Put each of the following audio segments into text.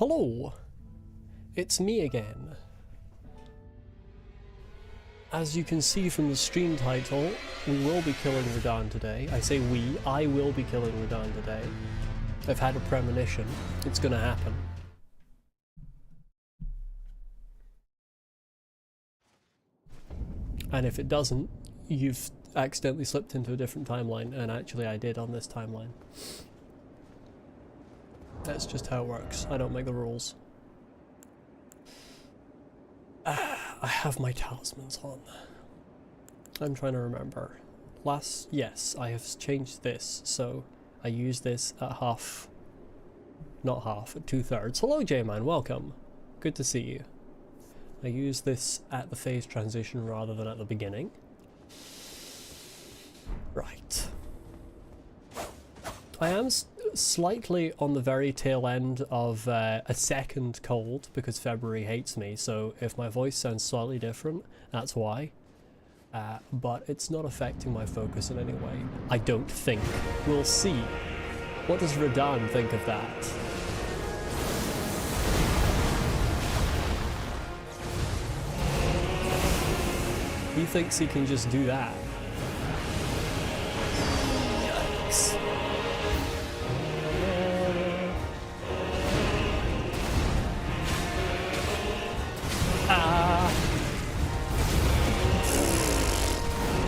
Hello! It's me again. As you can see from the stream title, we will be killing Radahn today. I say we, I will be killing Radahn today. I've had a premonition. It's gonna happen. And if it doesn't, you've accidentally slipped into a different timeline, and actually I did on this timeline. That's just how it works. I don't make the rules. I have my talismans on. I'm trying to remember. Yes, I have changed this, so I use this at half, not half, at 2/3. Hello J-Man, welcome. Good to see you. I use this at the phase transition rather than at the beginning. Right. I am slightly on the very tail end of a second cold because February hates me, so if my voice sounds slightly different, that's why. But it's not affecting my focus in any way. I don't think. We'll see. What does Radahn think of that? He thinks he can just do that. Yikes.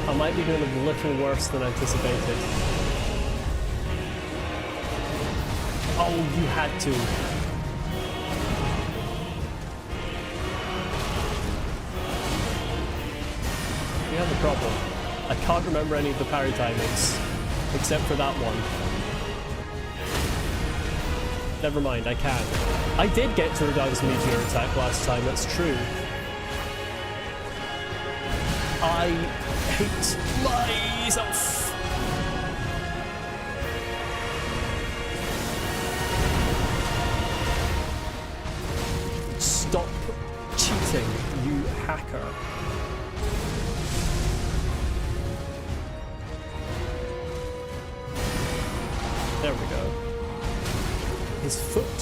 I might be doing a little worse than anticipated. Oh, you had to. We have a problem. I can't remember any of the parry timings, except for that one. Never mind, I can. I did get to Radahn's meteor attack last time, that's true. I hate myself. Stop cheating, you hacker. There we go. His foot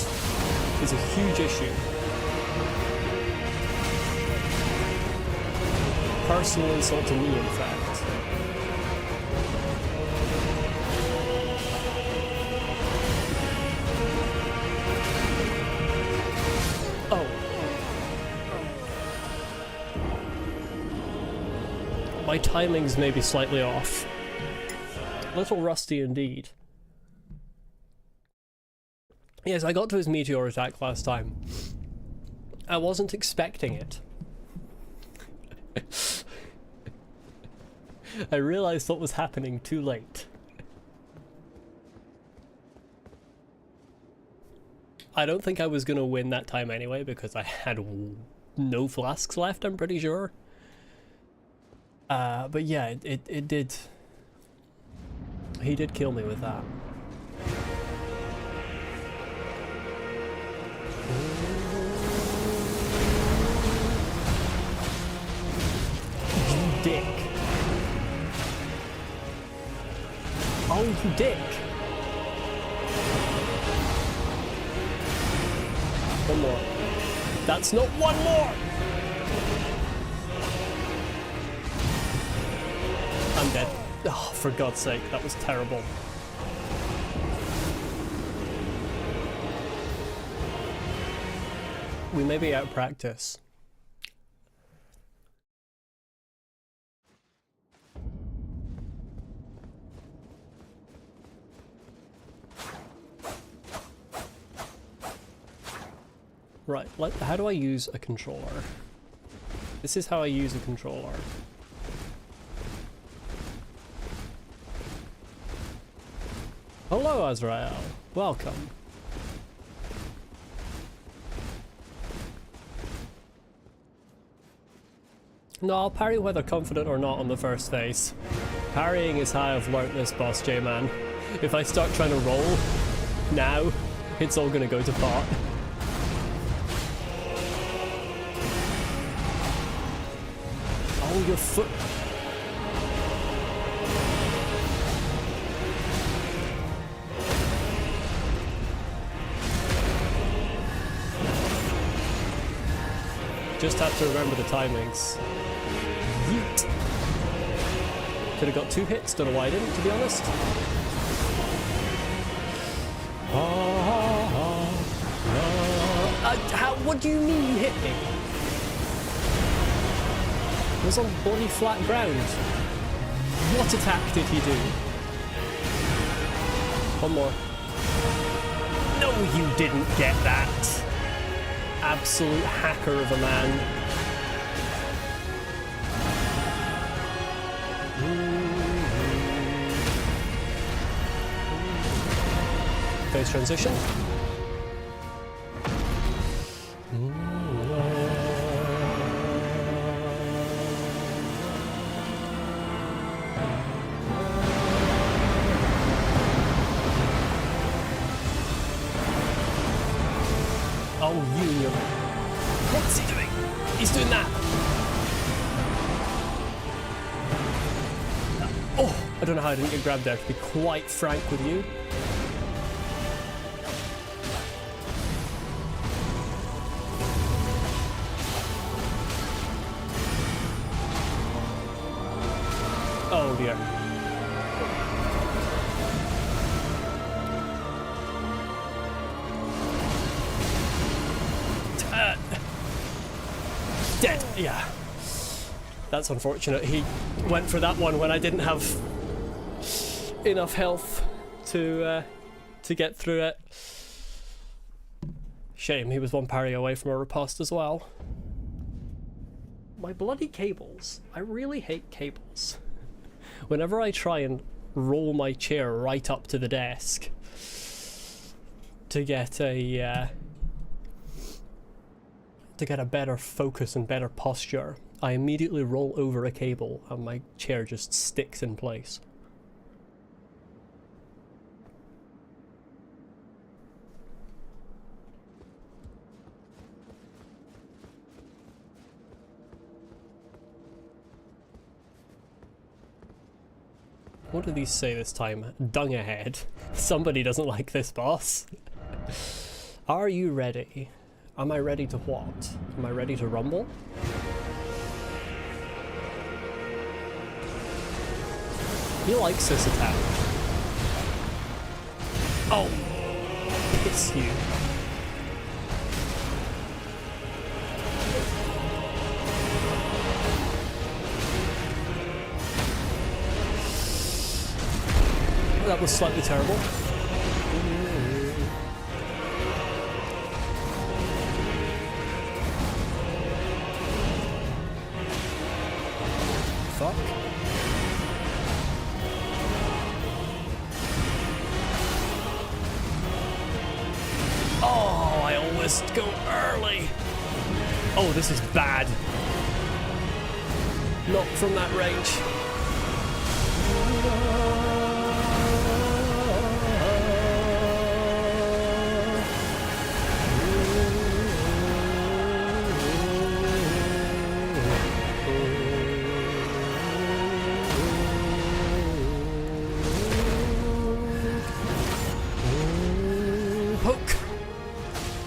is a huge issue. Personal insult to me, in fact. Oh. My timings may be slightly off. A little rusty indeed. Yes, I got to his meteor attack last time. I wasn't expecting it. I realized what was happening too late. I don't think I was gonna win that time anyway because I had no flasks left, I'm pretty sure. But yeah, it did. He did kill me with that. You dick. Oh, you dick. One more. That's not one more! I'm dead. Oh, for God's sake, that was terrible. We may be out of practice. Right, how do I use a controller? This is how I use a controller. Hello, Azrael. Welcome. No, I'll parry whether confident or not on the first phase. Parrying is how I've learnt this, boss J-Man. If I start trying to roll now, it's all gonna go to pot. Oh, your foot. just have to remember the timings. Yeet. Could have got 2 hits, don't know why I didn't, to be honest. What do you mean you hit me? It was on bloody flat ground. What attack did he do? One more. No, you didn't get that. Absolute hacker of a man. Phase transition. Oh, you. What's he doing? He's doing that. Oh, I don't know how I didn't get grabbed there, to be quite frank with you. Oh dear. Dead. Yeah. That's unfortunate. He went for that one when I didn't have enough health to get through it. Shame, he was one parry away from a riposte as well. My bloody cables. I really hate cables. Whenever I try and roll my chair right up to the desk to get a better focus and better posture, I immediately roll over a cable and my chair just sticks in place. What do these say this time? Dung ahead. Somebody doesn't like this, boss. Are you ready? Am I ready to what? Am I ready to rumble? He likes this attack. Oh! Piss you. That was slightly terrible. Fuck. Oh, I always go early. Oh, this is bad. Not from that range.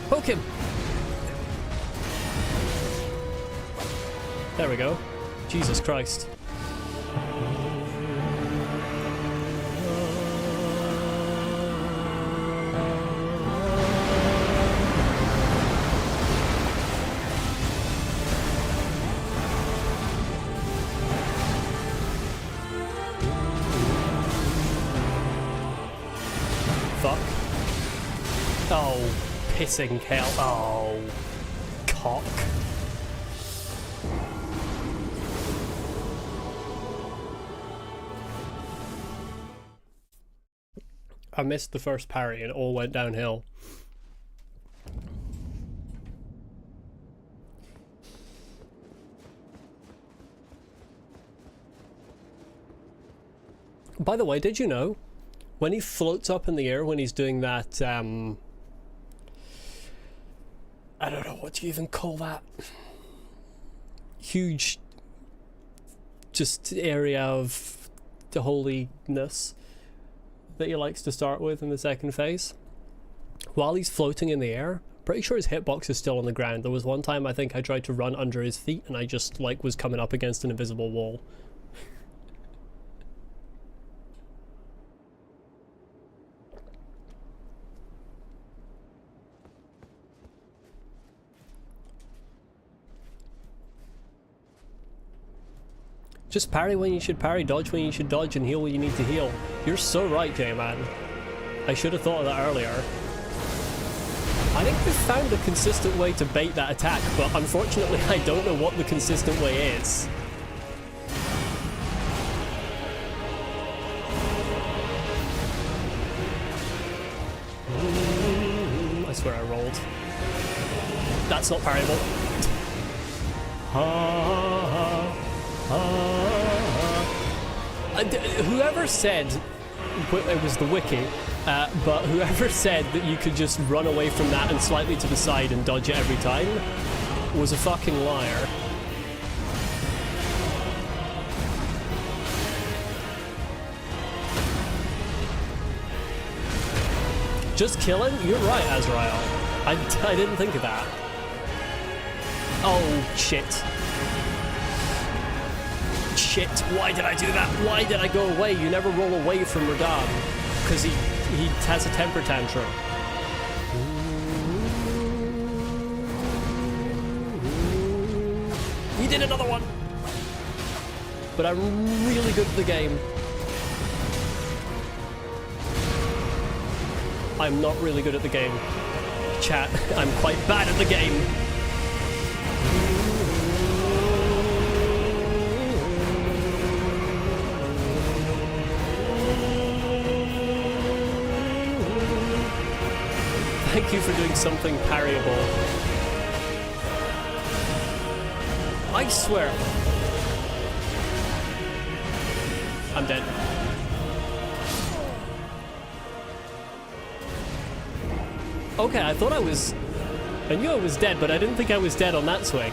Poke him! There we go. Jesus Christ. Fuck. Oh. Pissing hell. Oh, cock. I missed the first parry and it all went downhill. By the way, did you know when he floats up in the air when he's doing that I don't know what do you even call that huge just area of the holiness that he likes to start with in the second phase? While he's floating in the air, Pretty sure his hitbox is still on the ground. There was one time I think I tried to run under his feet and I just like was coming up against an invisible wall. Just parry when you should parry, dodge when you should dodge, and heal when you need to heal. You're so right, J-Man. I should have thought of that earlier. I think we've found a consistent way to bait that attack, but unfortunately I don't know what the consistent way is. I swear I rolled. That's not parryable. Whoever said, it was the wiki, but whoever said that you could just run away from that and slightly to the side and dodge it every time was a fucking liar. Just kill him? You're right, Azrael. I didn't think of that. Oh, shit. Shit, why did I do that? Why did I go away? You never roll away from Radahn. Because he has a temper tantrum. He did another one! But I'm really good at the game. I'm not really good at the game. Chat, I'm quite bad at the game. Thank you for doing something parryable. I swear. I'm dead. Okay, I thought I knew I was dead, but I didn't think I was dead on that swing.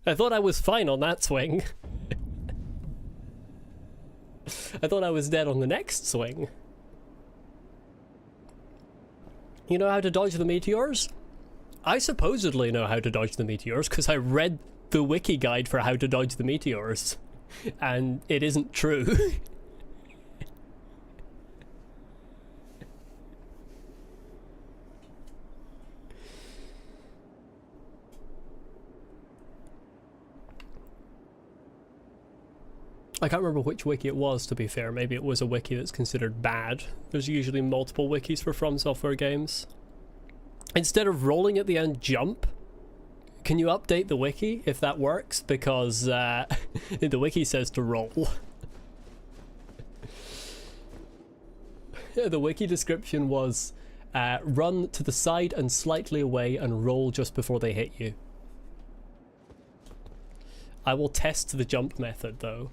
I thought I was fine on that swing. I thought I was dead on the next swing. You know how to dodge the meteors? I supposedly know how to dodge the meteors because I read the wiki guide for how to dodge the meteors. And it isn't true. I can't remember which wiki it was, to be fair. Maybe it was a wiki that's considered bad. There's usually multiple wikis for From Software games. Instead of rolling at the end, jump. Can you update the wiki if that works? Because the wiki says to roll. The wiki description was run to the side and slightly away and roll just before they hit you. I will test the jump method though.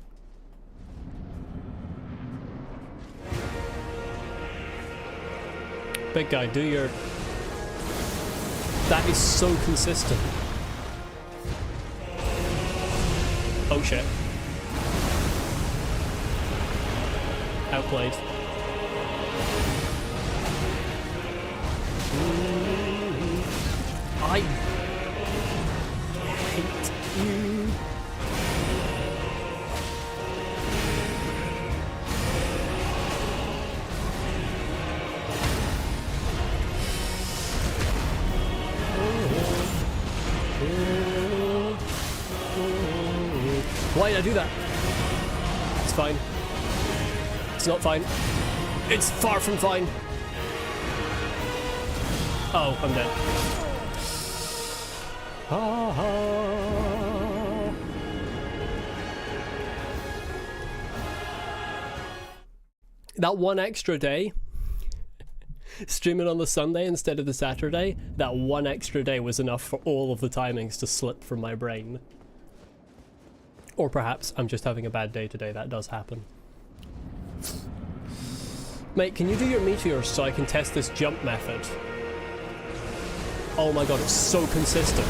Big guy, do your... That is so consistent. Oh shit. Outplayed. I hate you. Why did I do that? It's fine. It's not fine. It's far from fine. Oh, I'm dead. Ha ha. That one extra day, streaming on the Sunday instead of the Saturday, that one extra day was enough for all of the timings to slip from my brain. Or perhaps I'm just having a bad day today, that does happen. Mate, can you do your meteors so I can test this jump method? Oh my god, it's so consistent.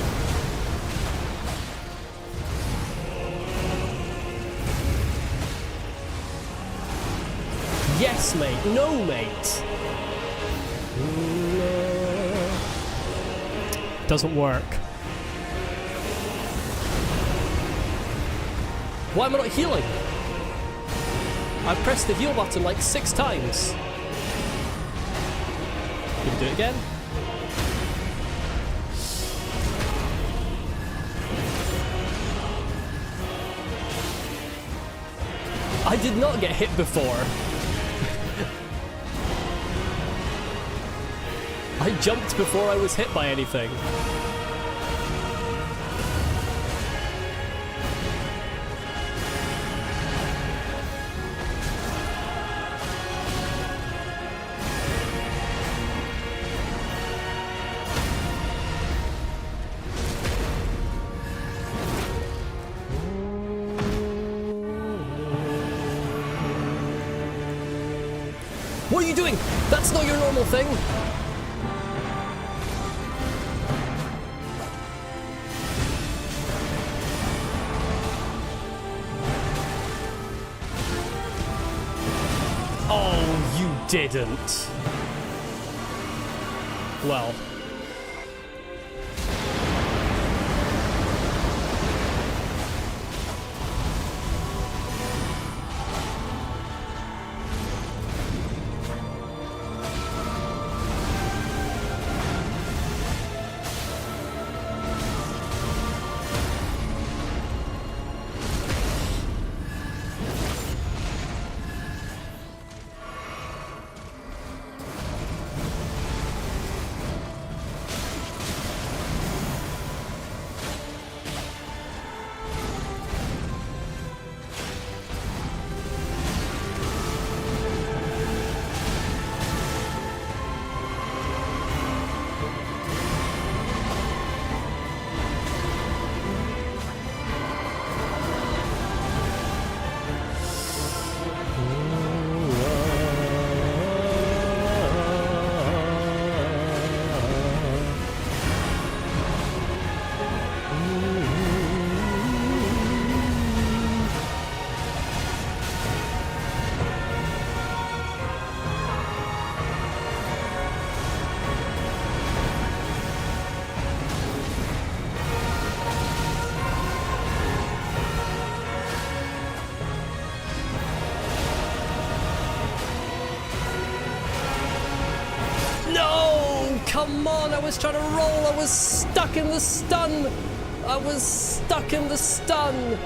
Yes, mate. No, mate. Doesn't work. Why am I not healing? I pressed the heal button like 6 times. You can do it again. I did not get hit before. I jumped before I was hit by anything. What are you doing? That's not your normal thing. Oh, you didn't. Well. Come on, I was trying to roll, I was stuck in the stun! I was stuck in the stun!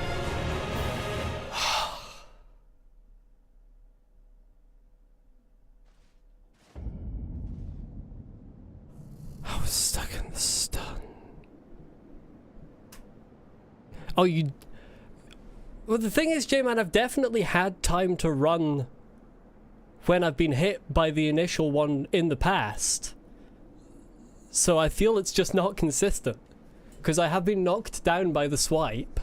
I was stuck in the stun. Oh, you... Well, the thing is, J-Man, I've definitely had time to run when I've been hit by the initial one in the past. So I feel it's just not consistent. Because I have been knocked down by the swipe,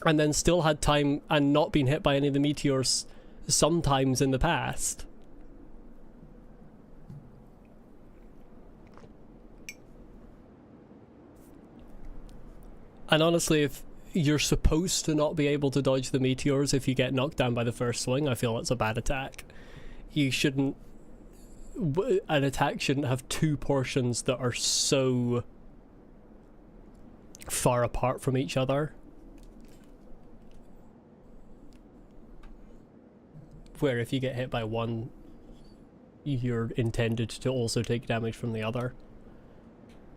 and then still had time and not been hit by any of the meteors sometimes in the past. And honestly, if you're supposed to not be able to dodge the meteors if you get knocked down by the first swing, I feel that's a bad attack. You shouldn't... An attack shouldn't have 2 portions that are so far apart from each other. Where if you get hit by one, you're intended to also take damage from the other.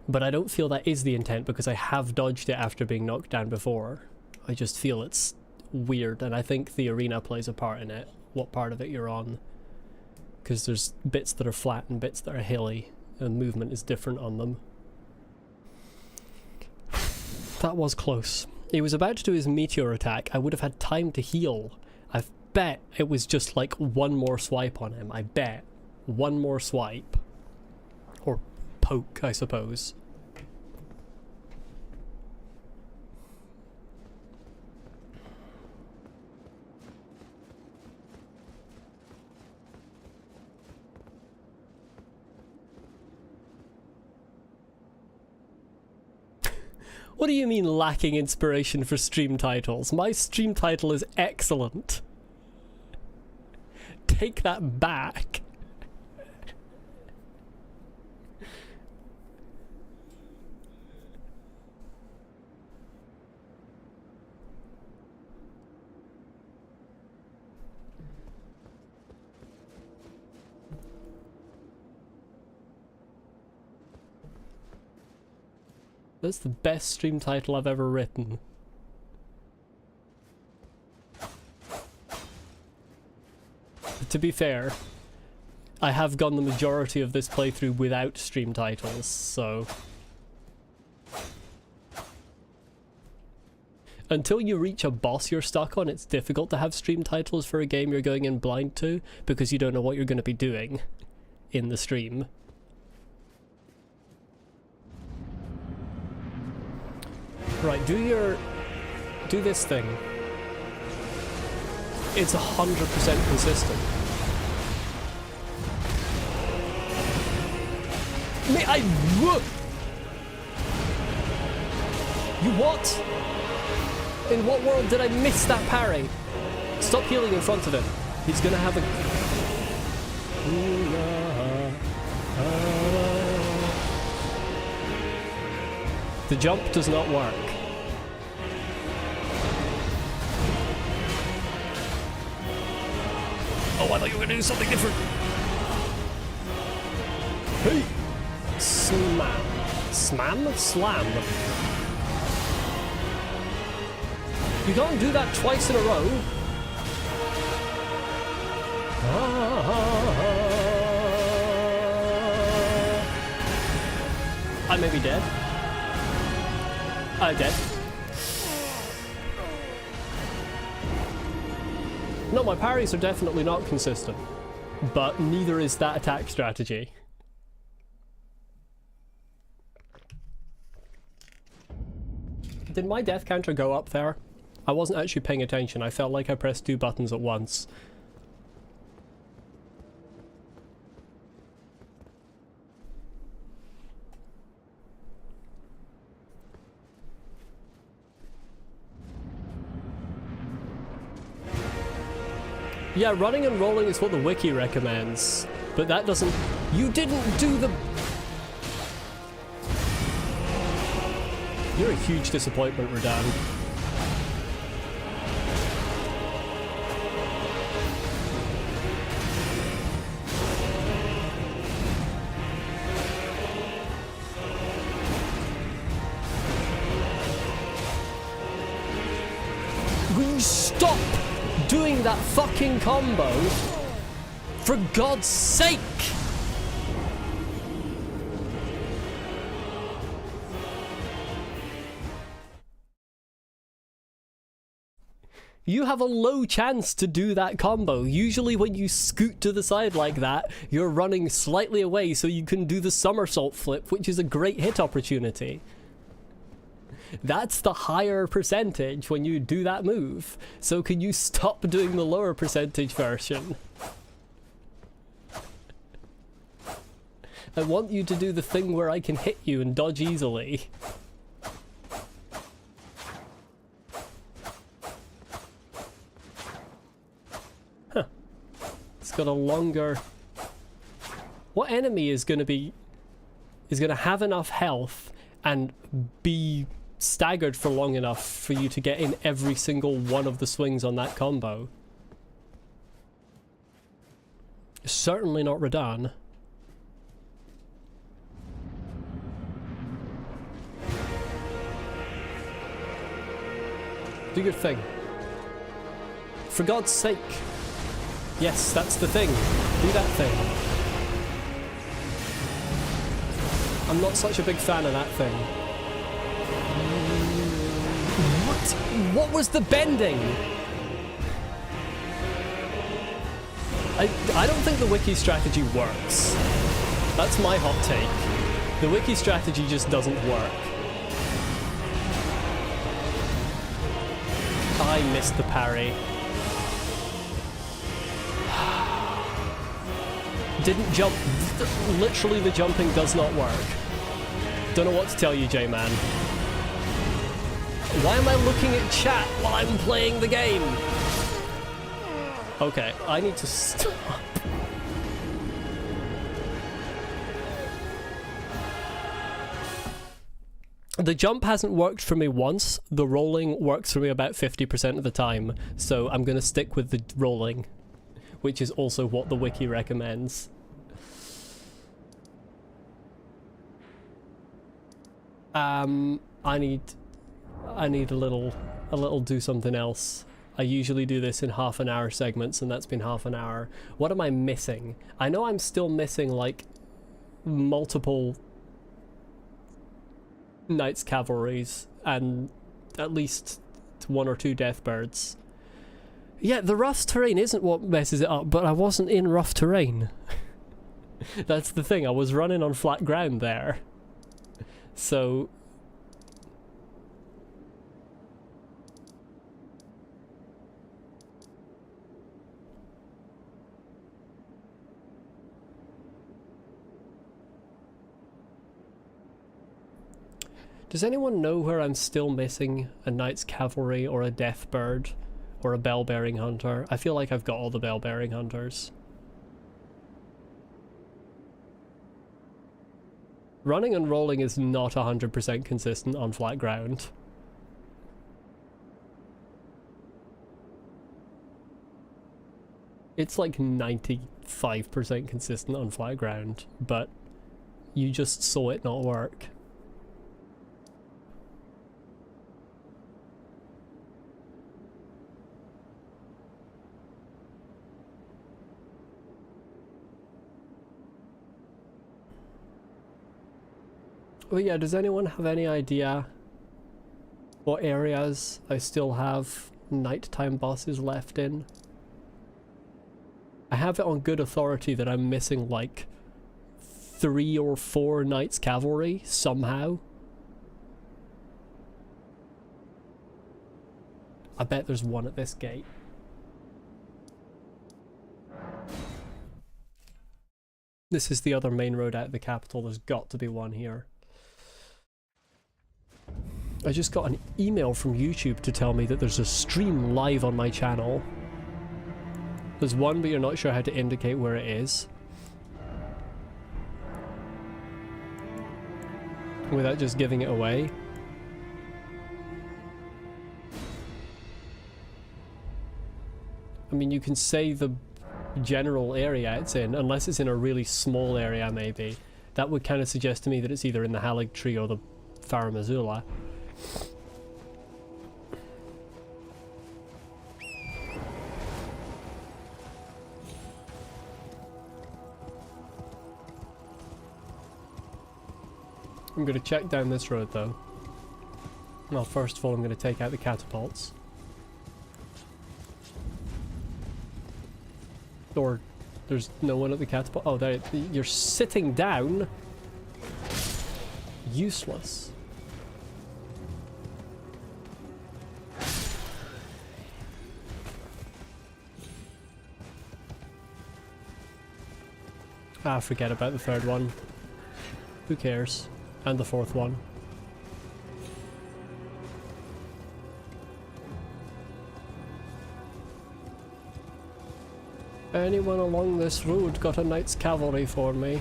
But I don't feel that is the intent because I have dodged it after being knocked down before. I just feel it's weird, and I think the arena plays a part in it, what part of it you're on. Because there's bits that are flat and bits that are hilly, and movement is different on them. That was close. He was about to do his meteor attack. I would have had time to heal. I bet it was just like one more swipe on him. I bet. One more swipe. Or poke, I suppose. What do you mean lacking inspiration for stream titles? My stream title is excellent. Take that back. That's the best stream title I've ever written. To be fair, I have gone the majority of this playthrough without stream titles, so... Until you reach a boss you're stuck on, it's difficult to have stream titles for a game you're going in blind to, because you don't know what you're going to be doing in the stream. Right, do this thing. It's 100% consistent. You what? In what world did I miss that parry? Stop healing in front of him. He's gonna have a... The jump does not work. Oh, I thought you were gonna do something different. Hey! Slam. Slam? Slam. You can't do that twice in a row. I may be dead. I'm dead. No, my parries are definitely not consistent. But neither is that attack strategy. Did my death counter go up there? I wasn't actually paying attention. I felt like I pressed 2 buttons at once. Yeah, running and rolling is what the wiki recommends, but that doesn't... You didn't do the... You're a huge disappointment, Radahn. Will you stop doing that fucking combo? For God's sake! You have a low chance to do that combo. Usually when you scoot to the side like that, you're running slightly away so you can do the somersault flip, which is a great hit opportunity. That's the higher percentage when you do that move. So can you stop doing the lower percentage version? I want you to do the thing where I can hit you and dodge easily. Huh. It's got a longer... What enemy is going to have enough health and be staggered for long enough for you to get in every single one of the swings on that combo? Certainly not Radahn. Do your thing. For God's sake. Yes, that's the thing. Do that thing. I'm not such a big fan of that thing. What? What was the bending? I don't think the wiki strategy works. That's my hot take. The wiki strategy just doesn't work. I missed the parry. Didn't jump. Literally the jumping does not work. Don't know what to tell you, J-Man. Why am I looking at chat while I'm playing the game? Okay, I need to stop. The jump hasn't worked for me once. The rolling works for me about 50% of the time. So I'm going to stick with the rolling, which is also what the wiki recommends. I need a little do something else. I usually do this in half-an-hour segments, and that's been half an hour. What am I missing? I know I'm still missing, like, multiple Knights Cavalries and at least 1 or 2 Deathbirds. Yeah, the rough terrain isn't what messes it up, but I wasn't in rough terrain. That's the thing, I was running on flat ground there. So... Does anyone know where I'm still missing a Knight's Cavalry or a Deathbird or a Bell-Bearing Hunter? I feel like I've got all the Bell-Bearing Hunters. Running and rolling is not 100% consistent on flat ground. It's like 95% consistent on flat ground, but you just saw it not work. But yeah, does anyone have any idea what areas I still have nighttime bosses left in? I have it on good authority that I'm missing like 3 or 4 Knights Cavalry somehow. I bet there's one at this gate. This is the other main road out of the capital. There's got to be one here. I just got an email from YouTube to tell me that there's a stream live on my channel. There's one, but you're not sure how to indicate where it is. Without just giving it away. I mean, you can say the general area it's in, unless it's in a really small area maybe. That would kind of suggest to me that it's either in the Halig Tree or the Farum Azula. I'm going to check down this road though. Well, first of all I'm going to take out the catapults. Or there's no one at the catapult. Oh, there, you're sitting down. Useless. Ah, forget about the third one. Who cares? And the fourth one. Anyone along this road got a Knight's Cavalry for me?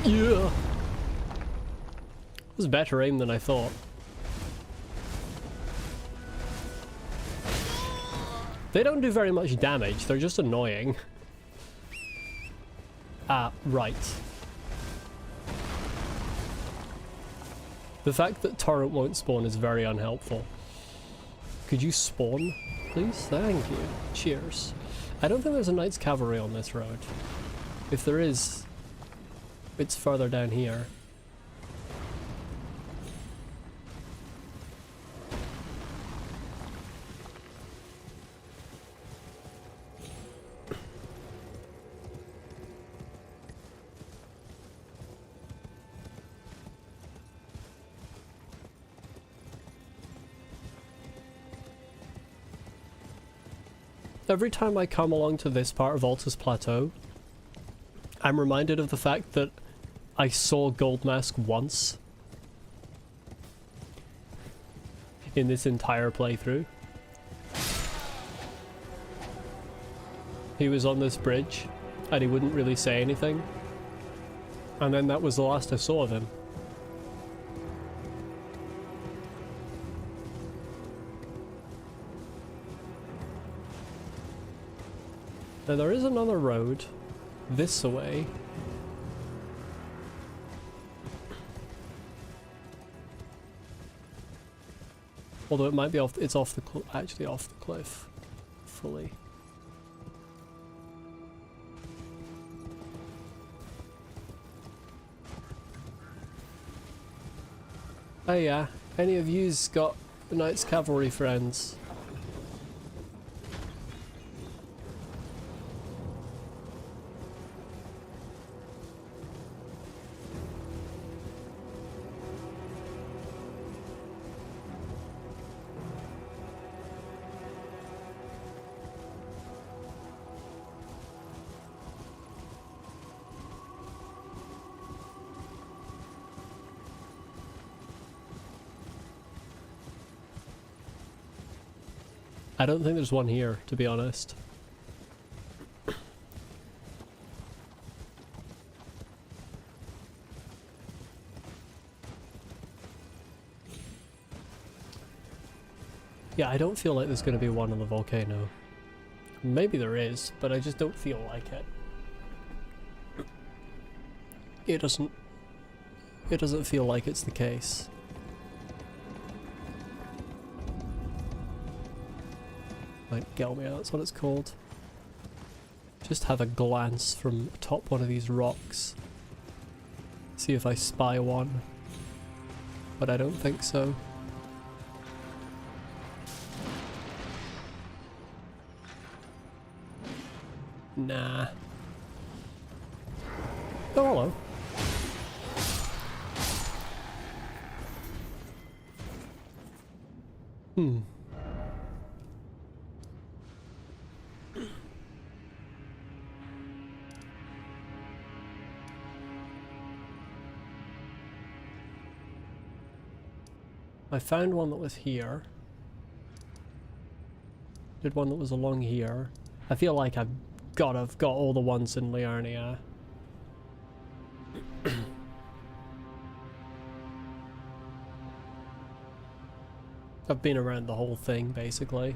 Yeah! It was better aim than I thought. They don't do very much damage, they're just annoying. Ah, right. The fact that turret won't spawn is very unhelpful. Could you spawn, please? Thank you. Cheers. I don't think there's a Knight's Cavalry on this road. If there is, it's further down here. Every time I come along to this part of Altus Plateau, I'm reminded of the fact that I saw Goldmask once in this entire playthrough. He was on this bridge and he wouldn't really say anything, and then that was the last I saw of him. Now there is another road this way. Although it might be off, it's off the actually off the cliff fully. Oh yeah, any of you's got Knights Cavalry friends? I don't think there's one here, to be honest. Yeah, I don't feel like there's going to be one on the volcano. Maybe there is, but I just don't feel like it. It doesn't feel like it's the case. Like Gelmia, that's what it's called. Just have a glance from atop one of these rocks. See if I spy one. But I don't think so. Nah. Oh, hello. Hmm. I found one that was here. Did one that was along here. I feel like I've got all the ones in Liurnia. I've been around the whole thing, basically.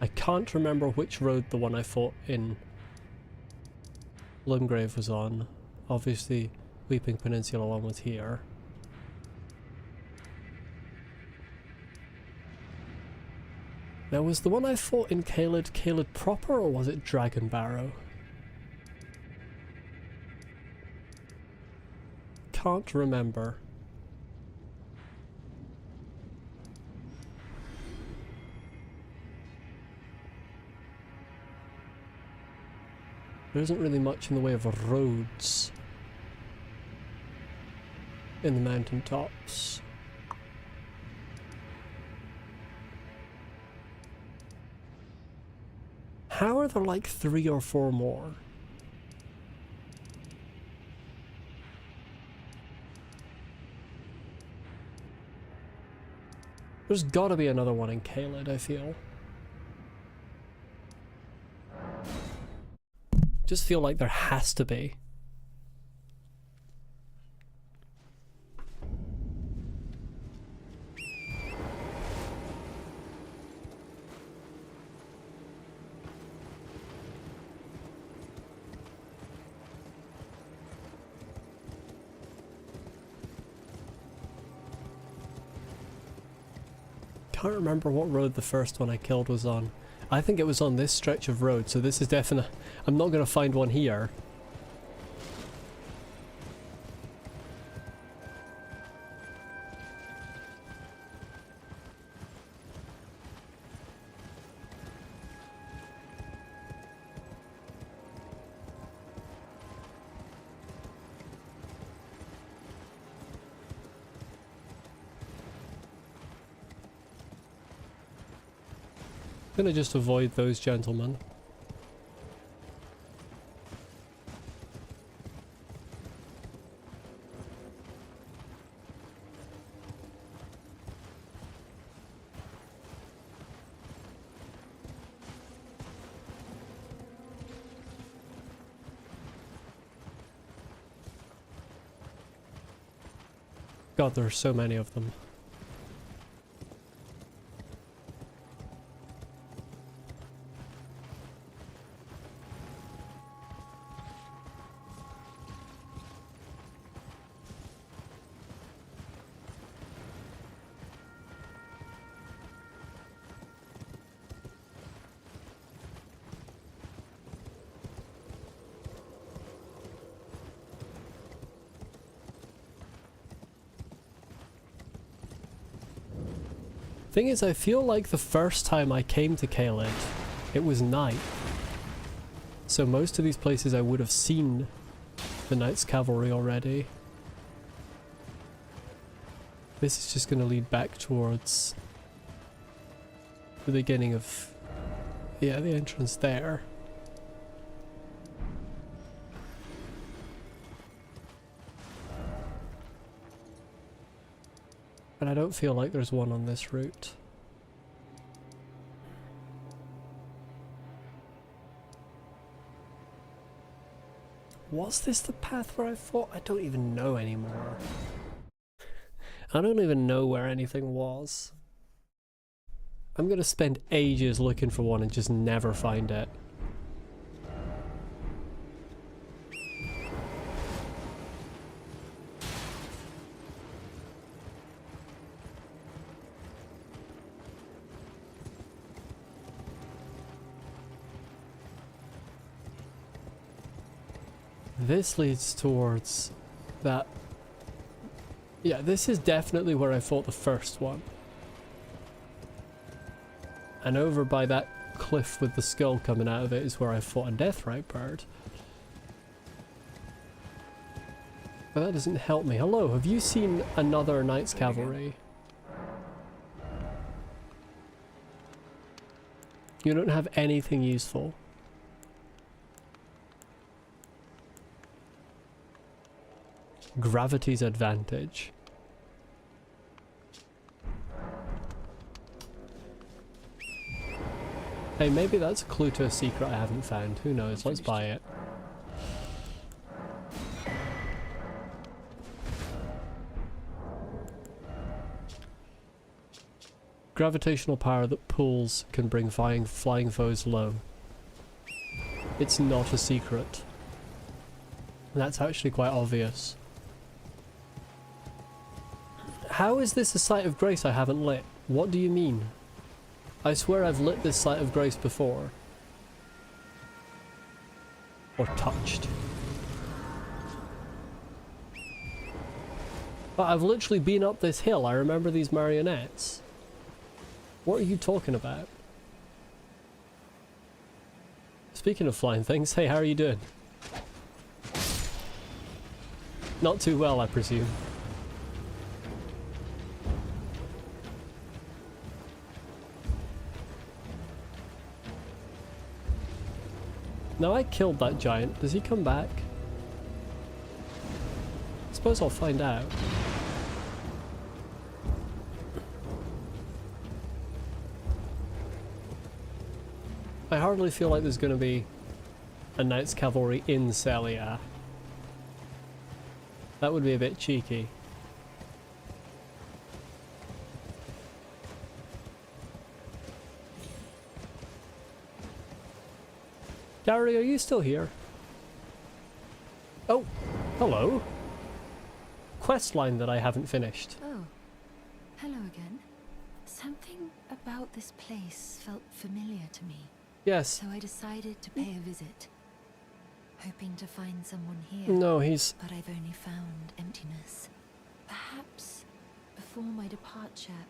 I can't remember which road the one I fought in Limgrave was on. Obviously, Weeping Peninsula one was here. Now, was the one I fought in Caelid proper, or was it Dragon Barrow? Can't remember. There isn't really much in the way of roads in the mountaintops. How are there like 3 or 4 more? There's gotta be another one in Caelid, I feel. Just feel like there has to be. Can't remember what road the first one I killed was on. I think it was on this stretch of road, so this is definite. I'm not going to find one here. I'm going to just avoid those gentlemen. God, there are so many of them. Thing is, I feel like the first time I came to Caelid, it was night. So most of these places I would have seen the Knights Cavalry already. This is just going to lead back towards the beginning of, yeah, the entrance there. But I don't feel like there's one on this route. Was this the path where I fought? I don't even know anymore. I don't even know where anything was. I'm gonna spend ages looking for one and just never find it. This leads towards that. Yeah, this is definitely where I fought the first one. And over by that cliff with the skull coming out of it is where I fought a Deathrite bird. But that doesn't help me. Hello, have you seen another Knights Cavalry? You don't have anything useful. Gravity's advantage. Hey, maybe that's a clue to a secret I haven't found. Who knows? Let's buy it. Gravitational power that pulls can bring flying foes low. It's not a secret. That's actually quite obvious. How is this a site of grace I haven't lit? What do you mean? I swear I've lit this site of grace before. Or touched. But I've literally been up this hill. I remember these marionettes. What are you talking about? Speaking of flying things, hey, how are you doing? Not too well, I presume. Now I killed that giant. Does he come back? I suppose I'll find out. I hardly feel like there's going to be a Knights Cavalry in Celia. That would be a bit cheeky. Gary, are you still here? Oh, hello. Quest line that I haven't finished. Oh, hello again. Something about this place felt familiar to me. Yes. So I decided to pay a visit, hoping to find someone here. No, he's... But I've only found emptiness. Perhaps before my departure,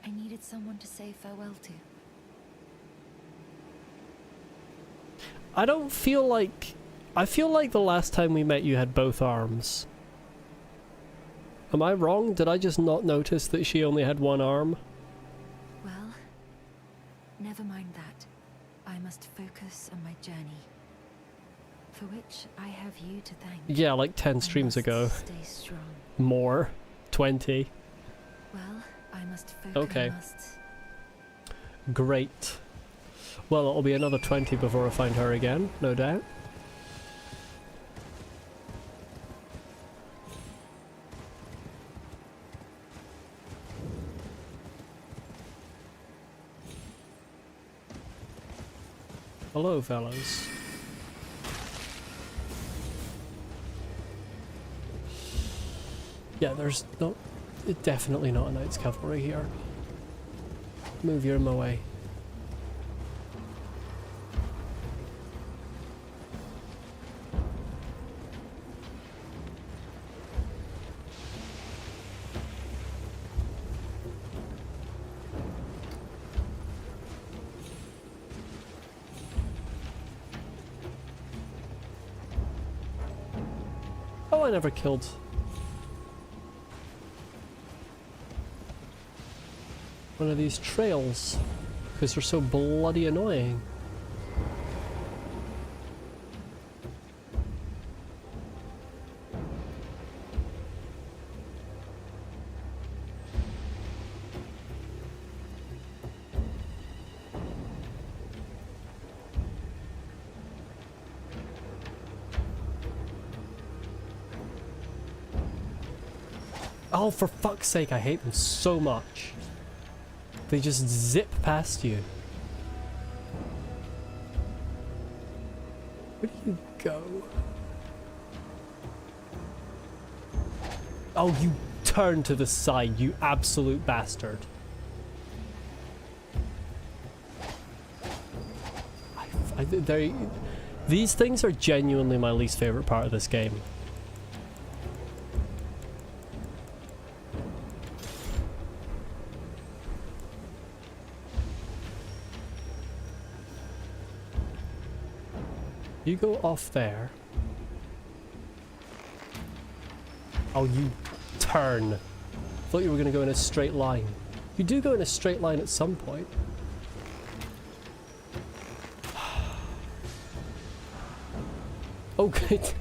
I needed someone to say farewell to. I don't feel like... I feel like the last time we met you had both arms. Am I wrong? Did I just not notice that she only had one arm? Well, never mind that. I must focus on my journey, for which I have you to thank. Yeah, like 10 streams ago. Stay strong. More. 20. Well, I must focus. Okay. Great. Well, it'll be another 20 before I find her again, no doubt. Hello, fellows. Yeah, there's no... definitely not a Knight's Cavalry here. Move your my way. Oh, I never killed... one of these trails, because they're so bloody annoying. Oh, for fuck's sake, I hate them so much. They just zip past you. Where do you go? Oh, you turn to the side, you absolute bastard. These things are genuinely my least favorite part of this game. You go off there. Oh, you turn. Thought you were going to go in a straight line. You do go in a straight line at some point. Oh, good.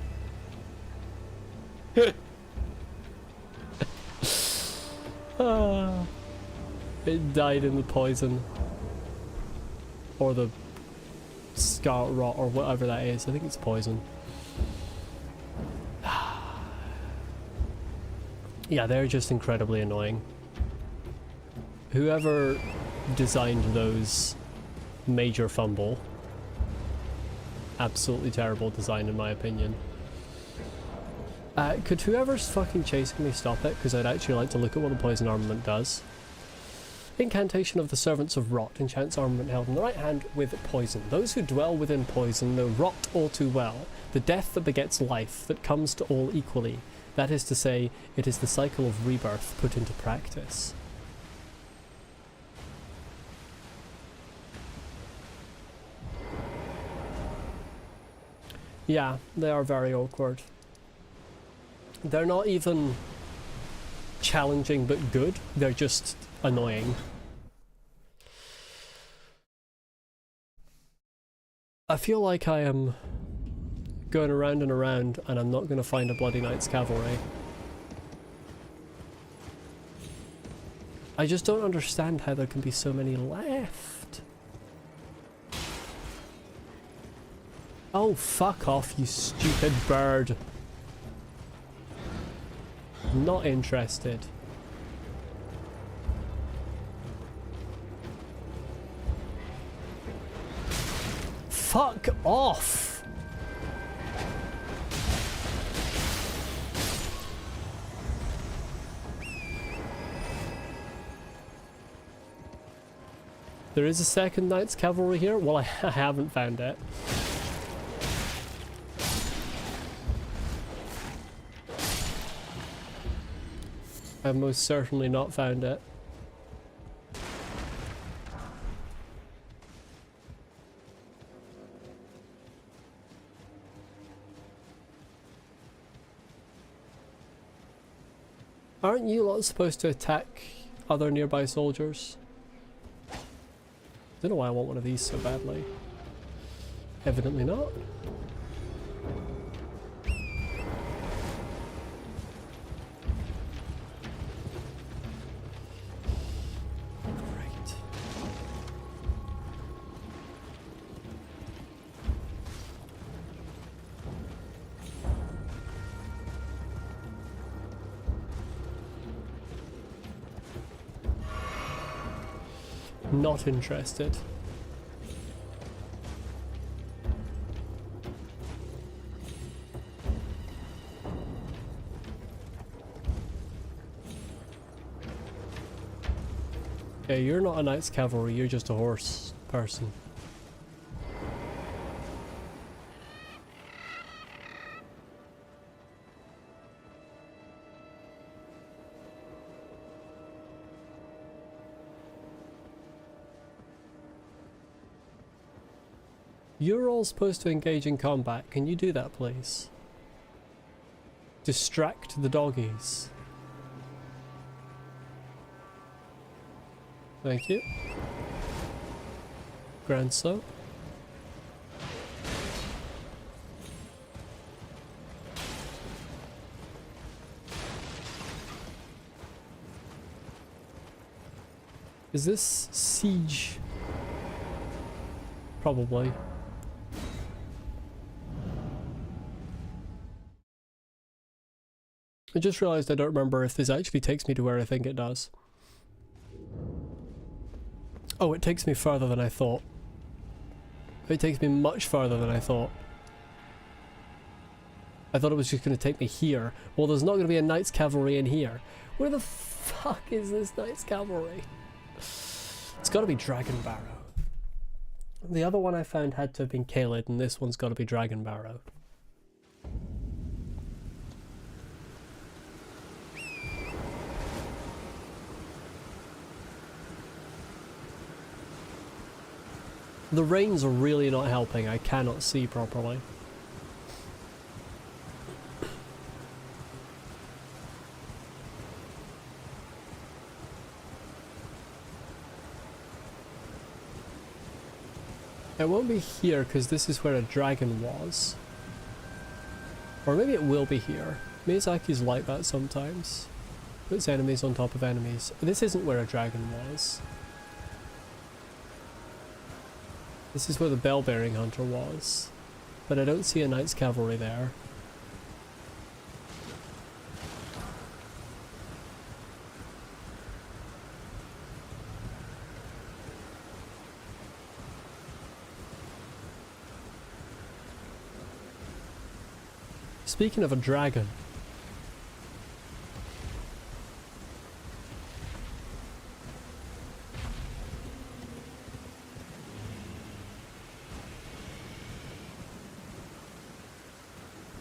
It died in the poison. Or the scarlet rot, or whatever that is. I think it's poison. Yeah, they're just incredibly annoying. Whoever designed those major fumble. Absolutely terrible design in my opinion. Could whoever's fucking chasing me stop it? Because I'd actually like to look at what the poison armament does. Incantation of the Servants of Rot enchants armament held in the right hand with poison. Those who dwell within poison know rot all too well, the death that begets life, that comes to all equally. That is to say, it is the cycle of rebirth put into practice. Yeah, they are very awkward. They're not even challenging but good, they're just annoying. I feel like I am going around and around and I'm not going to find a bloody Knight's Cavalry. I just don't understand how there can be so many left. Oh, fuck off, you stupid bird. Not interested. Fuck off! There is a second Knight's Cavalry here? Well, I haven't found it. I've most certainly not found it. Aren't you lot supposed to attack other nearby soldiers? I don't know why I want one of these so badly. Evidently not. Great. Not interested. Yeah, you're not a knight's cavalry, you're just a horse person. You're all supposed to engage in combat. Can you do that, please? Distract the doggies. Thank you. Grandso. Is this siege? Probably. I just realised I don't remember if this actually takes me to where I think it does. Oh, it takes me further than I thought. It takes me much further than I thought. I thought it was just going to take me here. Well, there's not going to be a Knight's Cavalry in here. Where the fuck is this Knight's Cavalry? It's got to be Dragon Barrow. The other one I found had to have been Caelid, and this one's got to be Dragon Barrow. The rains are really not helping. I cannot see properly. It won't be here because this is where a dragon was. Or maybe it will be here. Miyazaki's like that sometimes. Puts enemies on top of enemies. This isn't where a dragon was. This is where the bell-bearing hunter was. But I don't see a knight's cavalry there. Speaking of a dragon.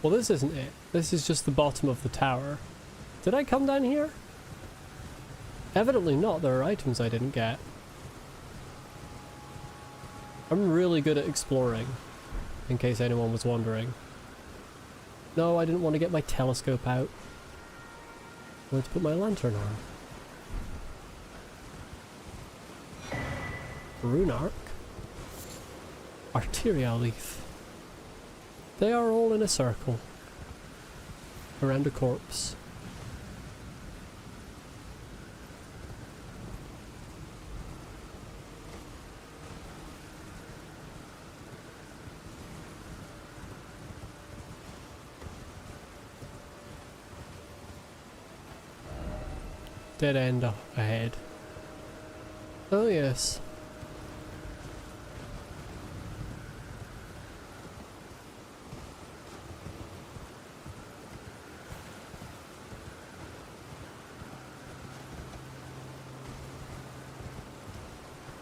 Well, this isn't it. This is just the bottom of the tower. Did I come down here? Evidently not. There are items I didn't get. I'm really good at exploring, in case anyone was wondering. No, I didn't want to get my telescope out. I wanted to put my lantern on. Rune arc. Arterial leaf. They are all in a circle. Around a corpse. Dead end ahead. Oh yes.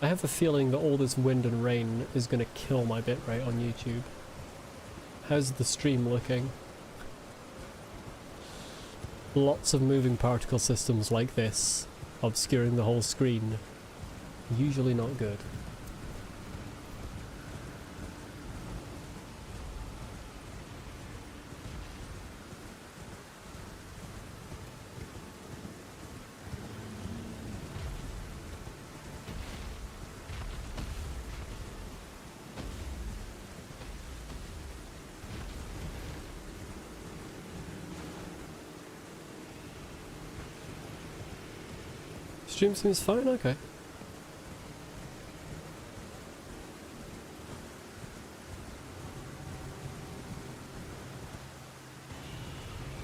I have a feeling that all this wind and rain is going to kill my bitrate on YouTube. How's the stream looking? Lots of moving particle systems like this, obscuring the whole screen. Usually not good. Stream seems fine, okay.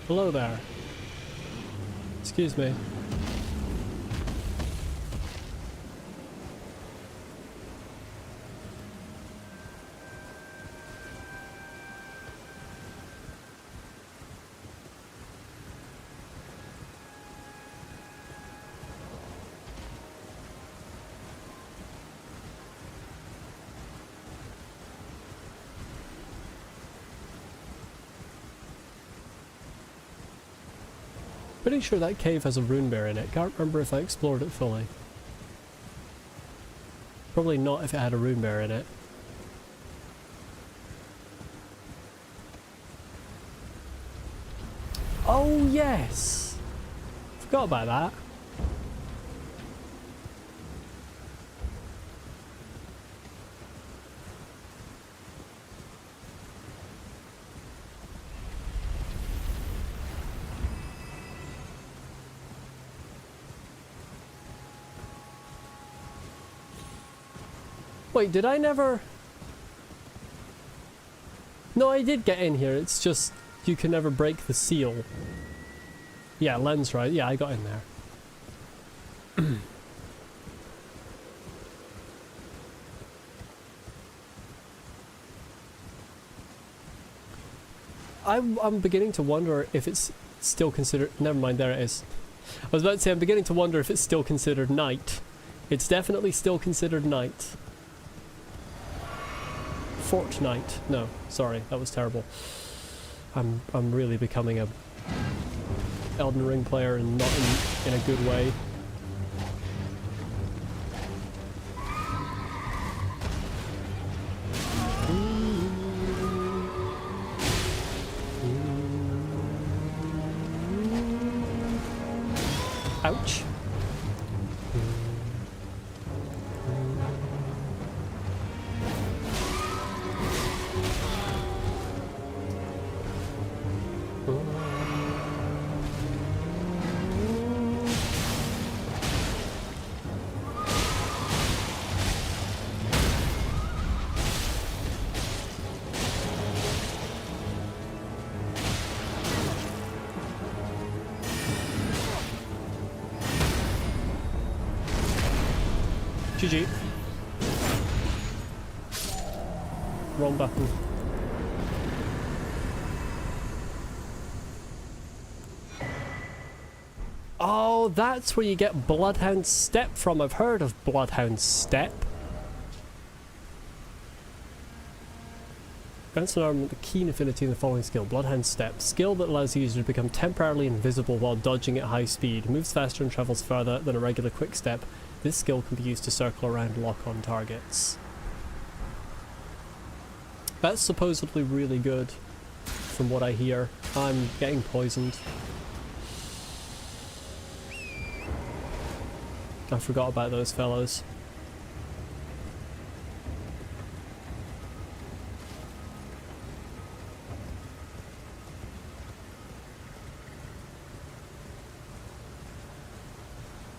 Hello there. Excuse me. Pretty sure that cave has a rune bear in it. Can't remember if I explored it fully. Probably not if it had a rune bear in it. Oh yes! Forgot about that. Wait, did I never... No, I did get in here, it's just you can never break the seal. Yeah, lens right, yeah, I got in there. I'm beginning to wonder if it's still considered... Never mind, there it is. I was about to say, I'm beginning to wonder if it's still considered night. It's definitely still considered night. Fortnight. No, sorry, that was terrible. I'm really becoming a Elden Ring player and not in a good way. Ouch. GG. Wrong button. Oh, that's where you get Bloodhound's Step from. I've heard of Bloodhound's Step. Grants an arm with a keen affinity in the following skill. Bloodhound's Step. Skill that allows the user to become temporarily invisible while dodging at high speed. Moves faster and travels further than a regular quick step. This skill can be used to circle around lock-on targets. That's supposedly really good, from what I hear. I'm getting poisoned. I forgot about those fellows.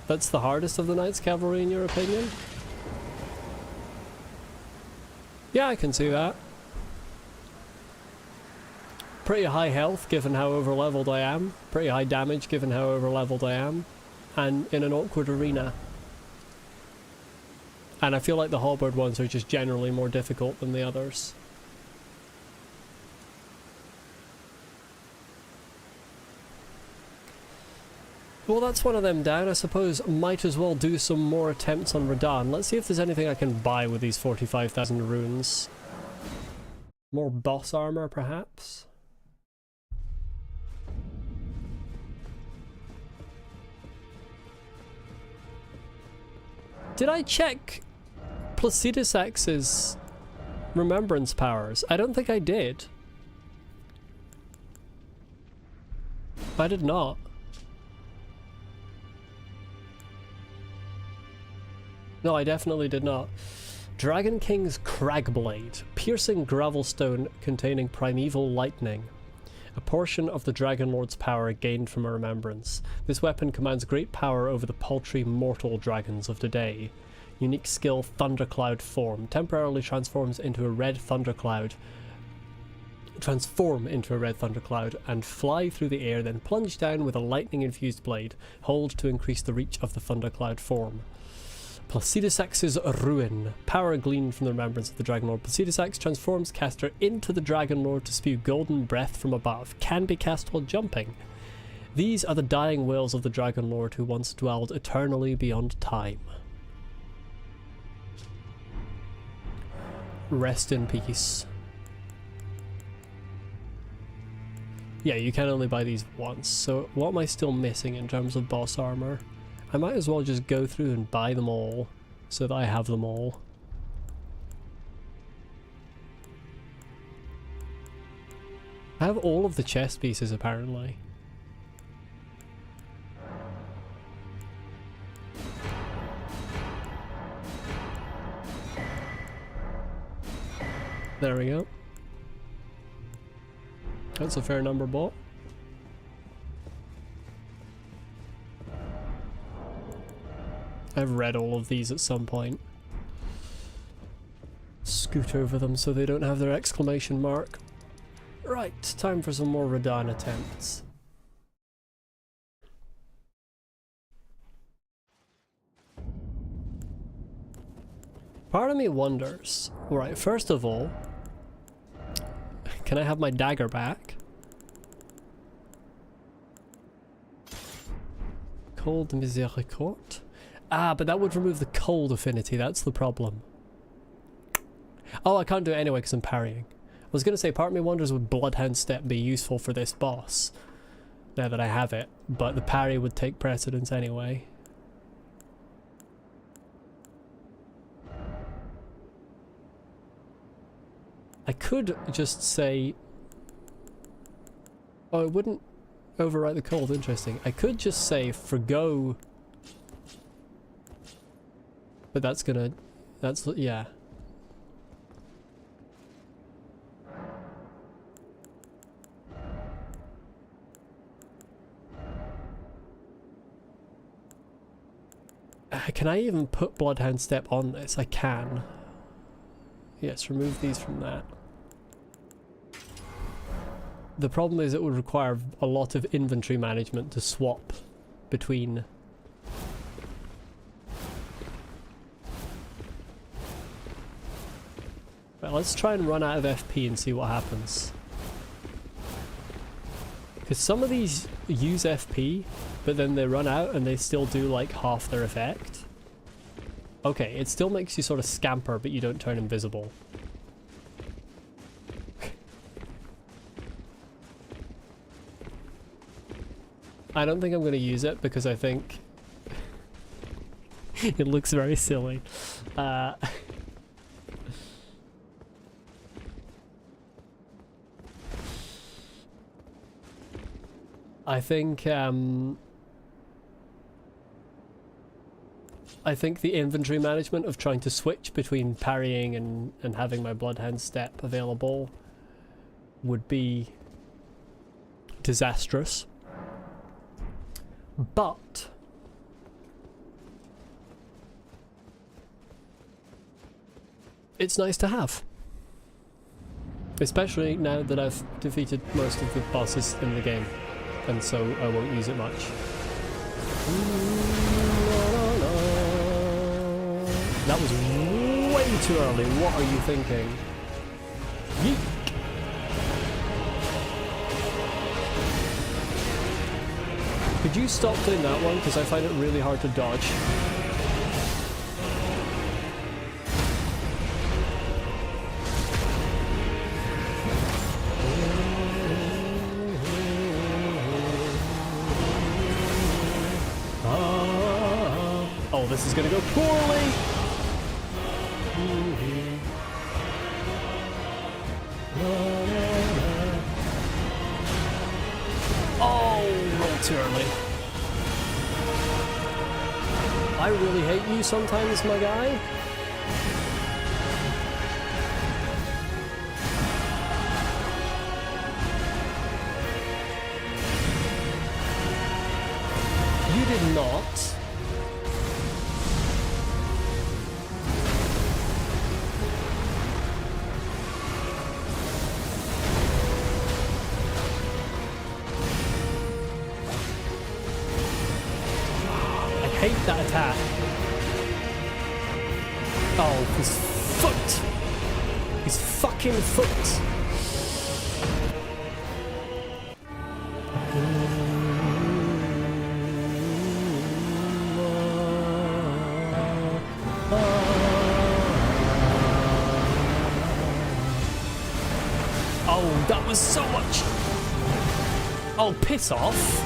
That's the hardest of the Knights Cavalry in your opinion? Yeah, I can see that. Pretty high health given how over-leveled I am. Pretty high damage given how over-leveled I am. And in an awkward arena. And I feel like the halberd ones are just generally more difficult than the others. Well, that's one of them down. I suppose might as well do some more attempts on Radahn. Let's see if there's anything I can buy with these 45,000 runes. More boss armor, perhaps? Did I check Placidus X's remembrance powers? I don't think I did. I did not. No, I definitely did not. Dragon King's Cragblade. Piercing gravelstone containing primeval lightning. A portion of the Dragon Lord's power gained from a remembrance. This weapon commands great power over the paltry mortal dragons of today. Unique skill Thundercloud Form. Temporarily transforms into a red thundercloud. Transform into a red thundercloud and fly through the air, then plunge down with a lightning-infused blade. Hold to increase the reach of the thundercloud form. Placidus X's Ruin. Power gleaned from the remembrance of the Dragon Lord. Placidus X transforms caster into the Dragon Lord to spew golden breath from above. Can be cast while jumping. These are the dying wails of the Dragon Lord who once dwelled eternally beyond time. Rest in peace. Yeah, you can only buy these once. So what am I still missing in terms of boss armor? I might as well just go through and buy them all so that I have them all. I have all of the chest pieces apparently. There we go. That's a fair number bought. I've read all of these at some point. Scoot over them so they don't have their exclamation mark. Right, time for some more Radahn attempts. Part of me wonders, right, first of all, can I have my dagger back? Cold Miséricorde? Ah, but that would remove the cold affinity, that's the problem. Oh, I can't do it anyway because I'm parrying. I was going to say, part of me wonders would Bloodhound Step be useful for this boss, now that I have it, but the parry would take precedence anyway. I could just say... Oh, it wouldn't overwrite the cold, interesting. I could just say forgo... But that's gonna... That's... yeah. Can I even put Bloodhound Step on this? I can. Yes, remove these from that. The problem is it would require a lot of inventory management to swap between... Well, let's try and run out of FP and see what happens. Because some of these use FP, but then they run out and they still do like half their effect. Okay, it still makes you sort of scamper, but you don't turn invisible. I don't think I'm going to use it because I think it looks very silly. I think the inventory management of trying to switch between parrying and having my Bloodhound Step available would be disastrous. But it's nice to have. Especially now that I've defeated most of the bosses in the game. And so I won't use it much. That was way too early. What are you thinking? Yeet. Could you stop doing that one? Because I find it really hard to dodge. Oh, this is gonna go poorly! Oh, way too early. I really hate you sometimes, my guy. You did not. Hate that attack. Oh, his foot! His fucking foot! Oh, that was so much! Oh, piss off.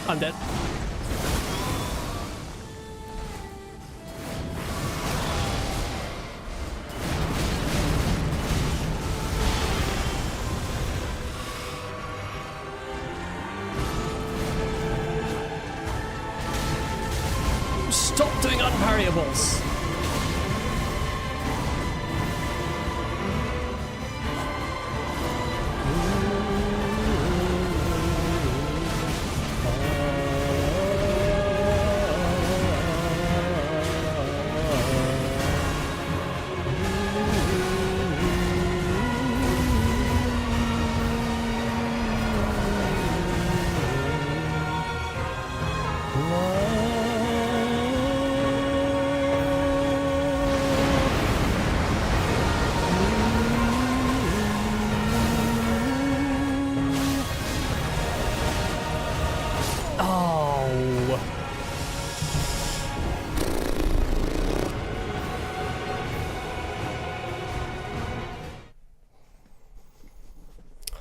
I'm dead. Stop doing unparryables.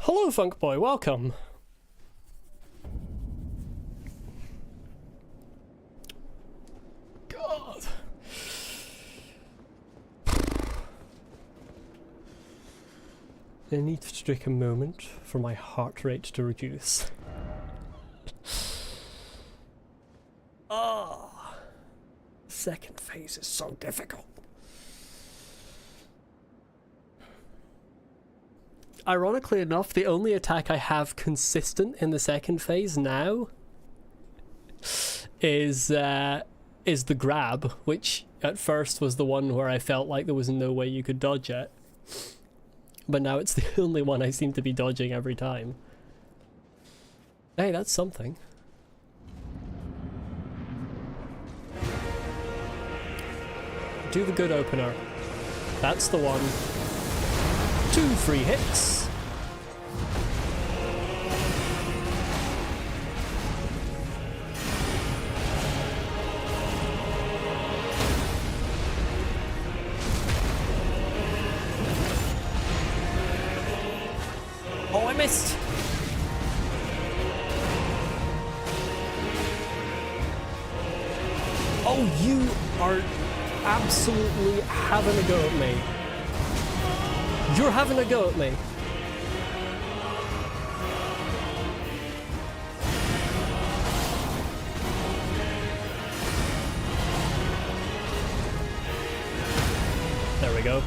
Hello, Funk Boy, welcome. God. I need to take a moment for my heart rate to reduce. Ah, second phase is so difficult. Ironically enough, the only attack I have consistent in the second phase now is the grab, which at first was the one where I felt like there was no way you could dodge it. But now it's the only one I seem to be dodging every time. Hey, that's something. Do the good opener. That's the one. 2 free hits. Oh, I missed. Oh, you are absolutely having a go at me. You're having a go at me. There we go.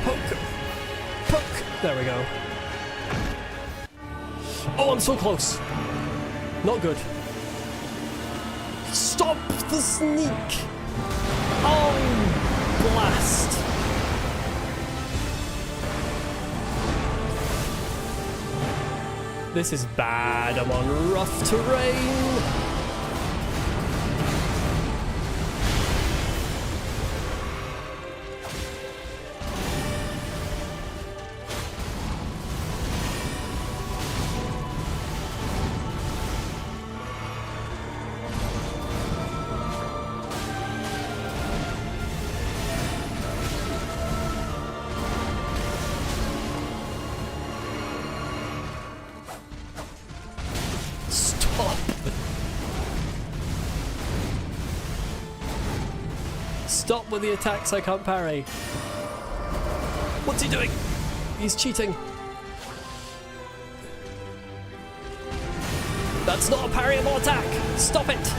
Poke. Poke. There we go. Oh, I'm so close. Not good. Stop the sneak. Oh. Blast! This is bad. I'm on rough terrain. Stop with the attacks I can't parry. What's he doing? He's cheating. That's not a parryable attack. Stop it.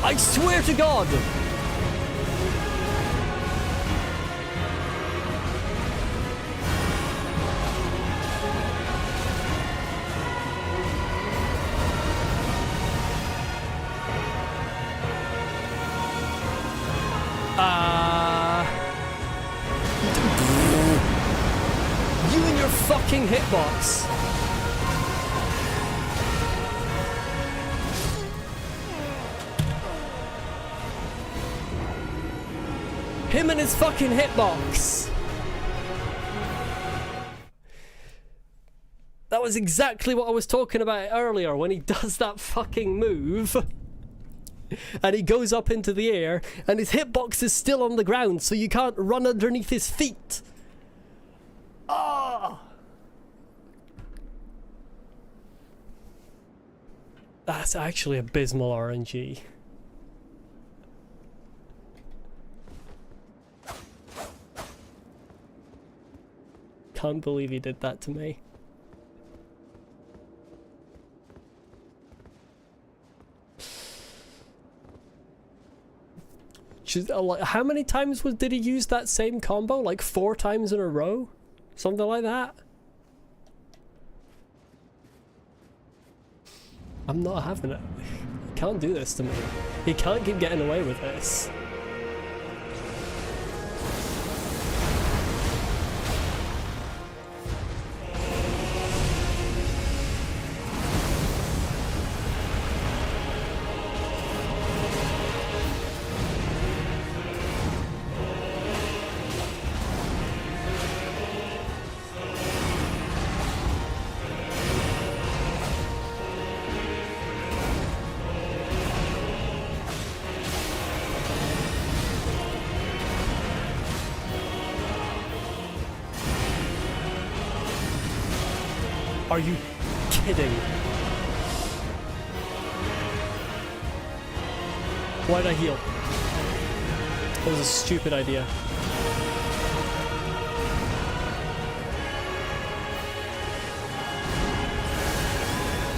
I swear to God. fucking hitbox. Him and his fucking hitbox. That was exactly what I was talking about earlier, when he does that fucking move and he goes up into the air and his hitbox is still on the ground, so you can't run underneath his feet. Ah! That's actually abysmal RNG. Can't believe he did that to me. Like, how many times did he use that same combo? Like 4 times in a row? Something like that? I'm not having it. He can't do this to me. He can't keep getting away with this. Are you kidding? Why'd I heal? That was a stupid idea.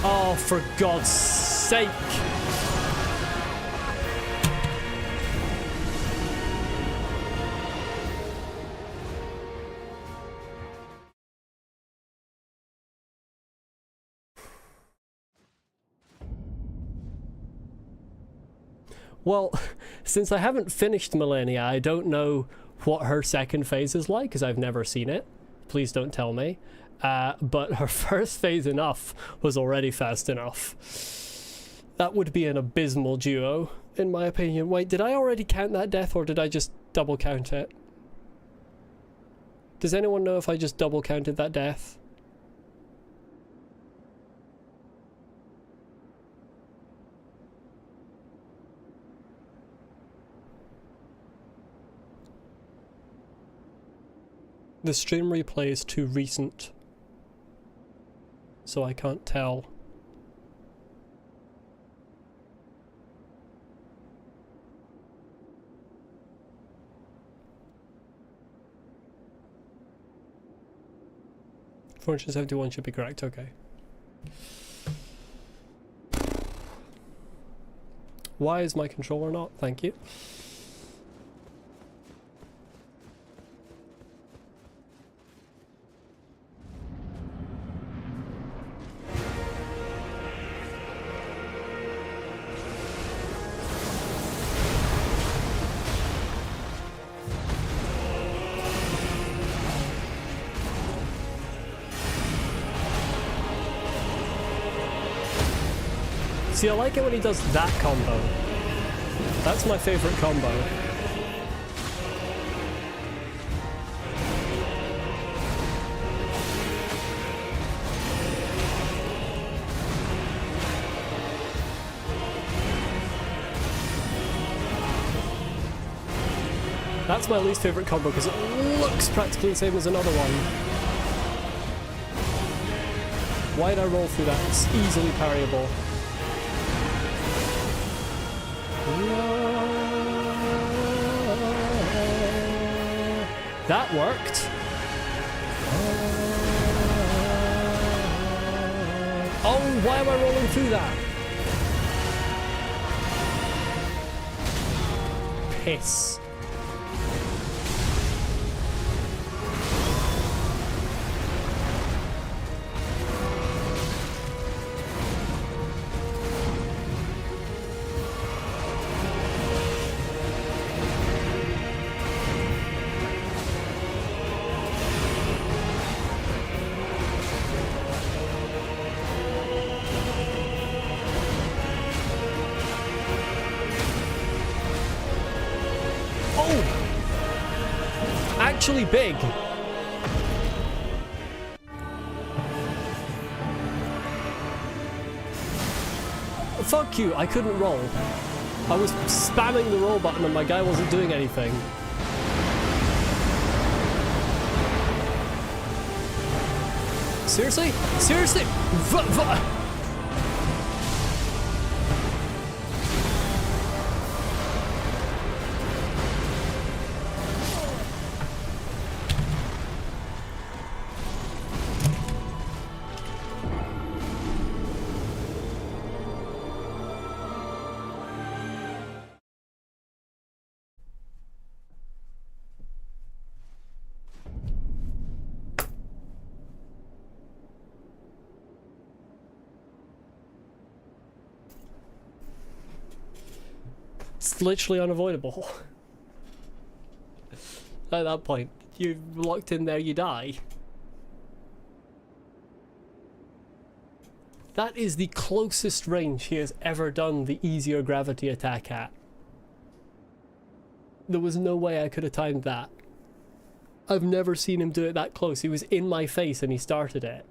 Oh, for God's sake! Well, since I haven't finished Millennia, I don't know what her second phase is like, because I've never seen it. Please don't tell me. But her first phase enough was already fast enough. That would be an abysmal duo, in my opinion. Wait, did I already count that death, or did I just double count it? Does anyone know if I just double counted that death? The stream replay is too recent, so I can't tell. Fortune 71 should be correct, okay. Why is my controller not? Thank you. See, I like it when he does that combo. That's my favorite combo. That's my least favorite combo because it looks practically the same as another one. Why'd I roll through that? It's easily parryable. That worked. Oh, why am I rolling through that? Piss. actually big. Fuck you, I couldn't roll. I was spamming the roll button and my guy wasn't doing anything. Seriously? Seriously? It's literally unavoidable. At that point, you're locked in there, you die. That is the closest range he has ever done the easier gravity attack at. There was no way I could have timed that. I've never seen him do it that close. He was in my face and he started it.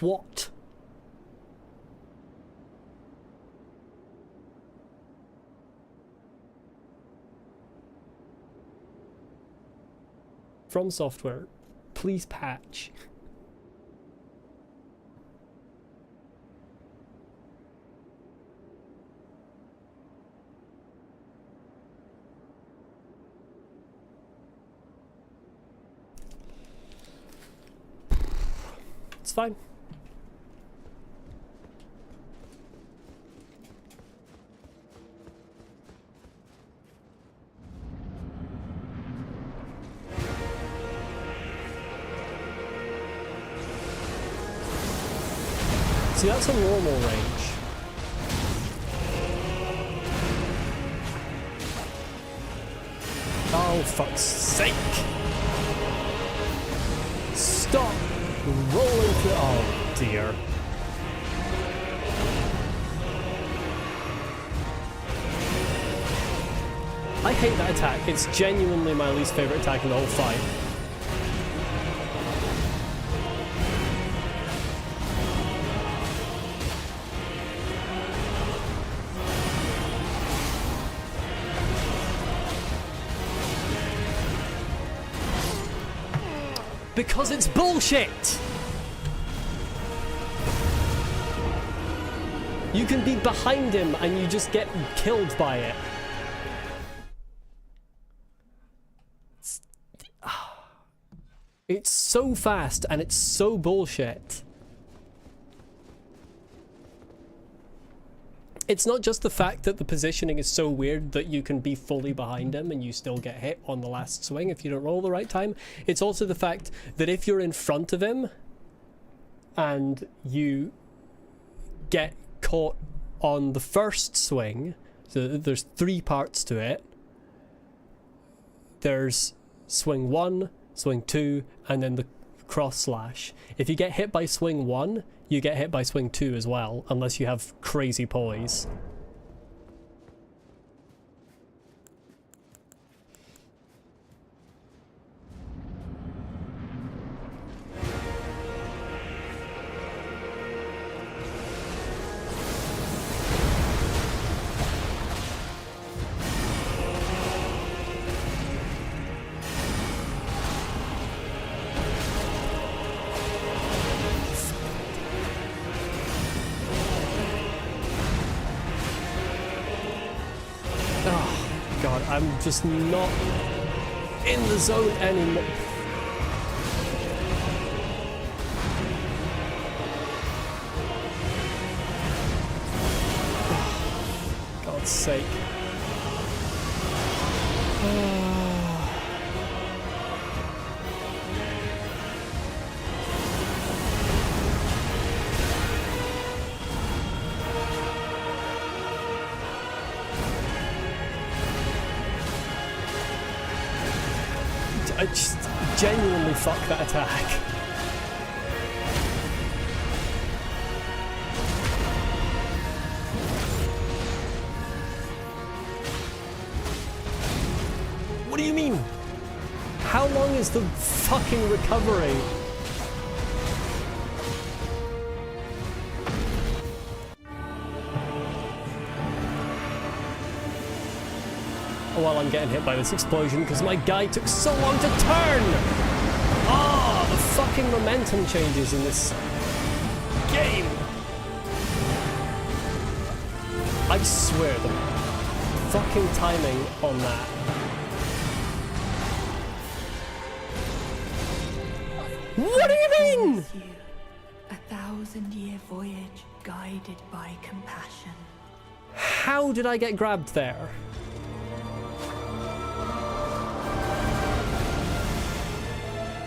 What? From Software, please patch. It's fine. See, that's a normal range. Oh, fuck's sake! Stop rolling through. Oh, dear. I hate that attack. It's genuinely my least favorite attack in the whole fight. Because it's bullshit! You can be behind him and you just get killed by it. It's so fast and it's so bullshit. It's not just the fact that the positioning is so weird that you can be fully behind him and you still get hit on the last swing if you don't roll the right time. It's also the fact that if you're in front of him and you get caught on the first swing, so there's 3 parts to it. There's swing 1, swing 2, and then the cross slash. If you get hit by swing 1, you get hit by swing 2 as well, unless you have crazy poise. I'm just not in the zone anymore. God's sake. I just genuinely fuck that attack. What do you mean? How long is the fucking recovery? While I'm getting hit by this explosion because my guy took so long to turn! Oh, the fucking momentum changes in this game! I swear the fucking timing on that. What do you mean? A 1,000-year voyage guided by compassion. How did I get grabbed there?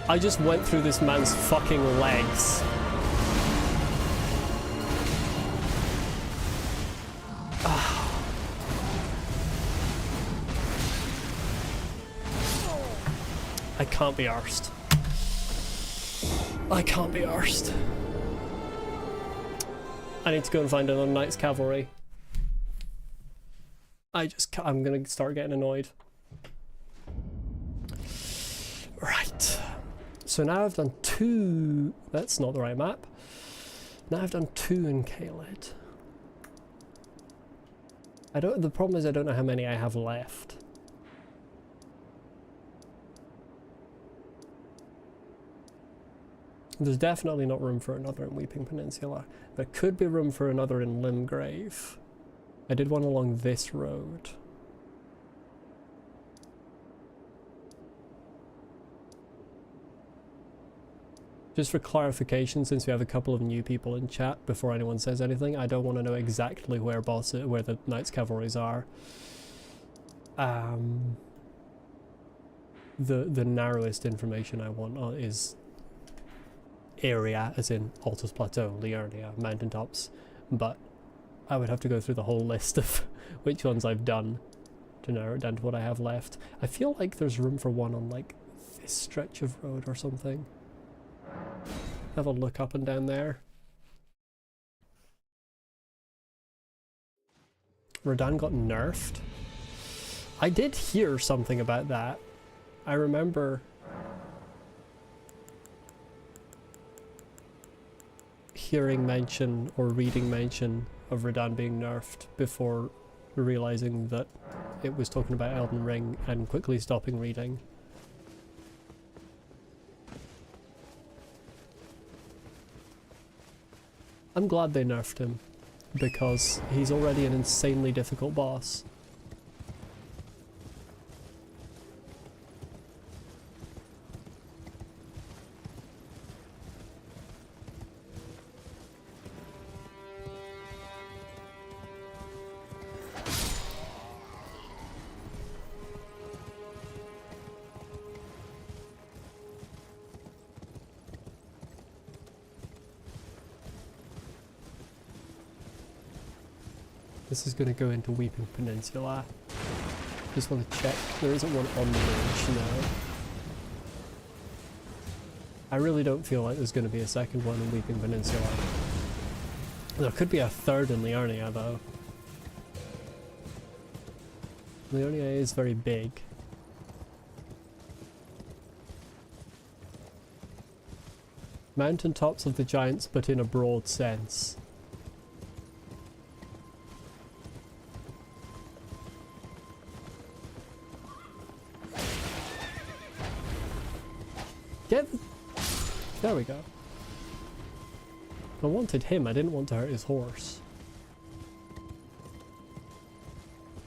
I just went through this man's fucking legs. I can't be arsed. I can't be arsed. I need to go and find another Knight's Cavalry. I'm gonna start getting annoyed. Right. So now I've done 2. That's not the right map. Now I've done 2 in Caelid. The problem is I don't know how many I have left. There's definitely not room for another in Weeping Peninsula. There could be room for another in Limgrave. I did one along this road. Just for clarification, since we have a couple of new people in chat, before anyone says anything, I don't want to know exactly where the Knights Cavalries are. The narrowest information I want is area, as in Altus Plateau, Liurnia, mountaintops, but I would have to go through the whole list of which ones I've done to narrow it down to what I have left. I feel like there's room for one on like this stretch of road or something. Have a look up and down there. Radahn got nerfed. I did hear something about that. I remember hearing mention or reading mention of Radahn being nerfed before realizing that it was talking about Elden Ring and quickly stopping reading. I'm glad they nerfed him, because he's already an insanely difficult boss. This is going to go into Weeping Peninsula. Just want to check. There isn't one on the bridge, no. I really don't feel like there's going to be a second one in Weeping Peninsula. There could be a third in Liurnia, though. Liurnia is very big. Mountaintops of the Giants, but in a broad sense. There we go. I wanted him, I didn't want to hurt his horse.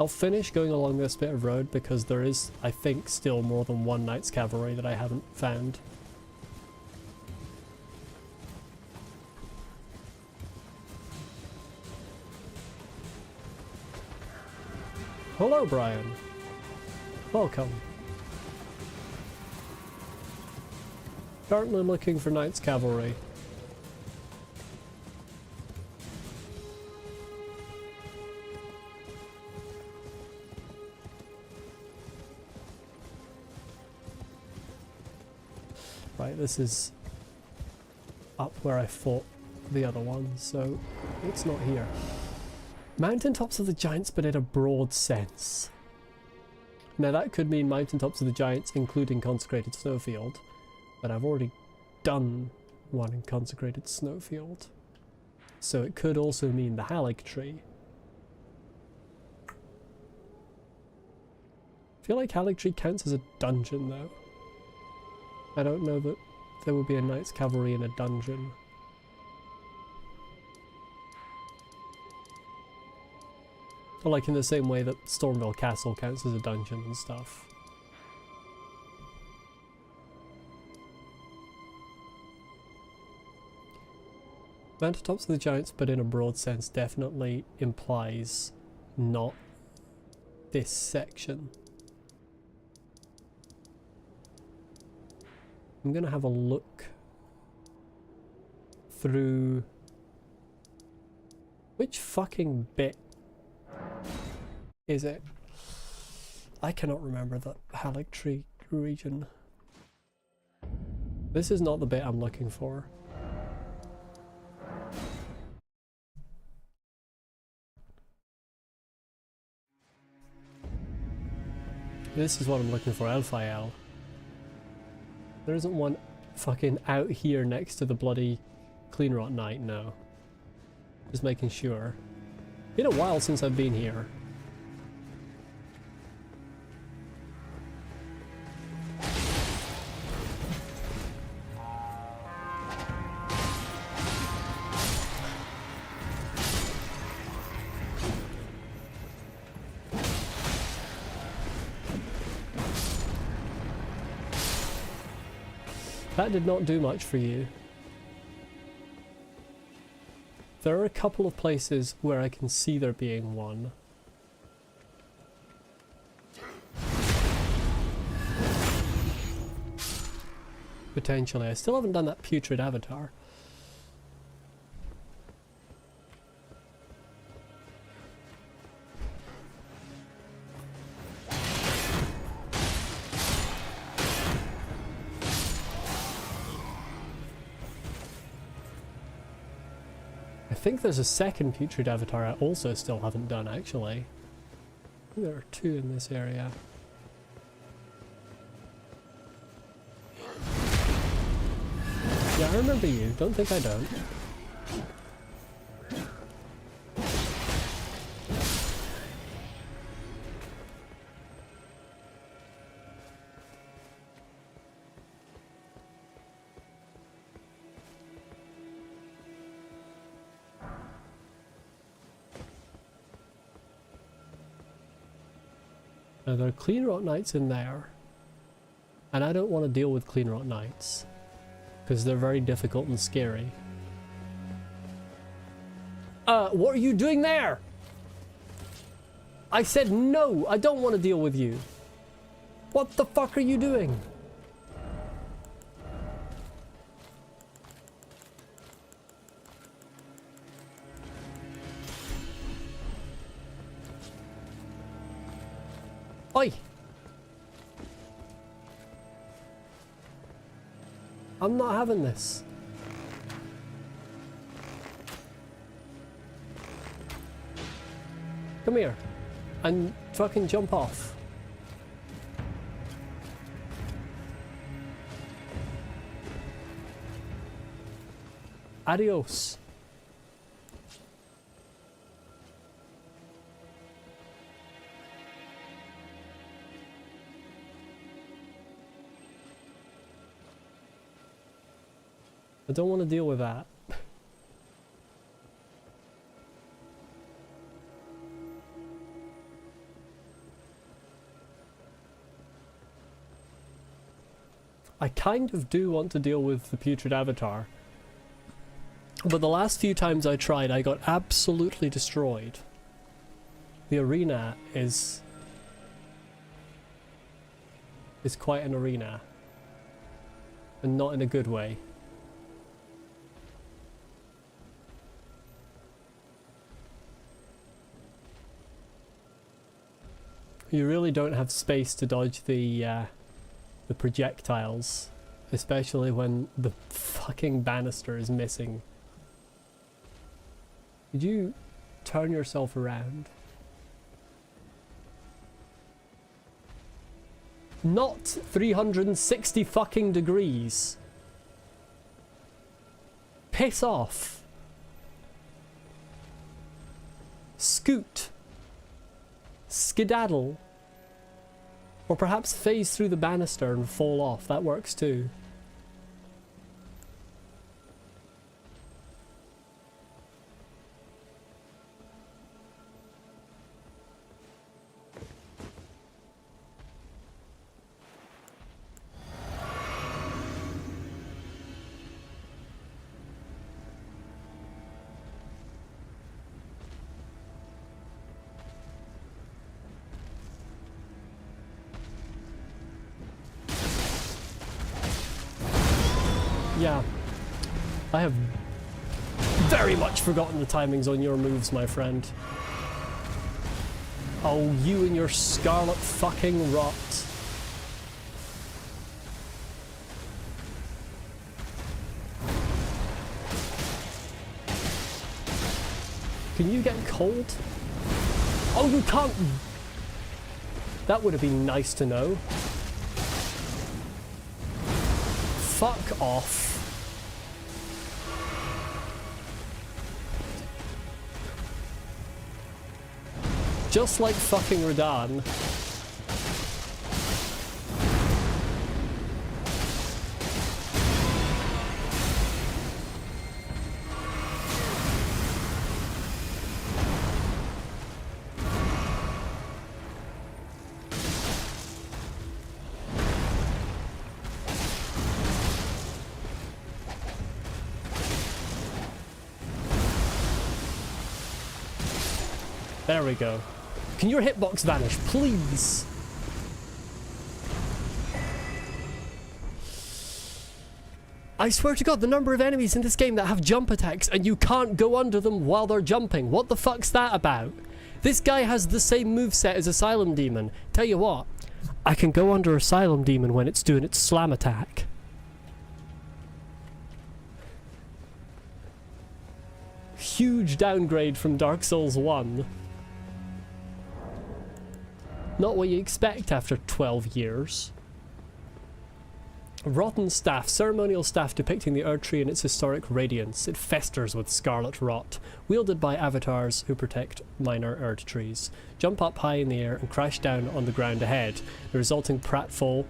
I'll finish going along this bit of road because there is, I think, still more than one Knight's Cavalry that I haven't found. Hello, Brian. Welcome. Currently looking for Knight's Cavalry. Right, this is up where I fought the other one, so it's not here. Mountaintops of the Giants, but in a broad sense. Now that could mean Mountaintops of the Giants, including Consecrated Snowfield, but I've already done one in Consecrated Snowfield. So it could also mean the Halleck Tree. I feel like Halleck Tree counts as a dungeon though. I don't know that there would be a Knights Cavalry in a dungeon. Or like in the same way that Stormville Castle counts as a dungeon and stuff. Mountaintops of the Giants, but in a broad sense, definitely implies not this section. I'm gonna have a look through... Which fucking bit is it? I cannot remember the Halleck Tree region. This is not the bit I'm looking for. This is what I'm looking for, Elphiel. There isn't one fucking out here next to the bloody Cleanrot Knight, no. Just making sure. Been a while since I've been here. That did not do much for you. There are a couple of places where I can see there being one. Potentially. I still haven't done that putrid avatar. I think there's a second putrid avatar I also still haven't done actually. I think there are two in this area. Yeah, I remember you. Don't think I don't. Now there are Cleanrot Knights in there, and I don't want to deal with Cleanrot Knights because they're very difficult and scary. What are you doing there? I said no, I don't want to deal with you. What the fuck are you doing? Oi! I'm not having this. Come here and fucking jump off. Adios. I don't want to deal with that. I kind of do want to deal with the putrid avatar, but the last few times I tried I got absolutely destroyed. The arena is quite an arena, and not in a good way. You really don't have space to dodge the projectiles, especially when the fucking banister is missing. Did you turn yourself around? Not 360 fucking degrees. Piss off. Scoot. Skedaddle. Or perhaps phase through the banister and fall off. That works too. Yeah, I have very much forgotten the timings on your moves, my friend. Oh, you and your scarlet fucking rot. Can you get cold? Oh, you can't. That would have been nice to know. Fuck off. Just like fucking Radahn. There we go. Can your hitbox vanish, please? I swear to God, the number of enemies in this game that have jump attacks and you can't go under them while they're jumping. What the fuck's that about? This guy has the same moveset as Asylum Demon. Tell you what, I can go under Asylum Demon when it's doing its slam attack. Huge downgrade from Dark Souls 1. Not what you expect after 12 years. Rotten staff, ceremonial staff depicting the Erdtree in its historic radiance. It festers with scarlet rot, wielded by avatars who protect minor Erdtrees. Jump up high in the air and crash down on the ground ahead. The resulting pratfall,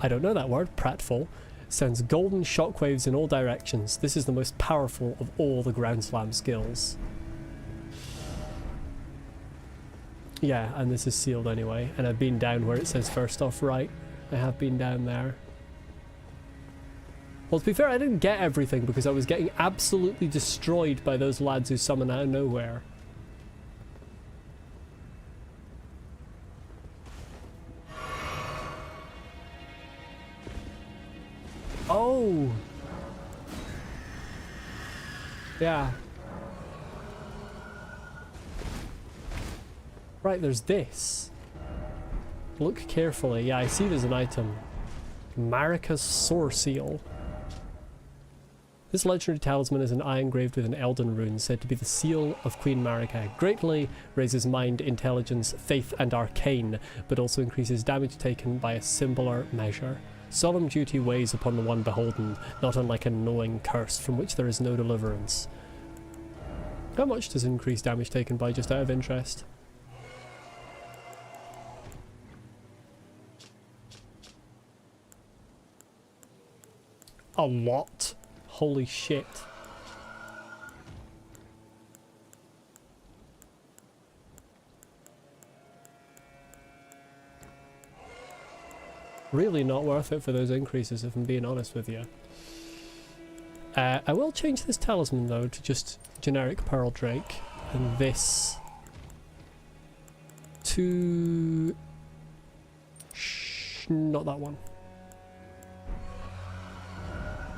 I don't know that word, pratfall, sends golden shockwaves in all directions. This is the most powerful of all the ground slam skills. Yeah, and this is sealed anyway, and I've been down where it says first off right. I have been down there. Well, to be fair, I didn't get everything because I was getting absolutely destroyed by those lads who summon out of nowhere. Oh! Yeah. Right, there's this. Look carefully. Yeah, I see there's an item. Marika's Sore Seal. This legendary talisman is an eye engraved with an Elden rune said to be the seal of Queen Marika. It greatly raises mind, intelligence, faith and arcane, but also increases damage taken by a similar measure. Solemn duty weighs upon the one beholden, not unlike a gnawing curse from which there is no deliverance. How much does increase damage taken by, just out of interest? A lot. Holy shit. Really not worth it for those increases, if I'm being honest with you. I will change this talisman though to just generic Pearl Drake, and this to not that one.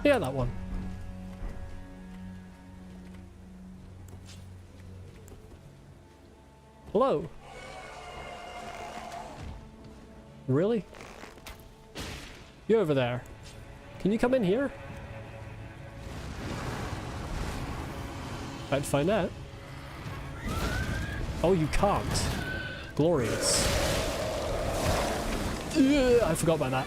Yeah, that one. Hello. Really? You over there. Can you come in here? I'd find out. Oh, you can't. Glorious. I forgot about that.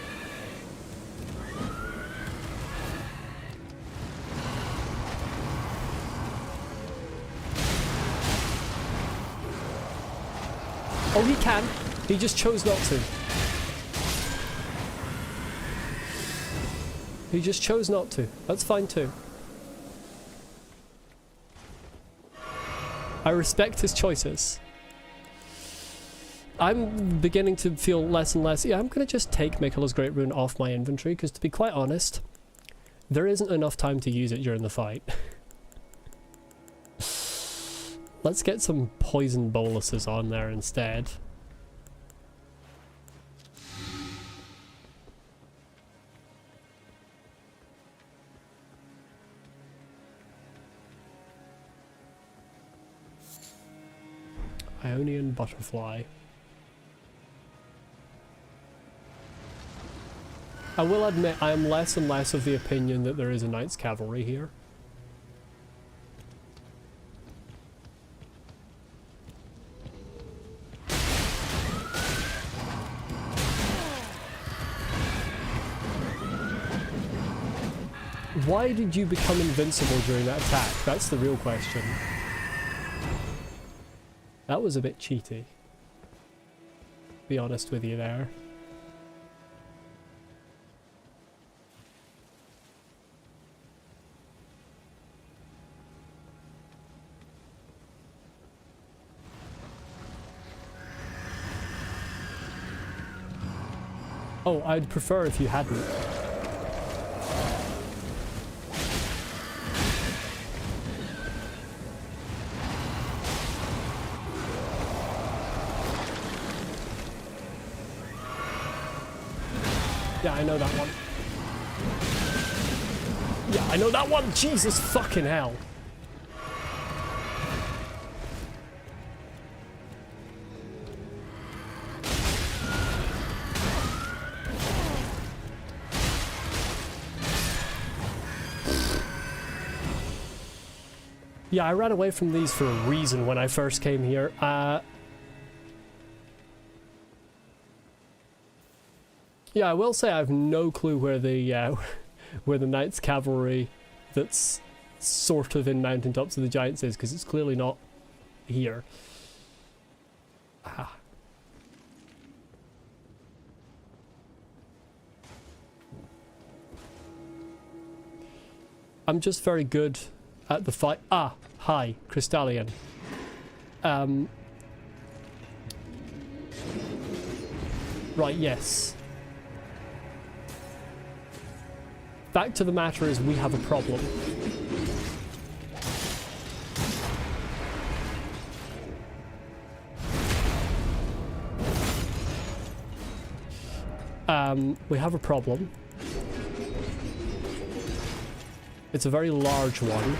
Oh, he can. He just chose not to. He just chose not to. That's fine too. I respect his choices. I'm beginning to feel less and less. Yeah, I'm going to just take Miquella's Great Rune off my inventory because, to be quite honest, there isn't enough time to use it during the fight. Let's get some poison boluses on there instead. Ionian butterfly. I will admit I am less and less of the opinion that there is a Knight's Cavalry here. Why did you become invincible during that attack? That's the real question. That was a bit cheaty. Be honest with you there. Oh, I'd prefer if you hadn't. Yeah, I know that one. Yeah, I know that one! Jesus fucking hell! Yeah, I ran away from these for a reason when I first came here. Yeah, I will say I have no clue where the Knight's Cavalry that's sort of in Mountaintops of the Giants is, because it's clearly not here. Ah. I'm just very good at the fight. Ah, hi, Crystallian. Right, yes. Fact of the matter is we have a problem. We have a problem. It's a very large one.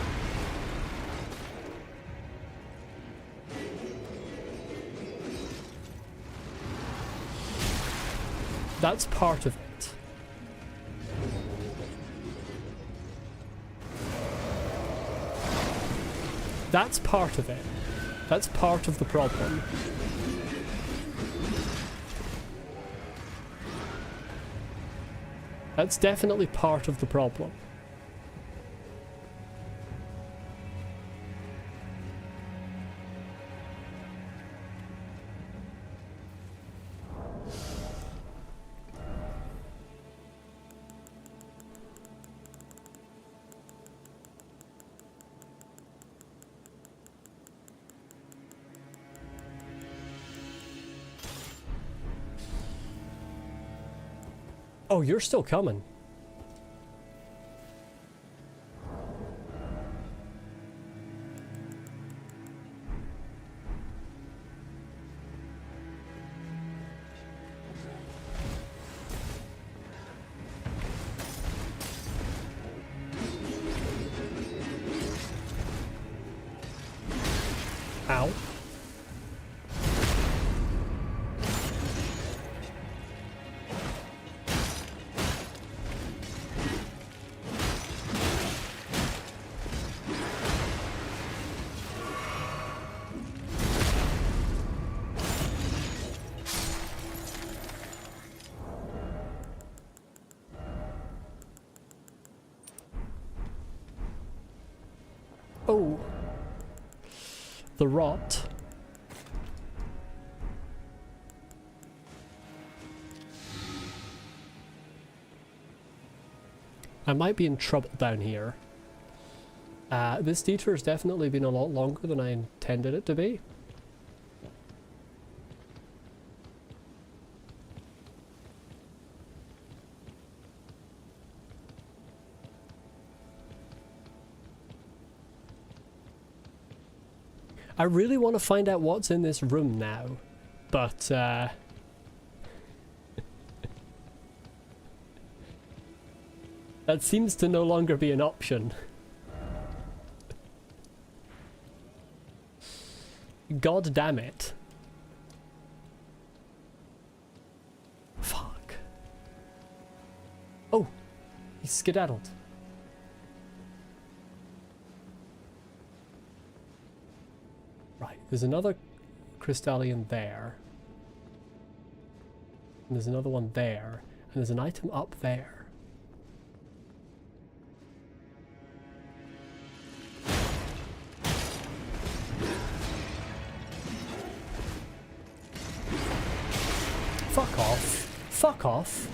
That's part of it. That's part of it. That's part of the problem. That's definitely part of the problem. Oh, you're still coming. Ow. Oh. The rot. I might be in trouble down here. This detour has definitely been a lot longer than I intended it to be. I really want to find out what's in this room now, but that seems to no longer be an option. God damn it. Fuck. Oh, he's skedaddled. Right, there's another crystallian there. And there's another one there. And there's an item up there. Fuck off. Fuck off.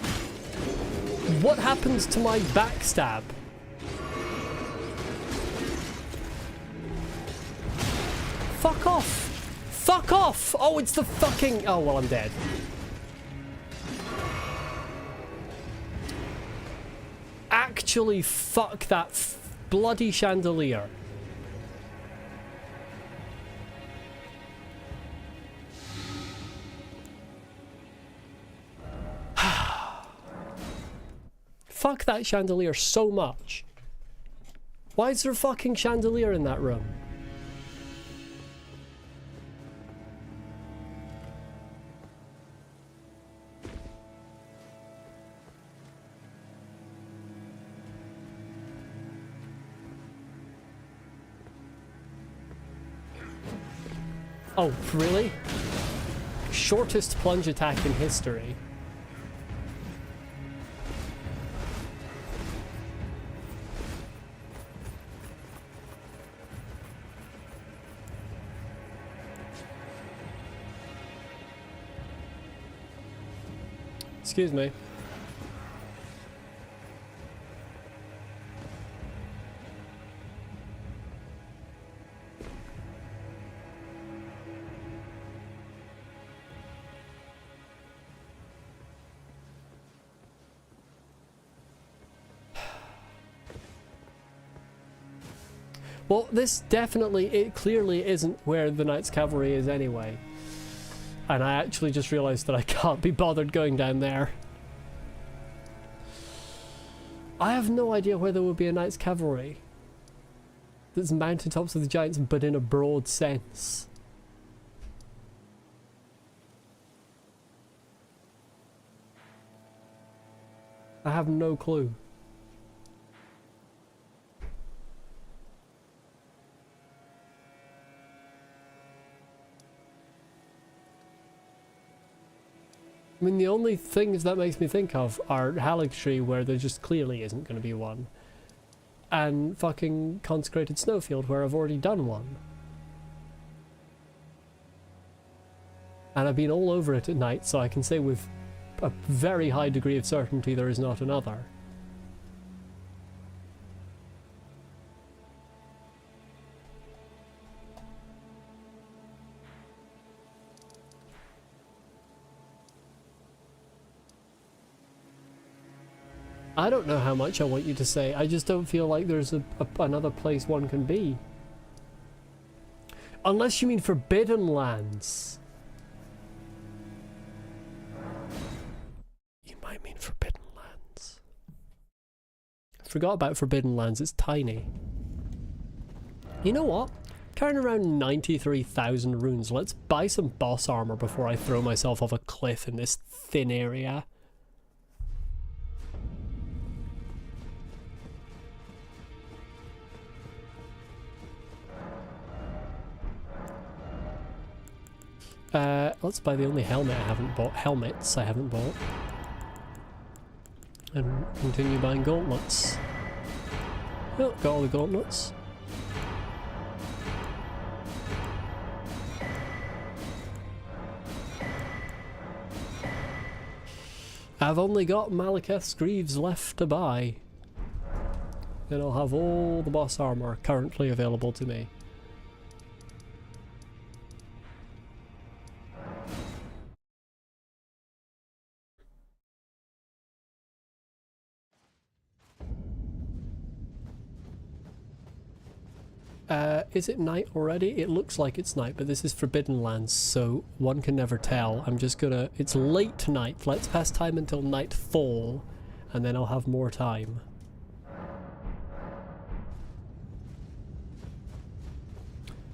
What happens to my backstab? Fuck off! Fuck off! Oh, it's the fucking... Oh, well, I'm dead. Actually, fuck that bloody chandelier. Fuck that chandelier so much. Why is there a fucking chandelier in that room? Oh, really? Shortest plunge attack in history. Excuse me. Well, this definitely, it clearly isn't where the Knights Cavalry is anyway. And I actually just realised that I can't be bothered going down there. I have no idea where there would be a Knights Cavalry that's mountaintops of the giants, but in a broad sense. I have no clue. I mean, the only things that makes me think of are Haligtree, where there just clearly isn't going to be one, and fucking Consecrated Snowfield, where I've already done one. And I've been all over it at night, so I can say with a very high degree of certainty there is not another. I don't know how much I want you to say. I just don't feel like there's another place one can be. Unless you mean Forbidden Lands. You might mean Forbidden Lands. I forgot about Forbidden Lands. It's tiny. You know what? Carrying around 93,000 runes. Let's buy some boss armor before I throw myself off a cliff in this thin area. Let's buy the only helmet I haven't bought. Helmets I haven't bought. And continue buying gauntlets. Oh, got all the gauntlets. I've only got Malekith's Greaves left to buy. Then I'll have all the boss armor currently available to me. Is it night already? It looks like it's night, but this is Forbidden Lands, so one can never tell. I'm just gonna... It's late tonight. Let's pass time until nightfall, and then I'll have more time.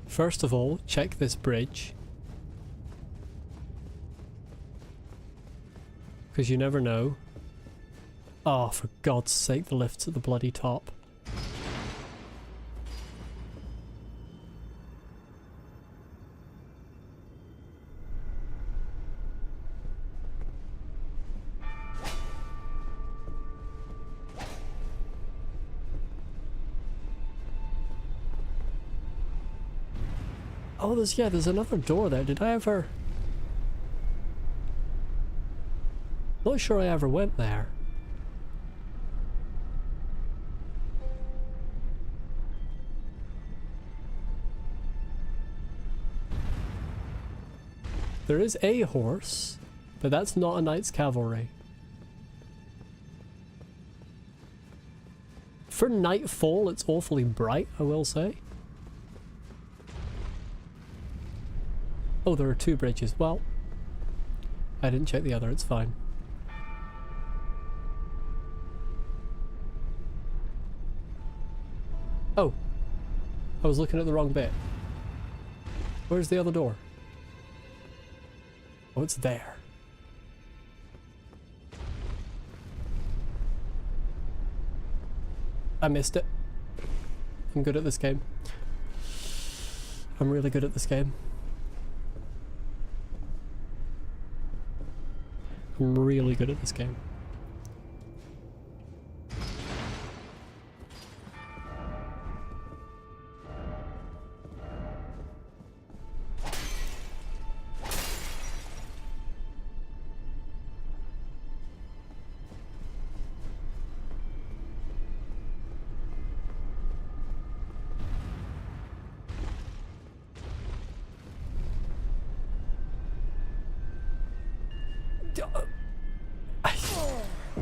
First of all, check this bridge. Because you never know. Oh, for God's sake, the lift's at the bloody top. Oh, there's another door there. Did I ever... Not sure I ever went there. There is a horse, but that's not a knight's cavalry. For nightfall, it's awfully bright, I will say. Oh, there are two bridges. Well, I didn't check the other, it's fine. Oh, I was looking at the wrong bit. Where's the other door? Oh, it's there. I missed it. I'm good at this game. I'm really good at this game. I'm really good at this game.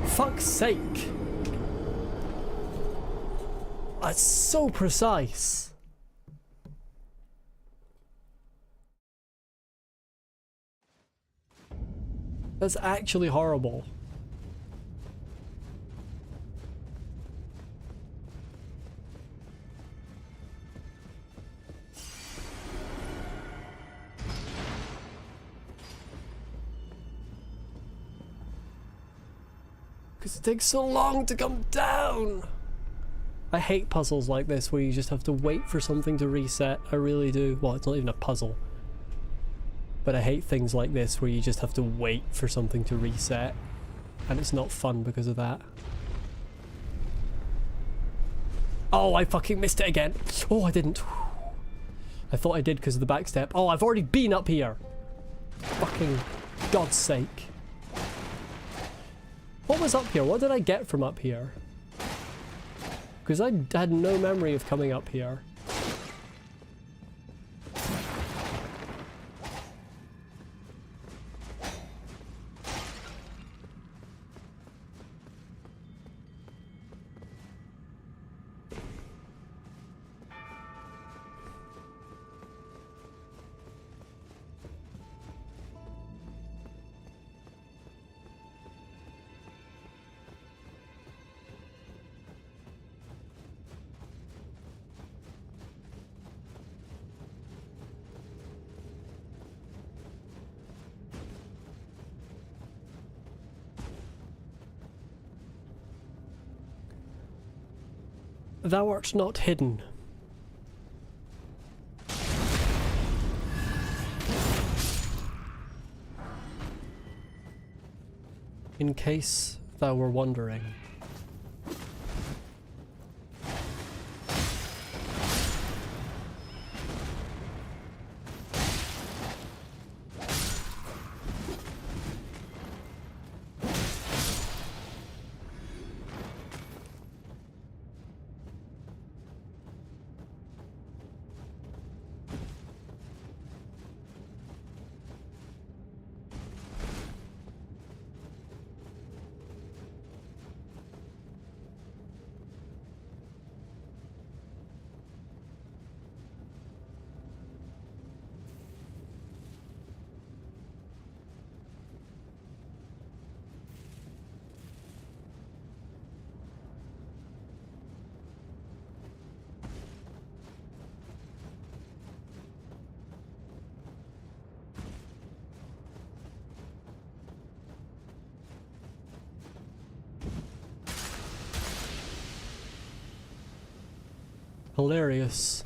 Fuck's sake. That's so precise. That's actually horrible. Because it takes so long to come down. I hate puzzles like this where you just have to wait for something to reset. I really do. Well, it's not even a puzzle. But I hate things like this where you just have to wait for something to reset. And it's not fun because of that. Oh, I fucking missed it again. Oh, I didn't. I thought I did because of the back step. Oh, I've already been up here. Fucking God's sake. What was up here? What did I get from up here? Because I had no memory of coming up here. Thou art not hidden. In case thou were wondering. Hilarious.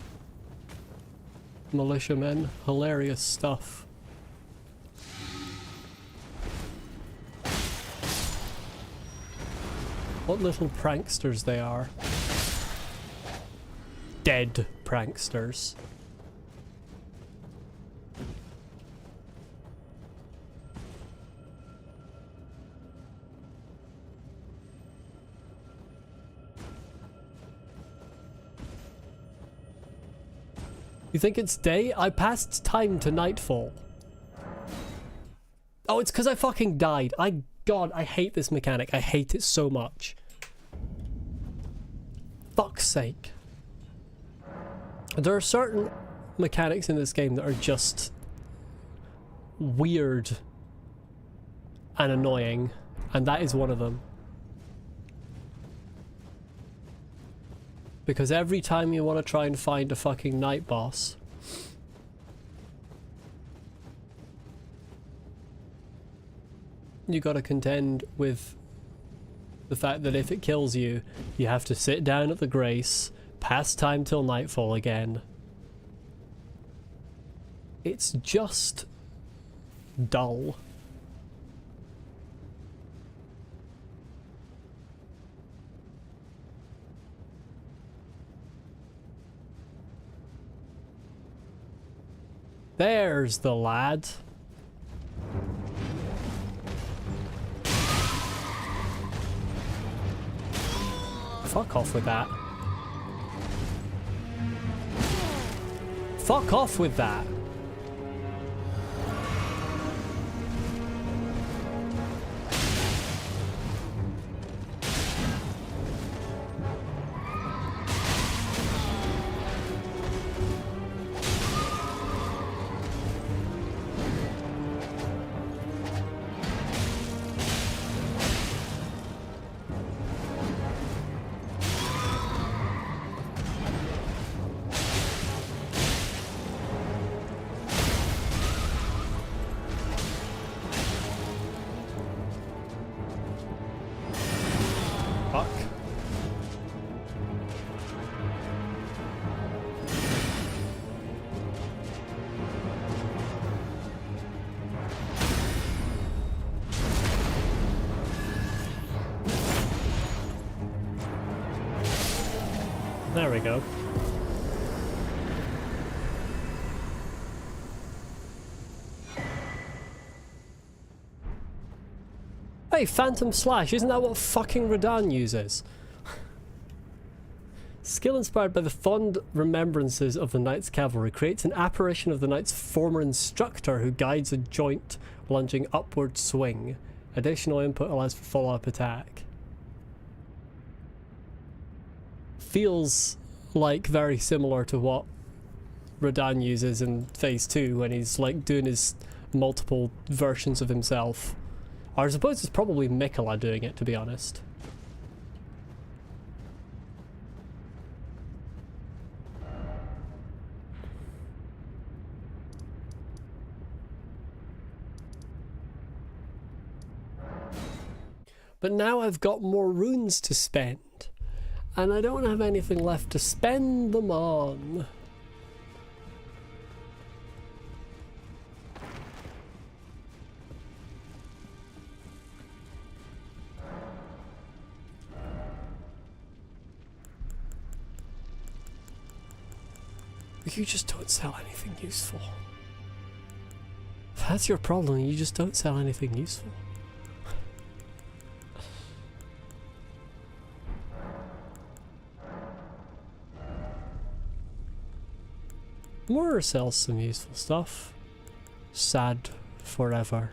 Militiamen. Hilarious stuff. What little pranksters they are. Dead pranksters. You think it's day? I passed time to nightfall. Oh, it's because I fucking died. God, I hate this mechanic. I hate it so much. Fuck's sake. There are certain mechanics in this game that are just weird and annoying, and that is one of them. Because every time you want to try and find a fucking night boss, you gotta contend with the fact that if it kills you, you have to sit down at the grace, pass time till nightfall again. It's just dull. There's the lad. Fuck off with that. Fuck off with that. Fuck. There we go. Hey, Phantom Slash, isn't that what fucking Radahn uses? Skill inspired by the fond remembrances of the Knight's Cavalry creates an apparition of the Knight's former instructor who guides a joint lunging upward swing. Additional input allows for follow-up attack. Feels like very similar to what Radahn uses in Phase 2 when he's like doing his multiple versions of himself. Or I suppose it's probably Miquella doing it, to be honest. But now I've got more runes to spend, and I don't have anything left to spend them on. You just don't sell anything useful. If that's your problem, you just don't sell anything useful. Moira sells some useful stuff. Sad forever.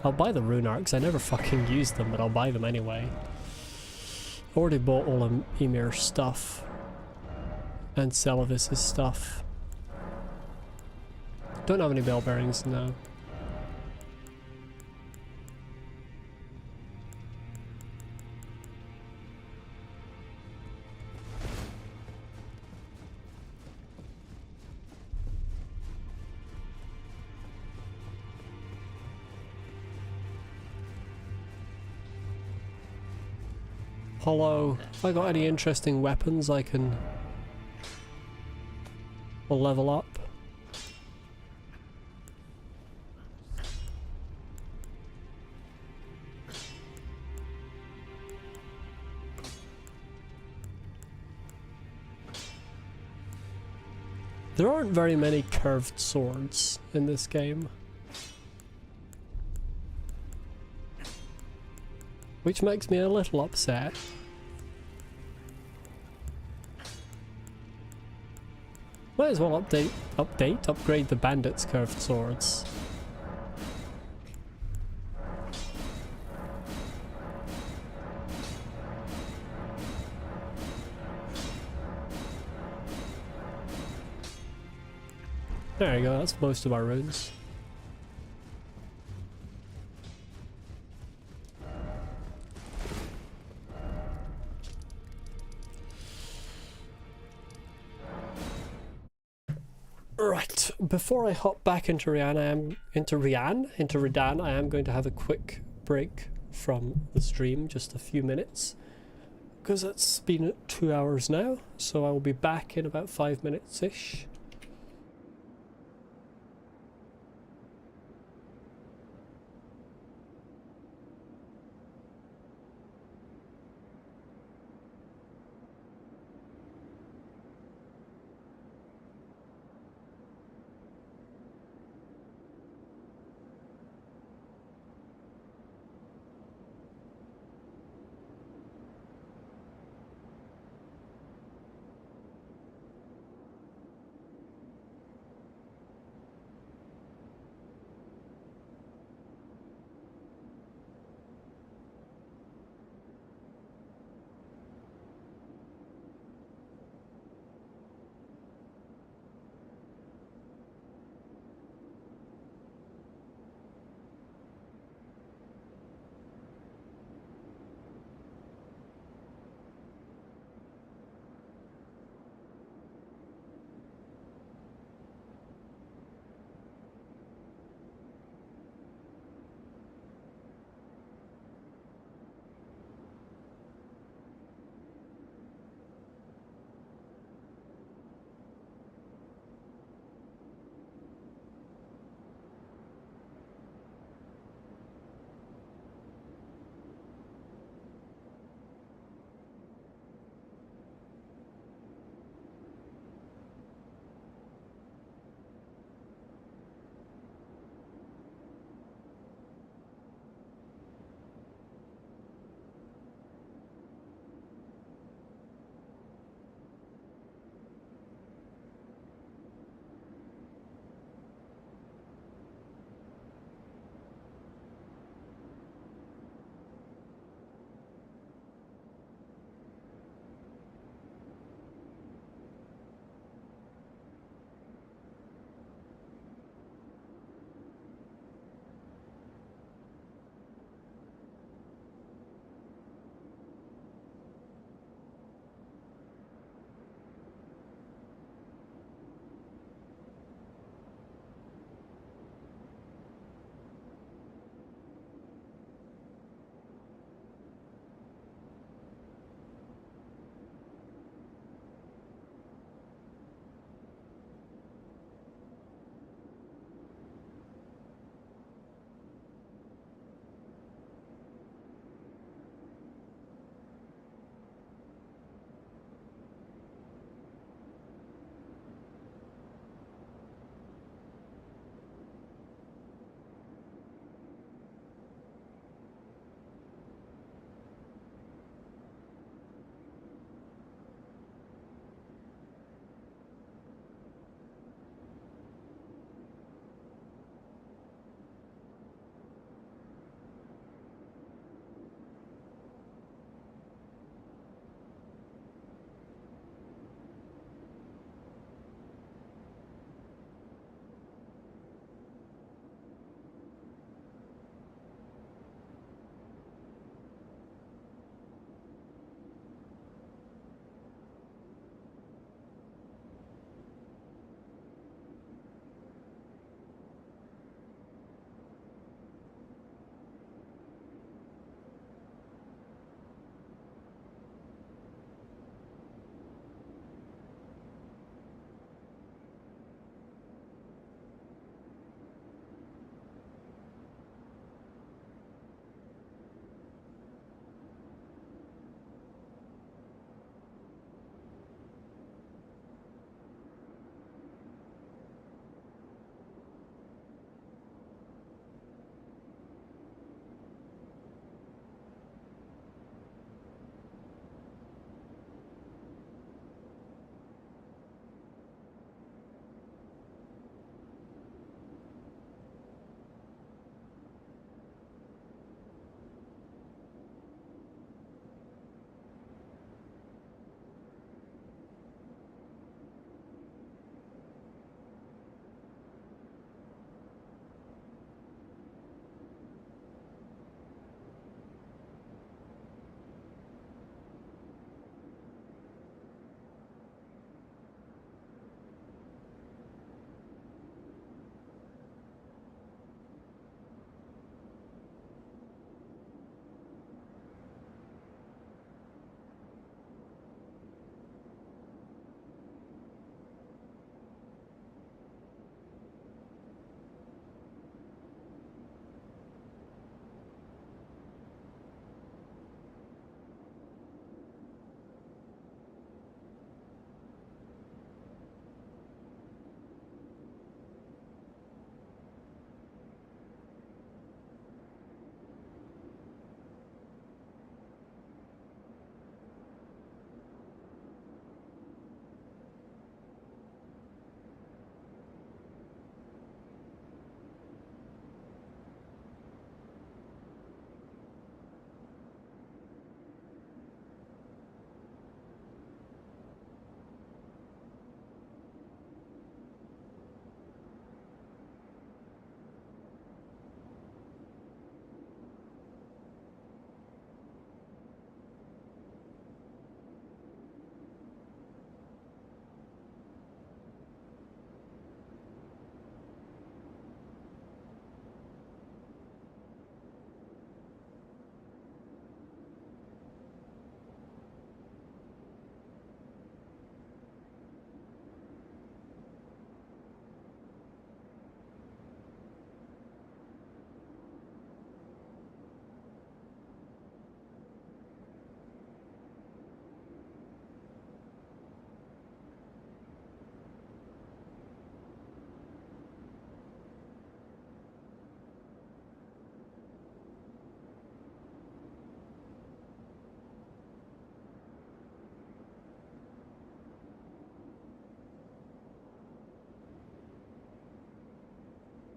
I'll buy the rune arcs. I never fucking use them, but I'll buy them anyway. Already bought all of Ymir's stuff. And Celavis's stuff. Don't have any bell bearings now. Hello. Have I got any interesting weapons I can a level up. There aren't very many curved swords in this game, which makes me a little upset. Might as well upgrade the bandits' curved swords. There you go, that's most of our runes. Right, before I hop back into Radahn, I am going to have a quick break from the stream, just a few minutes, because it's been 2 hours now, so I will be back in about 5 minutes-ish.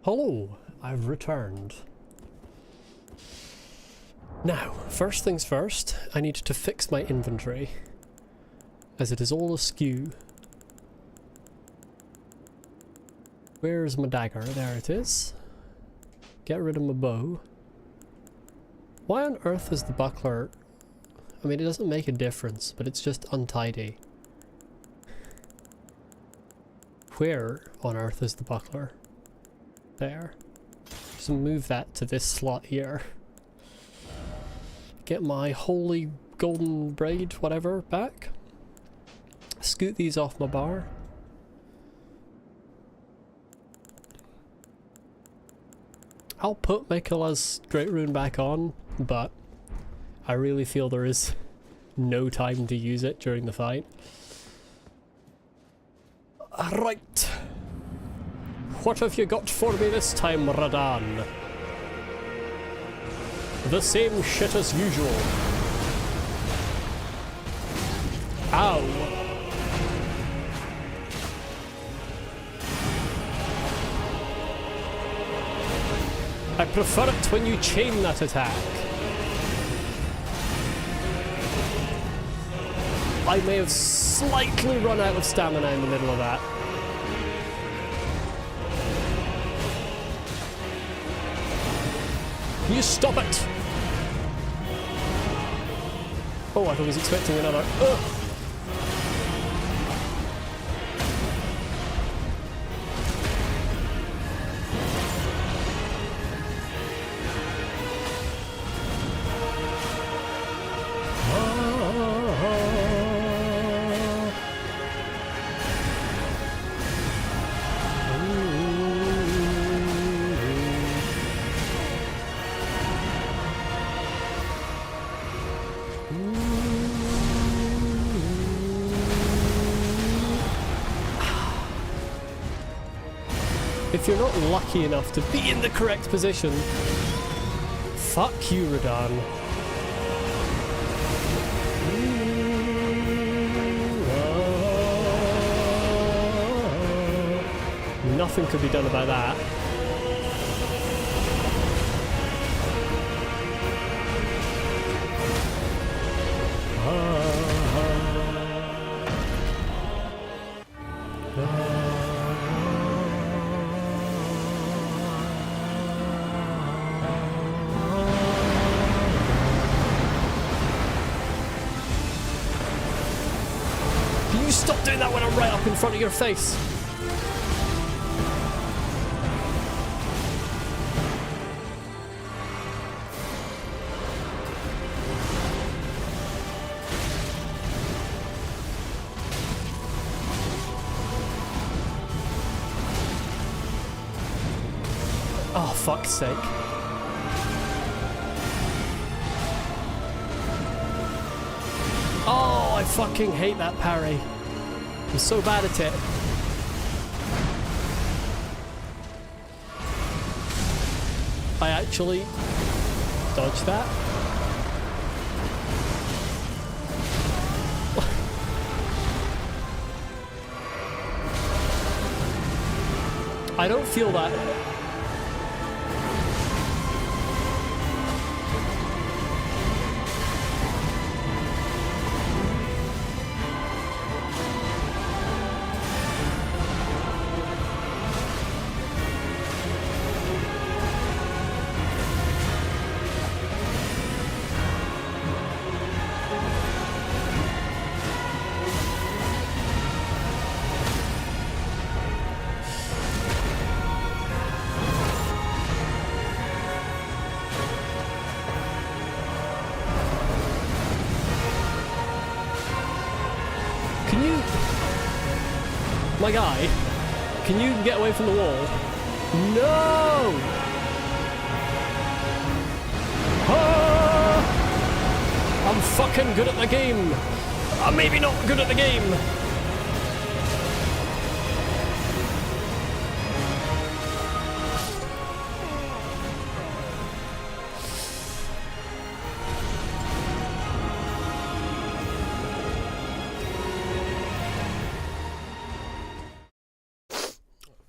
Hello, I've returned. Now, first things first, I need to fix my inventory, as it is all askew. Where's my dagger? There it is. Get rid of my bow. Why on earth is the buckler... I mean, it doesn't make a difference, but it's just untidy. Where on earth is the buckler? There. Just move that to this slot here. Get my holy golden braid, whatever, back. Scoot these off my bar. I'll put Miquella's Great Rune back on, but I really feel there is no time to use it during the fight. Right. What have you got for me this time, Radahn? The same shit as usual. Ow. I prefer it when you chain that attack. I may have slightly run out of stamina in the middle of that. You stop it! Oh, I was expecting another. Ugh. If you're not lucky enough to be in the correct position, fuck you, Radahn. Nothing could be done about that. You stop doing that when I'm right up in front of your face. Oh, fuck's sake. Oh, I fucking hate that parry. I'm so bad at it. I actually dodged that. I don't feel that. My guy, can you get away from the wall? No! Ah! I'm fucking good at the game. I'm maybe not good at the game.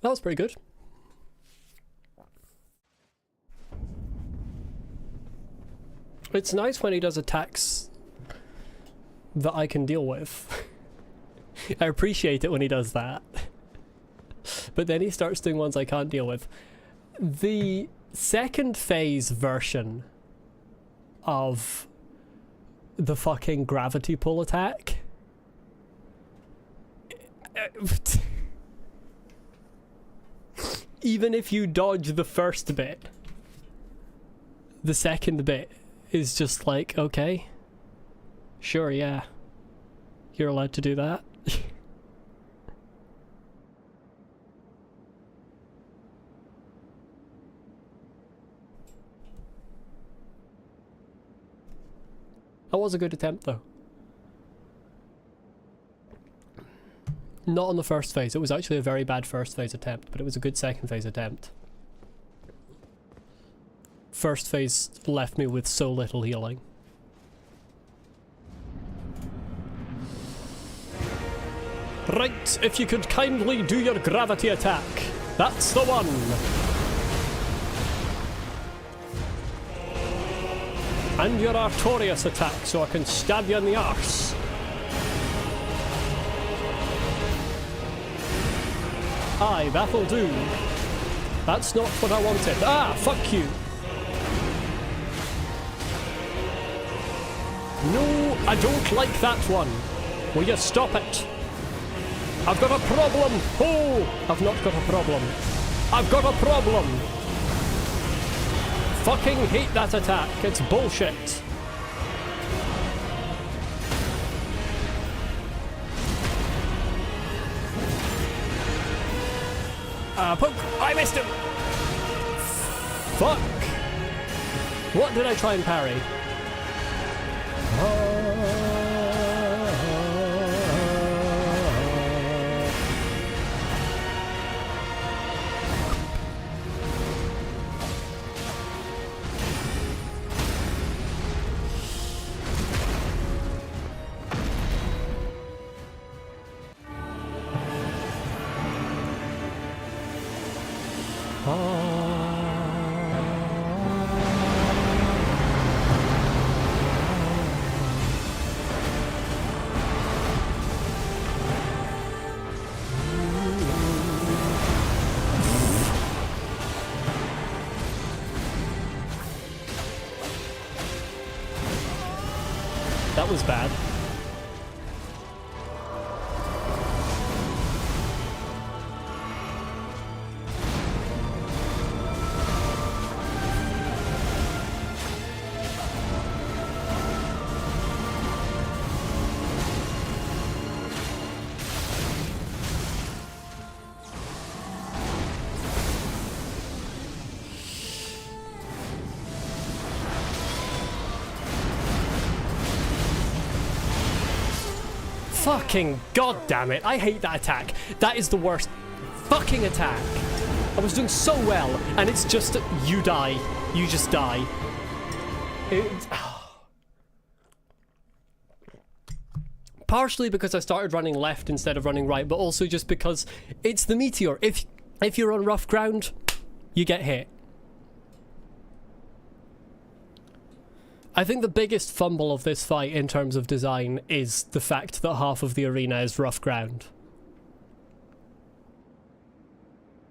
That was pretty good. It's nice when he does attacks that I can deal with. I appreciate it when he does that. But then he starts doing ones I can't deal with. The second phase version of the fucking gravity pull attack. Even if you dodge the first bit, the second bit is just like, okay, sure, yeah, you're allowed to do that. That was a good attempt, though. Not on the first phase. It was actually a very bad first phase attempt, but it was a good second phase attempt. First phase left me with so little healing. Right, if you could kindly do your gravity attack. That's the one. And your Artorias attack, so I can stab you in the arse. Aye, that'll do. That's not what I wanted. Ah, fuck you. No, I don't like that one. Will you stop it? I've got a problem. Oh, I've not got a problem. I've got a problem. Fucking hate that attack. It's bullshit. Poke. I missed him. Fuck. What did I try and parry? That was bad. Fucking goddamn it, I hate that attack. That is the worst fucking attack. I was doing so well, and it's just, you die. You just die. Partially because I started running left instead of running right, but also just because it's the meteor. If you're on rough ground, you get hit. I think the biggest fumble of this fight in terms of design is the fact that half of the arena is rough ground.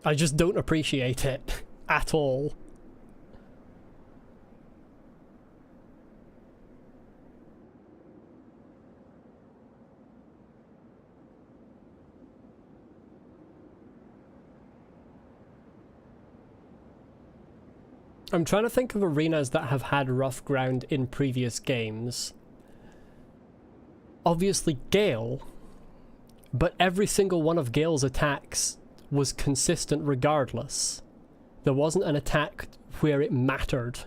I just don't appreciate it at all. I'm trying to think of arenas that have had rough ground in previous games. Obviously Gale, but every single one of Gale's attacks was consistent regardless. There wasn't an attack where it mattered.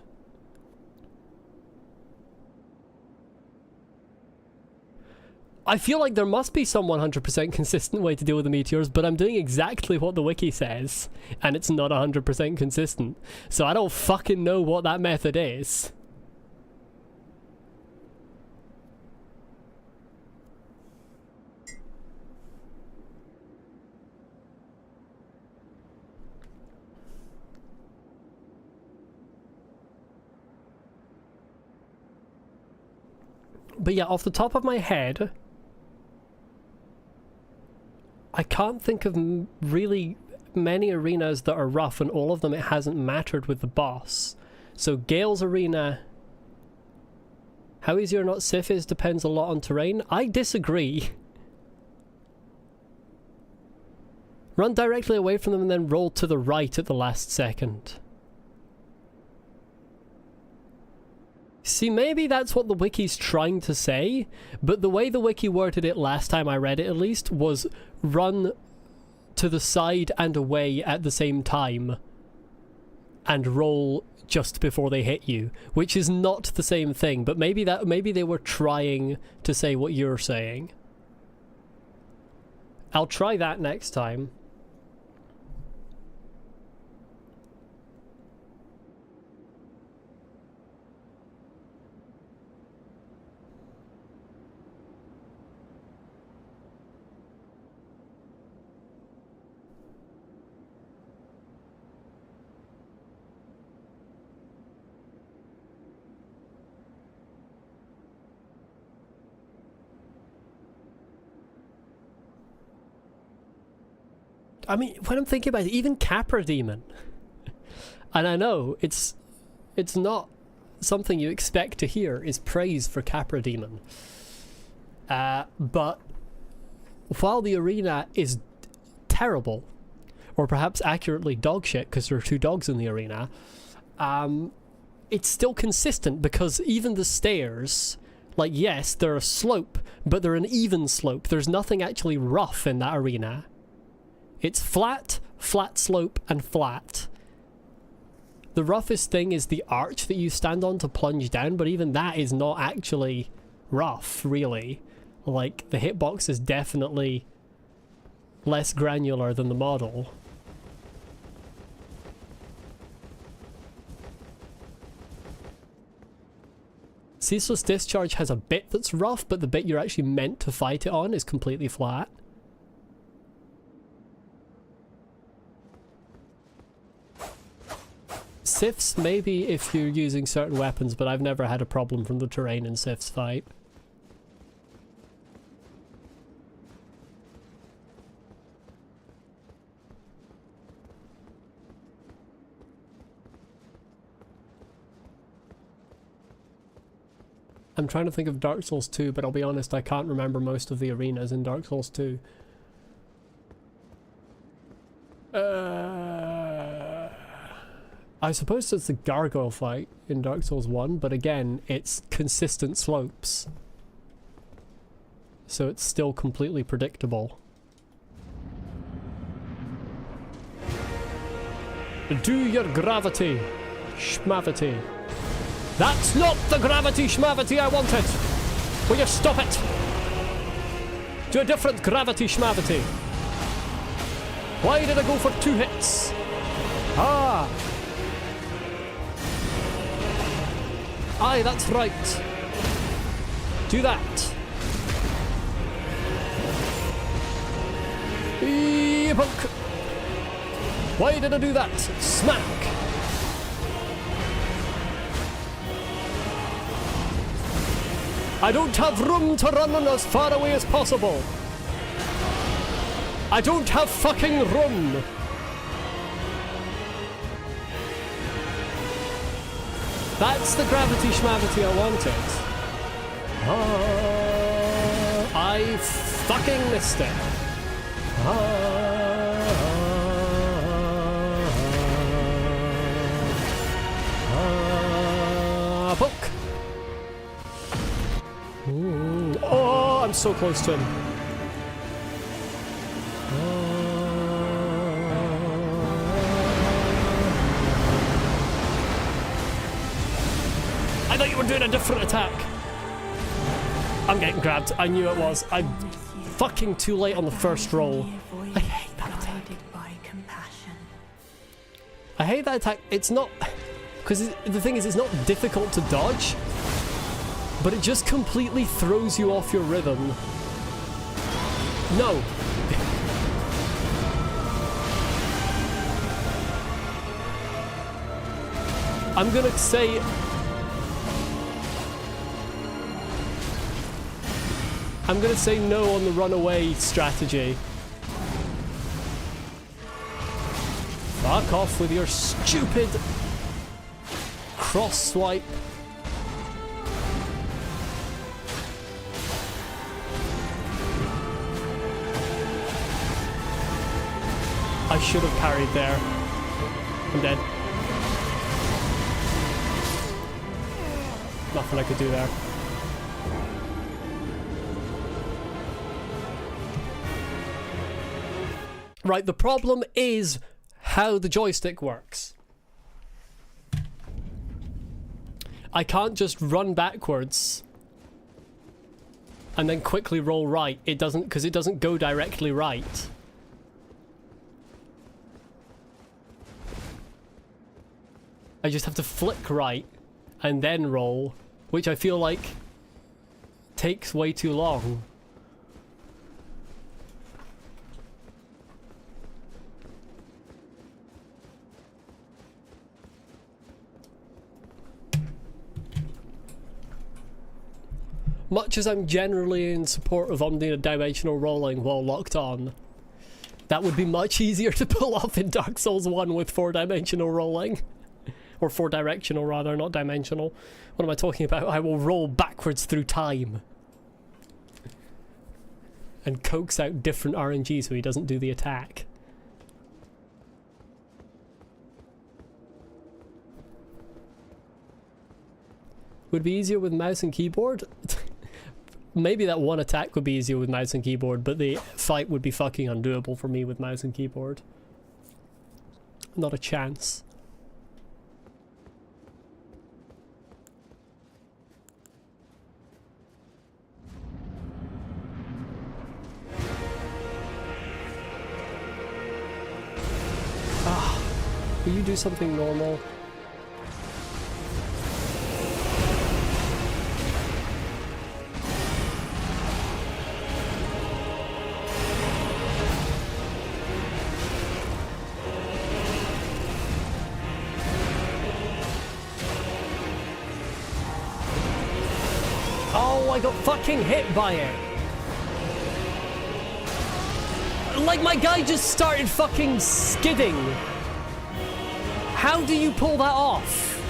I feel like there must be some 100% consistent way to deal with the meteors, but I'm doing exactly what the wiki says, and it's not 100% consistent. So I don't fucking know what that method is. But yeah, off the top of my head, I can't think of really many arenas that are rough, and all of them it hasn't mattered with the boss. So Gale's arena, how easy or not Sif is depends a lot on terrain. I disagree. Run directly away from them and then roll to the right at the last second. See, maybe that's what the wiki's trying to say, but the way the wiki worded it last time I read it at least was run to the side and away at the same time and roll just before they hit you, which is not the same thing, but maybe they were trying to say what you're saying. I'll try that next time. I mean, when I'm thinking about it, even Capra Demon, and I know it's not something you expect to hear, is praise for Capra Demon. But while the arena is terrible, or perhaps accurately dog shit, because there are 2 dogs in the arena, it's still consistent, because even the stairs, like, yes, they're a slope, but they're an even slope. There's nothing actually rough in that arena. It's flat, flat slope, and flat. The roughest thing is the arch that you stand on to plunge down, but even that is not actually rough, really. Like, the hitbox is definitely less granular than the model. Ceaseless Discharge has a bit that's rough, but the bit you're actually meant to fight it on is completely flat. Sifs, maybe if you're using certain weapons, but I've never had a problem from the terrain in Sif's fight. I'm trying to think of Dark Souls 2, but I'll be honest, I can't remember most of the arenas in Dark Souls 2. I suppose it's the gargoyle fight in Dark Souls 1, but again, it's consistent slopes. So it's still completely predictable. Do your gravity, schmavity. That's not the gravity schmavity I wanted! Will you stop it? Do a different gravity schmavity. Why did I go for 2 hits? Ah! Aye, that's right. Do that. Poke. Why did I do that? Smack. I don't have room to run as far away as possible. I don't have fucking room. That's the gravity schmavity I wanted. I fucking missed it. Poke. Oh, I'm so close to him. I thought you were doing a different attack. I'm getting grabbed. I knew it was. I'm fucking too late on the first roll. I hate that attack. I hate that attack. It's not... Because the thing is, it's not difficult to dodge, but it just completely throws you off your rhythm. No. I'm gonna say... I'm gonna say no on the runaway strategy. Fuck off with your stupid cross swipe. I should have parried there. I'm dead. Nothing I could do there. Right, the problem is how the joystick works. I can't just run backwards and then quickly roll right. It doesn't, because it doesn't go directly right. I just have to flick right and then roll, which I feel like takes way too long. Much as I'm generally in support of omnidimensional rolling while locked on, that would be much easier to pull off in Dark Souls 1 with 4-dimensional rolling. Or 4-directional rather, not dimensional. What am I talking about? I will roll backwards through time. And coax out different RNG so he doesn't do the attack. Would be easier with mouse and keyboard? Maybe that one attack would be easier with mouse and keyboard, but the fight would be fucking undoable for me with mouse and keyboard. Not a chance. Will you do something normal? Oh, I got fucking hit by it. Like my guy just started fucking skidding. How do you pull that off?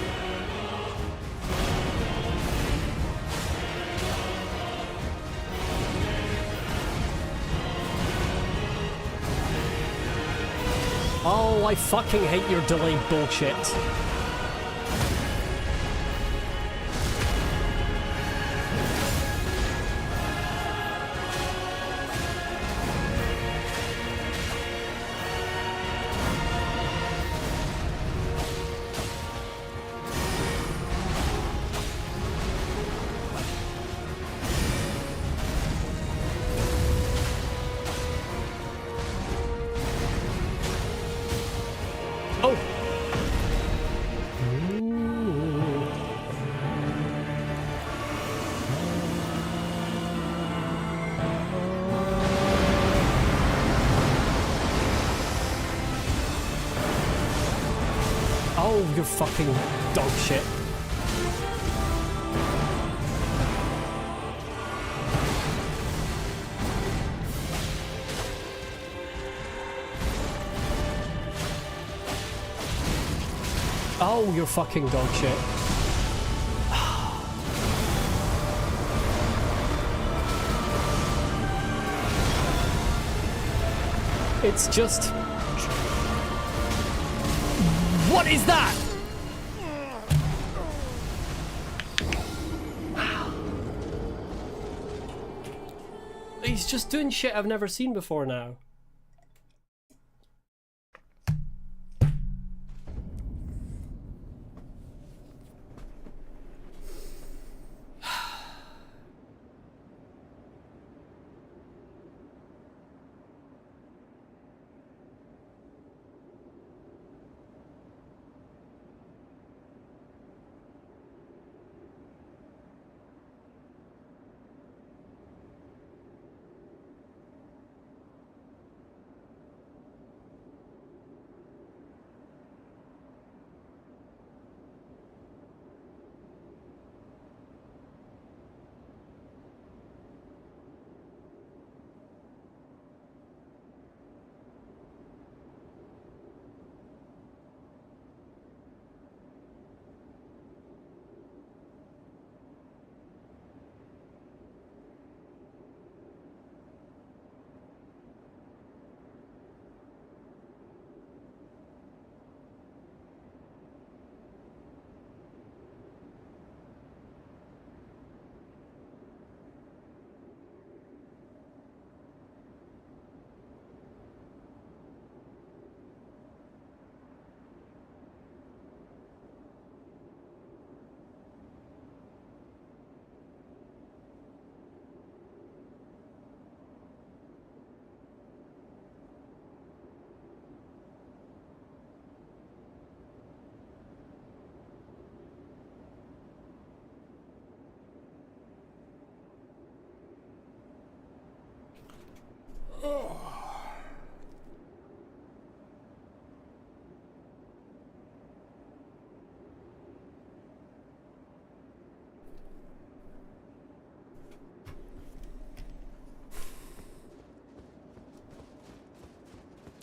Oh, I fucking hate your delayed bullshit. Oh, you're fucking dog shit. Oh, you're fucking dog shit. It's just... What is that? He's just doing shit I've never seen before now.